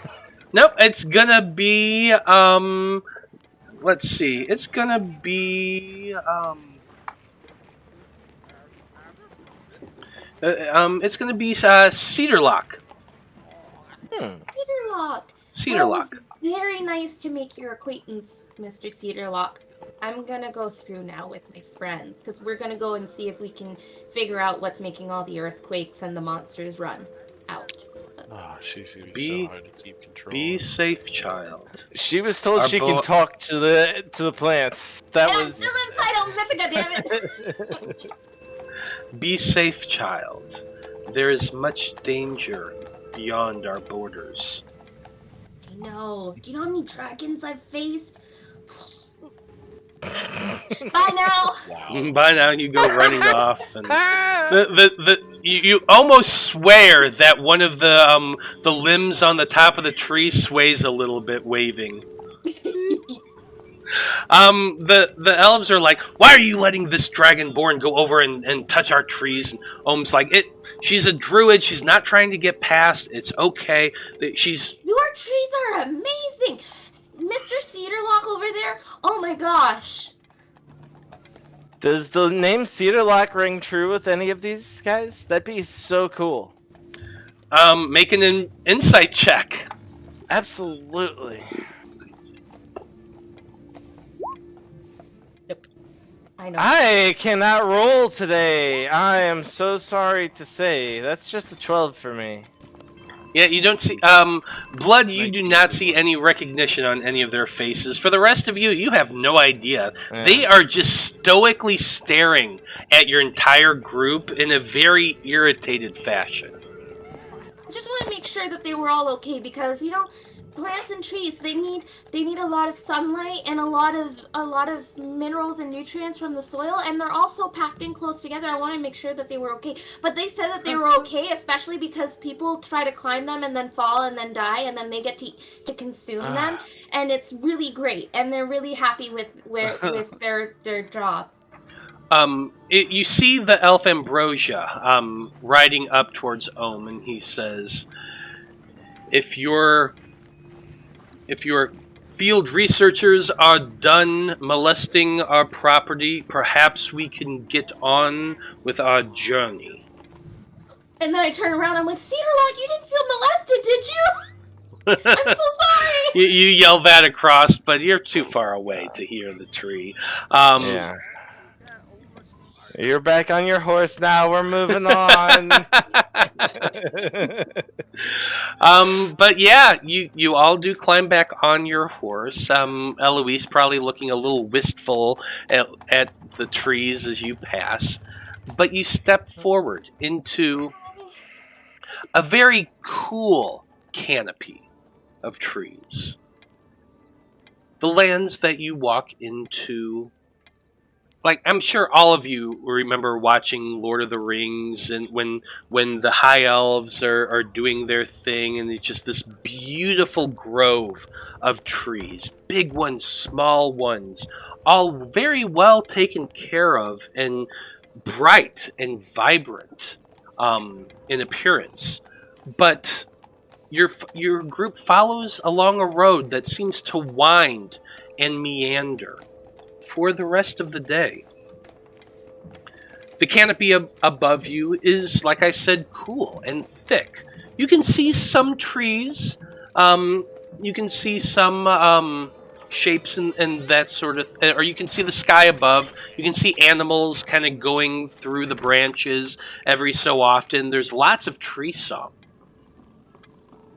Nope, it's gonna be let's see. It's gonna be It's going to be Cedarlock. Cedarlock. Cedarlock. Well, it was very nice to make your acquaintance, Mr. Cedarlock. I'm gonna go through now with my friends, because we're gonna go and see if we can figure out what's making all the earthquakes and the monsters run out. Oh, she's gonna be so hard to keep control. Be safe, child. She was told Our she can talk to the plants. That And was. I'm still inside Illimithica, damn it! Be safe, child. There is much danger beyond our borders. I know. Do you know how many dragons I've faced? Bye now. Wow. By now, you go running off, and you almost swear that one of the limbs on the top of the tree sways a little bit, waving. The elves are like, "Why are you letting this dragonborn go over and touch our trees?" And Ohm's like, "She's a druid. She's not trying to get past. It's okay. She's." Your trees are amazing, Mr. Cedarlock over there. Oh my gosh. Does the name Cedarlock ring true with any of these guys? That'd be so cool. Make an insight check. Absolutely. I know. I cannot roll today. I am so sorry to say. That's just a 12 for me. Yeah, you don't see Blood. You do not see any recognition on any of their faces. For the rest of you, you have no idea. Yeah. They are just stoically staring at your entire group in a very irritated fashion. I just want to make sure that they were all okay, because plants and trees, they need a lot of sunlight and a lot of minerals and nutrients from the soil, and they're also packed in close together. I want to make sure that they were okay. But they said that they were okay, especially because people try to climb them and then fall and then die, and then they get to consume them, and it's really great, and they're really happy with their job. You see the elf Ambrosia riding up towards Ohm, and he says, If your field researchers are done molesting our property, perhaps we can get on with our journey." And then I turn around, I'm like, Cedarlock, you didn't feel molested, did you? I'm so sorry. You yell that across, but you're too far away to hear the tree. Yeah. You're back on your horse now. We're moving on. But yeah, you all do climb back on your horse. Eloise probably looking a little wistful at the trees as you pass. But you step forward into a very cool canopy of trees. The lands that you walk into, like, I'm sure all of you remember watching Lord of the Rings, and when the high elves are doing their thing, and it's just this beautiful grove of trees, big ones, small ones, all very well taken care of and bright and vibrant in appearance. But your group follows along a road that seems to wind and meander for the rest of the day. The canopy above you is, like I said, cool and thick. You can see some trees. You can see some shapes and that sort of, or you can see the sky above. You can see animals kind of going through the branches every so often. There's lots of tree song.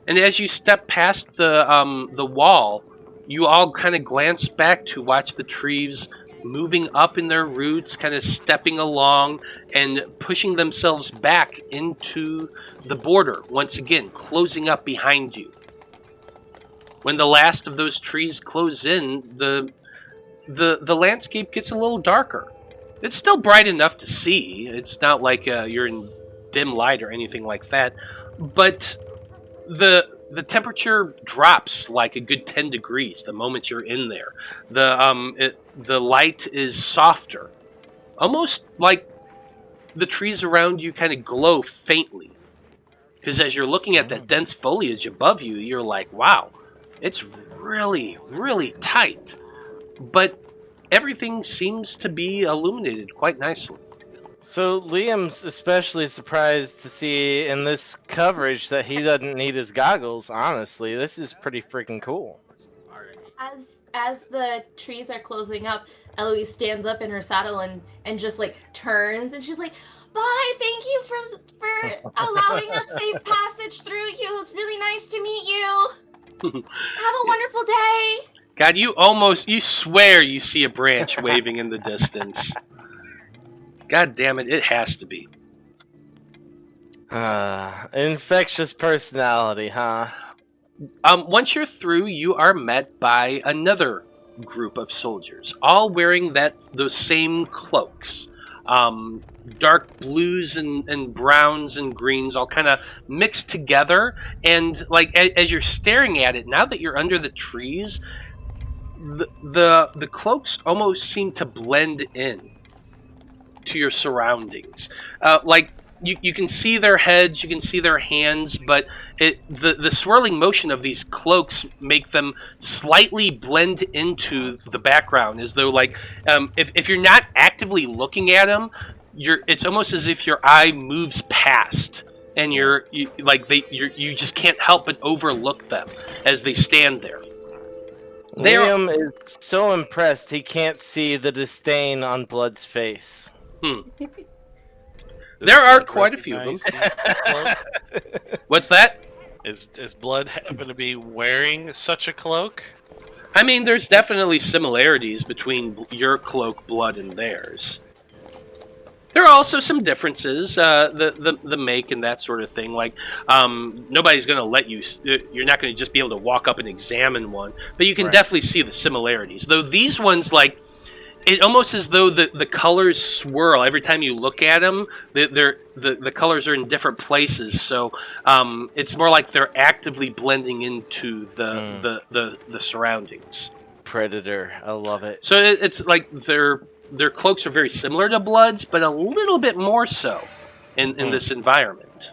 And as you step past the wall, you all kind of glance back to watch the trees moving up in their roots, kind of stepping along and pushing themselves back into the border, once again, closing up behind you. When the last of those trees close in, the landscape gets a little darker. It's still bright enough to see. It's not like you're in dim light or anything like that, but the temperature drops like a good 10 degrees the moment you're in there. The light is softer, almost like the trees around you kind of glow faintly. Because as you're looking at that dense foliage above you, you're like, wow, it's really, really tight. But everything seems to be illuminated quite nicely. So Liam's especially surprised to see in this coverage that he doesn't need his goggles. Honestly, this is pretty freaking cool. As the trees are closing up, Eloise stands up in her saddle and just like turns and she's like, "Bye, thank you for allowing us safe passage through you. It's really nice to meet you. Have a wonderful day." God, you swear you see a branch waving in the distance. God damn it, it has to be. Infectious personality, huh? Once you're through, you are met by another group of soldiers, all wearing those same cloaks. Dark blues and browns and greens all kind of mixed together. And like as you're staring at it, now that you're under the trees, the cloaks almost seem to blend in to your surroundings. Like you can see their heads, you can see their hands, but the swirling motion of these cloaks make them slightly blend into the background, as though like if you're not actively looking at them, it's almost as if your eye moves past, and you just can't help but overlook them as they stand there. Liam is so impressed he can't see the disdain on Blood's face. There are quite a few of them. What's that? Is Blood happen to be wearing such a cloak? I mean, there's definitely similarities between your cloak, Blood, and theirs. There are also some differences, the make and that sort of thing. Like, nobody's going to let you... You're not going to just be able to walk up and examine one. But you can definitely see the similarities. Though these ones, like... It almost as though the colors swirl every time you look at them. The colors are in different places, so it's more like they're actively blending into the surroundings. Predator, I love it. So it's like their cloaks are very similar to Blood's, but a little bit more so in this environment.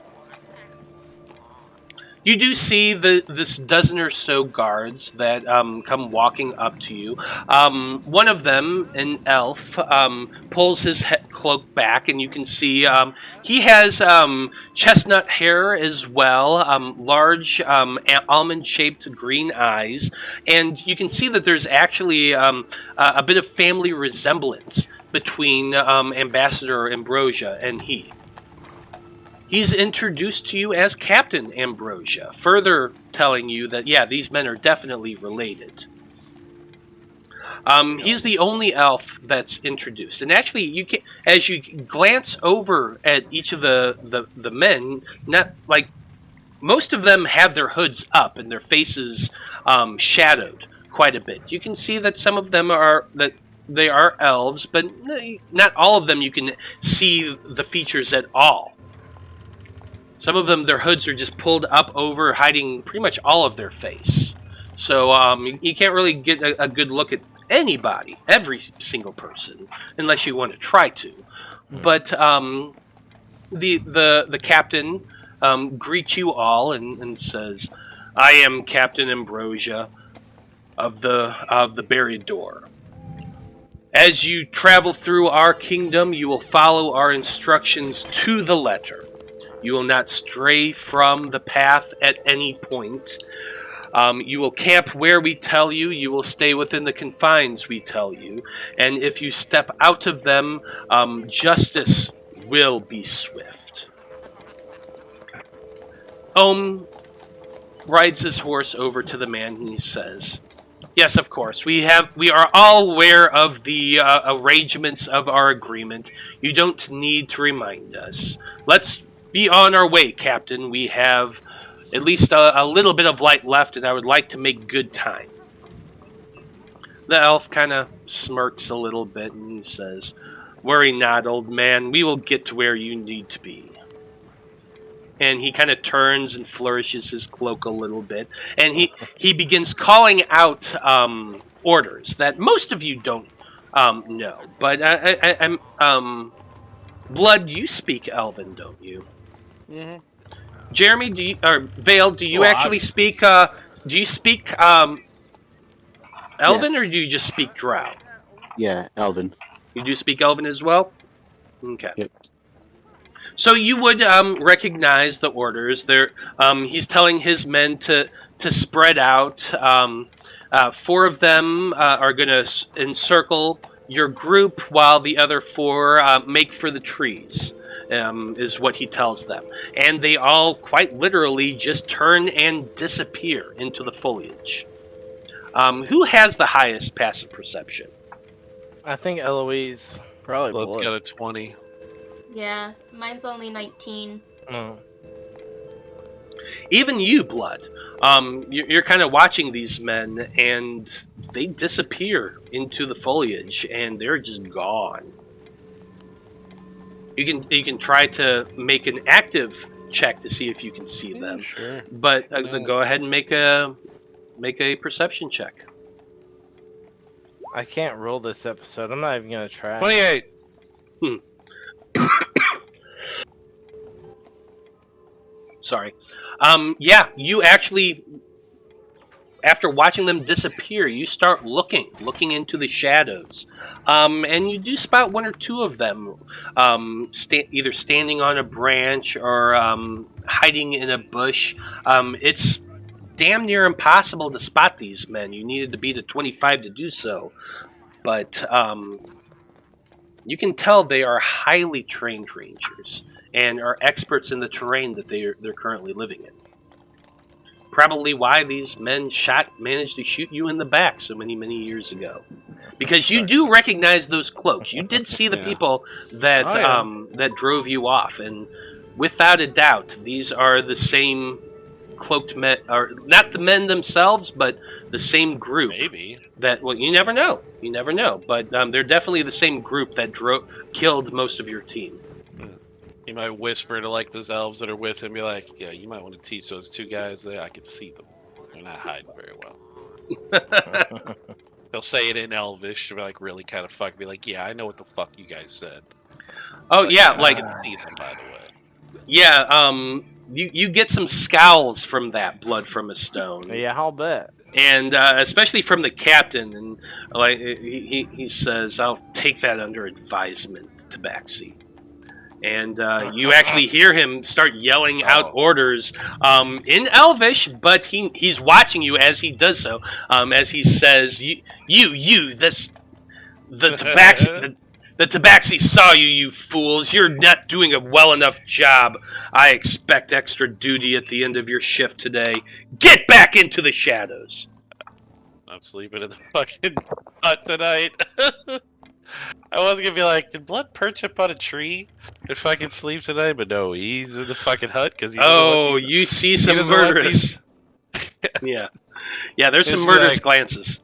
You do see this dozen or so guards that come walking up to you. One of them, an elf, pulls his cloak back, and you can see he has chestnut hair as well, large almond-shaped green eyes, and you can see that there's actually a bit of family resemblance between Ambassador Ambrosia and he. He's introduced to you as Captain Ambrosia, further telling you that, yeah, these men are definitely related. He's the only elf that's introduced. And actually, you can, as you glance over at each of the men, not like most of them have their hoods up and their faces shadowed quite a bit. You can see that some of them they are elves, but not all of them you can see the features at all. Some of them, their hoods are just pulled up over, hiding pretty much all of their face. So you can't really get a good look at anybody, every single person, unless you want to try to. But the captain greets you all and says, "I am Captain Ambrosia of the Buried Door. As you travel through our kingdom, you will follow our instructions to the letter. You will not stray from the path at any point. You will camp where we tell you. You will stay within the confines we tell you. And if you step out of them, justice will be swift." Rides his horse over to the man and he says, "Yes, of course. We are all aware of the arrangements of our agreement. You don't need to remind us. Let's be on our way, Captain. We have at least a little bit of light left, and I would like to make good time." The elf kind of smirks a little bit, and he says, "Worry not, old man. We will get to where you need to be." And he kind of turns and flourishes his cloak a little bit, and he begins calling out orders that most of you don't know. But I'm Blood, you speak Elven, don't you? Mm-hmm. Jeremy, Vale, do you actually speak? Do you speak Elven, Yes. or do you just speak Drow? Yeah, Elven. You do speak Elven as well. Okay. Yep. So you would recognize the orders. There, he's telling his men to spread out. 4 of them are going to encircle your group, while the other 4 make for the trees. Is what he tells them, and they all quite literally just turn and disappear into the foliage. Who has the highest passive perception? I think Eloise. Probably Blood's blood. got a 20. Yeah, mine's only 19. Oh. Even you, Blood. You're kind of watching these men, and they disappear into the foliage, and they're just gone. You can try to make an active check to see if you can see them, Sure. but go ahead and make a perception check. I can't roll this episode. I'm not even gonna try. 28. Sorry. Yeah, you actually, after watching them disappear, you start looking into the shadows. And you do spot 1 or 2 of them either standing on a branch or hiding in a bush. It's damn near impossible to spot these men. You needed to beat a 25 to do so. But you can tell they are highly trained rangers and are experts in the terrain that they're currently living in. Probably why these men managed to shoot you in the back so many years ago. Because you do recognize those cloaks. You did see the people that that drove you off, and without a doubt, these are the same cloaked men, or not the men themselves, but the same group. Maybe. That, well, you never know. You never know. But they're definitely the same group that killed most of your team. He might whisper to like those elves that are with him, be like, "Yeah, you might want to teach those 2 guys there. I can see them. They're not hiding very well." He'll say it in Elvish to be like really kind of fuck. Be like, "Yeah, I know what the fuck you guys said." Oh, But, yeah, I like, can see them, by the way. yeah, you get some scowls from that, Blood from a Stone. Yeah, I'll bet. And especially from the captain, and like he says, "I'll take that under advisement, Tabaxi." And you actually hear him start yelling out orders in Elvish, but he's watching you as he does so. As he says, the Tabaxi, the Tabaxi saw you, you fools. You're not doing a well enough job. I expect extra duty at the end of your shift today. Get back into the shadows." I'm sleeping in the fucking hut tonight. I was gonna be like, "Did Blood perch up on a tree if I can sleep tonight?" But no, he's in the fucking hut because you see some murderous. Yeah, there's some murderous glances.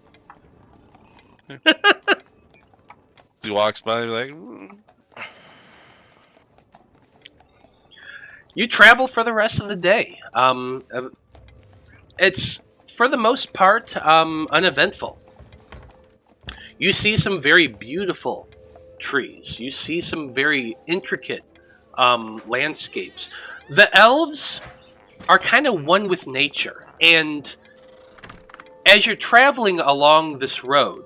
He walks by like. You travel for the rest of the day. It's for the most part uneventful. You see some very beautiful trees. You see some very intricate landscapes. The elves are kind of one with nature, and as you're traveling along this road,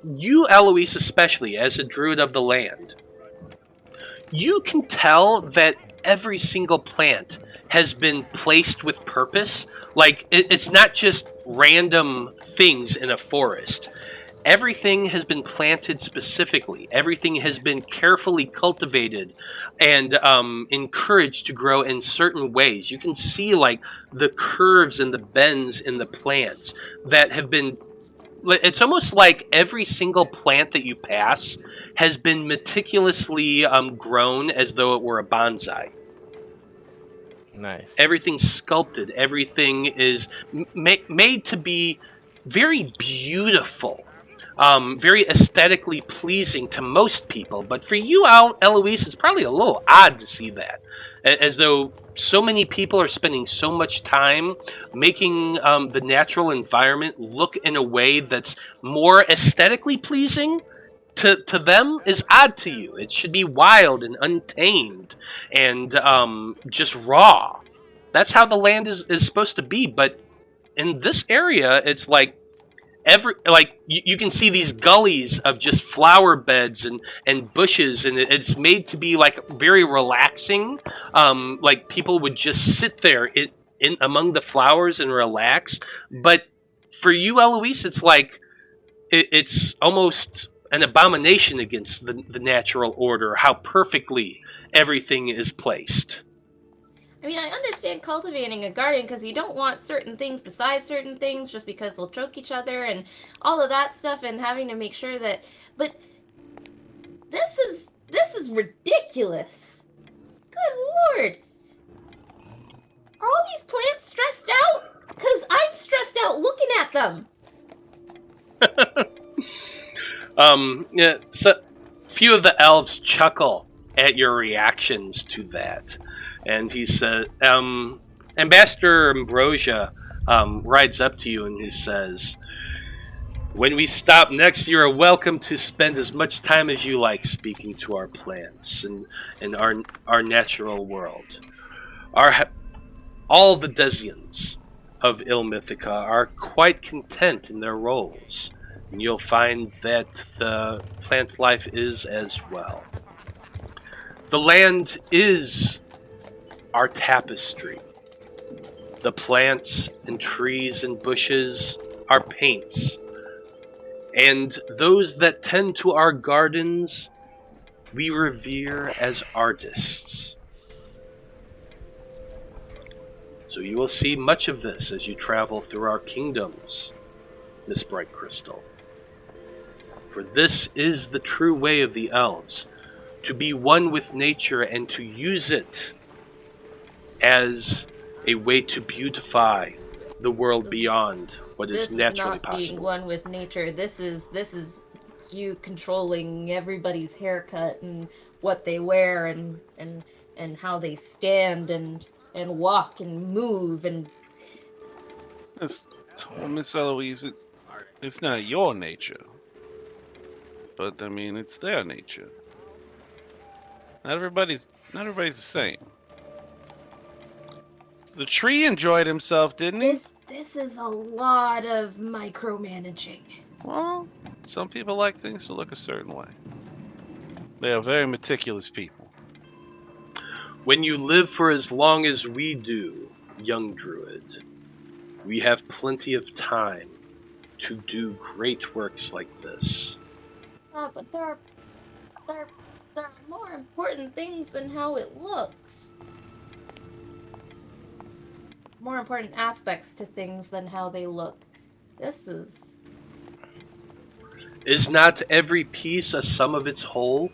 you, Eloise, especially as a druid of the land, you can tell that every single plant has been placed with purpose. Like, it's not just random things in a forest. Everything has been planted specifically. Everything has been carefully cultivated and encouraged to grow in certain ways. You can see, like, the curves and the bends in the plants that have been... It's almost like every single plant that you pass has been meticulously grown as though it were a bonsai. Nice. Everything's sculpted. Everything is made to be very beautiful, very aesthetically pleasing to most people. But for you, Eloise, it's probably a little odd to see that, as though so many people are spending so much time making the natural environment look in a way that's more aesthetically pleasing to them is odd to you. It should be wild and untamed and just raw. That's how the land is supposed to be. But in this area, it's like you can see these gullies of just flower beds and bushes, and it's made to be like very relaxing. Like people would just sit there in among the flowers and relax. But for you, Eloise, it's like it's almost an abomination against the natural order. How perfectly everything is placed. I mean, I understand cultivating a garden because you don't want certain things besides certain things just because they'll choke each other and all of that stuff, and having to make sure that. But this is ridiculous. Good Lord. Are all these plants stressed out? Because I'm stressed out looking at them. Yeah, so few of the elves chuckle at your reactions to that. And he said, Ambassador Ambrosia rides up to you and he says, when we stop next, you are welcome to spend as much time as you like speaking to our plants and our natural world. All the Desians of Illimithica are quite content in their roles, and you'll find that the plant life is as well. The land is our tapestry. The plants and trees and bushes are paints. And those that tend to our gardens, we revere as artists. So you will see much of this as you travel through our kingdoms, Miss Brightcrystal. For this is the true way of the elves, to be one with nature and to use it as a way to beautify the world beyond what is naturally possible. This is not being one with nature. This is you controlling everybody's haircut and what they wear and how they stand and walk and move and. Well, Miss Eloise, it's not your nature, but I mean it's their nature. Not everybody's the same. The tree enjoyed himself, didn't he? This is a lot of micromanaging. Well, some people like things to look a certain way. They are very meticulous people. When you live for as long as we do, young druid, we have plenty of time to do great works like this. But there are more important things than how it looks. More important aspects to things than how they look. This is... Is not every piece a sum of its whole?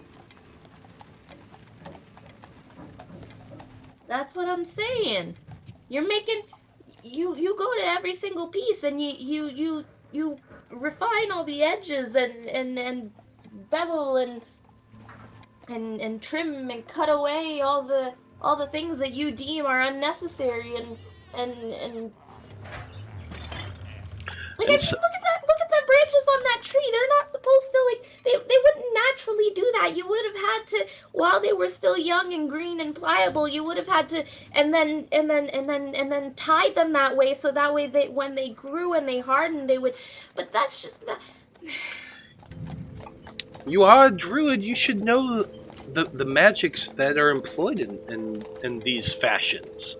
That's what I'm saying. You're making... You go to every single piece and you refine all the edges and bevel and trim and cut away all the things that you deem are unnecessary and like, I mean, look at the branches on that tree. They're not supposed to, like, they wouldn't naturally do that. You would have had to, while they were still young and green and pliable, you would have had to and then tie them that way, so that way they, when they grew and they hardened, they would. But that's just the... You are a druid. You should know the magics that are employed in these fashions.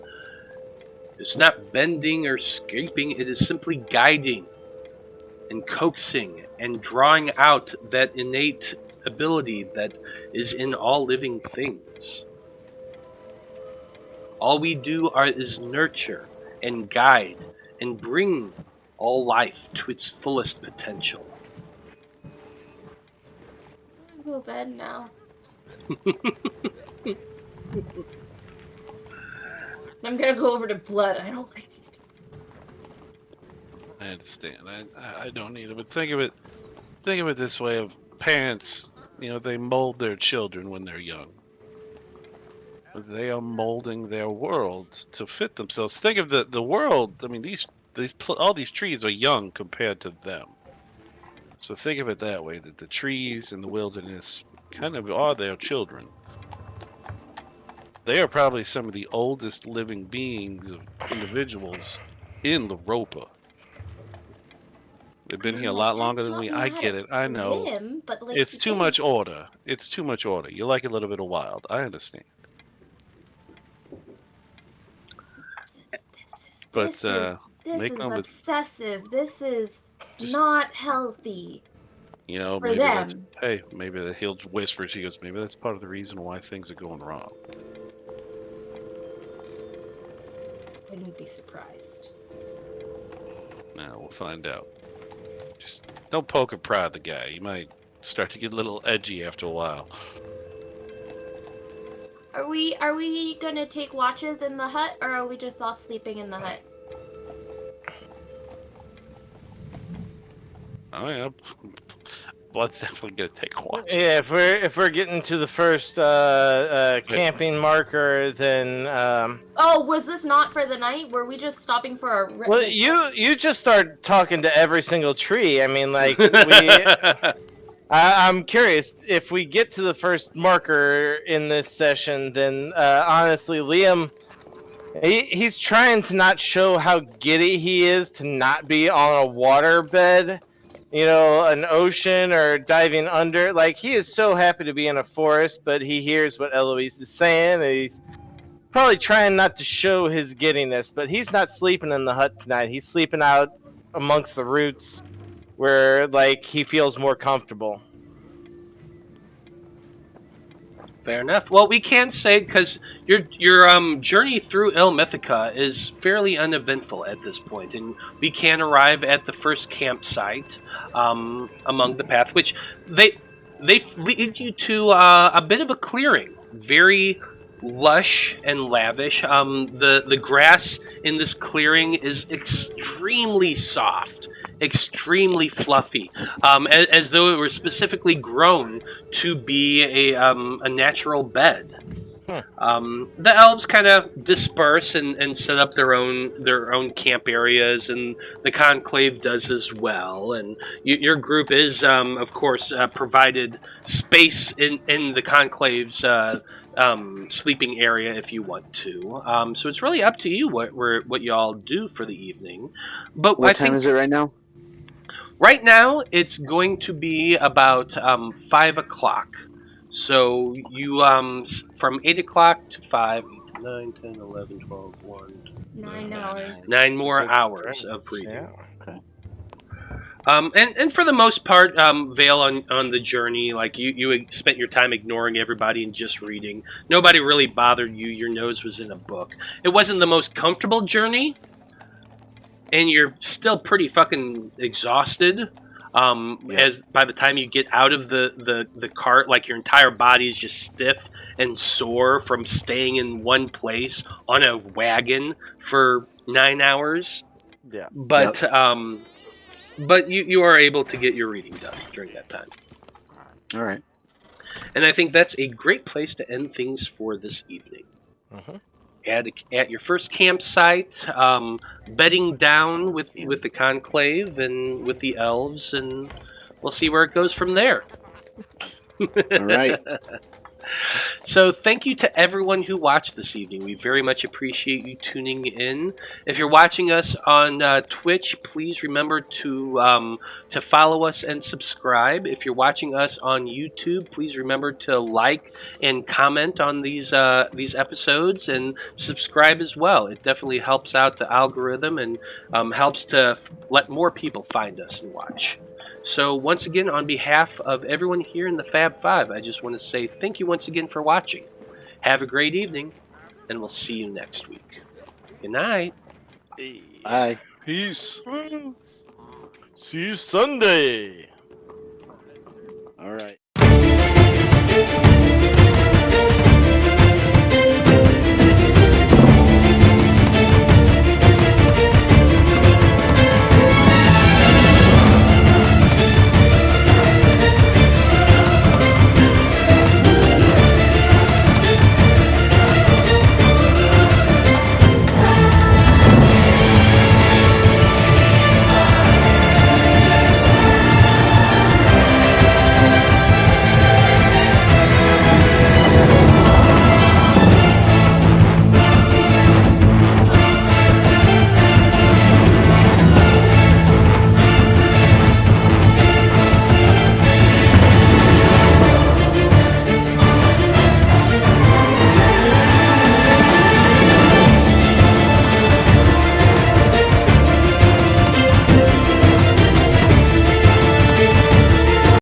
It's not bending or scraping, it is simply guiding and coaxing and drawing out that innate ability that is in all living things. All we do is nurture and guide and bring all life to its fullest potential. I'm gonna go to bed now. I'm gonna go over to blood. I don't like these people. I understand. I don't either. But think of it this way: of parents, they mold their children when they're young. They are molding their world to fit themselves. Think of the world. I mean, all these trees are young compared to them. So think of it that way: that the trees in the wilderness kind of are their children. They are probably some of the oldest living beings of individuals in Loroupa. They've been here a My lot dad longer than taught we. me I how get to it. I know. swim, but like It's he too didn't- much order. It's too much order. You like a little bit of wild. I understand. But this make is no mis- obsessive. This is Just- not healthy you know, for maybe that's them. hey, maybe that he'll whisper. She goes, maybe that's part of the reason why things are going wrong. Wouldn't be surprised. Now we'll find out. Just don't poke or prod the guy. He might start to get a little edgy after a while. Are we gonna take watches in the hut, or are we just all sleeping in the hut? Oh yeah, Blood's definitely gonna take a watch. Yeah, if we're getting to the first camping marker, then Oh, was this not for the night? Were we just stopping for a? well, you just start talking to every single tree. I mean, like we. I'm curious if we get to the first marker in this session. Then honestly, Liam, he's trying to not show how giddy he is to not be on a waterbed. You know, an ocean or diving under. Like, he is so happy to be in a forest, but he hears what Eloise is saying, and he's probably trying not to show his giddiness, but he's not sleeping in the hut tonight. He's sleeping out amongst the roots where, like, he feels more comfortable. Fair enough. Well, we can say because your journey through Illimithica is fairly uneventful at this point, and we can arrive at the first campsite among the path, which they lead you to a bit of a clearing, very lush and lavish. The grass in this clearing is extremely soft, extremely fluffy, as though it were specifically grown to be a natural bed. The elves kind of disperse and set up their own camp areas, and the conclave does as well. And your group is, of course, provided space in the conclave's sleeping area if you want to. So it's really up to you what y'all do for the evening. But What time is it right now? Right now, it's going to be about 5 o'clock. So you, from 8 o'clock to 5, 9, 10, 11, 12, 1, 9 hours. 9 more hours of reading. Yeah. Okay. And for the most part, Veil on the journey, like you spent your time ignoring everybody and just reading. Nobody really bothered you. Your nose was in a book. It wasn't the most comfortable journey, and you're still pretty fucking exhausted. As by the time you get out of the cart, like your entire body is just stiff and sore from staying in one place on a wagon for 9 hours. Yeah. But but you are able to get your reading done during that time. All right. And I think that's a great place to end things for this evening. Mm-hmm. At your first campsite, bedding down with the conclave and with the elves, and we'll see where it goes from there. All right. So thank you to everyone who watched this evening. We very much appreciate you tuning in. If you're watching us on Twitch, please remember to follow us and subscribe. If you're watching us on YouTube, please remember to like and comment on these episodes and subscribe as well. It definitely helps out the algorithm and helps to let more people find us and watch. So once again, on behalf of everyone here in the Faab Five, I just want to say thank you once again for watching. Have a great evening, and we'll see you next week. Good night. Bye. Peace. See you Sunday. All right.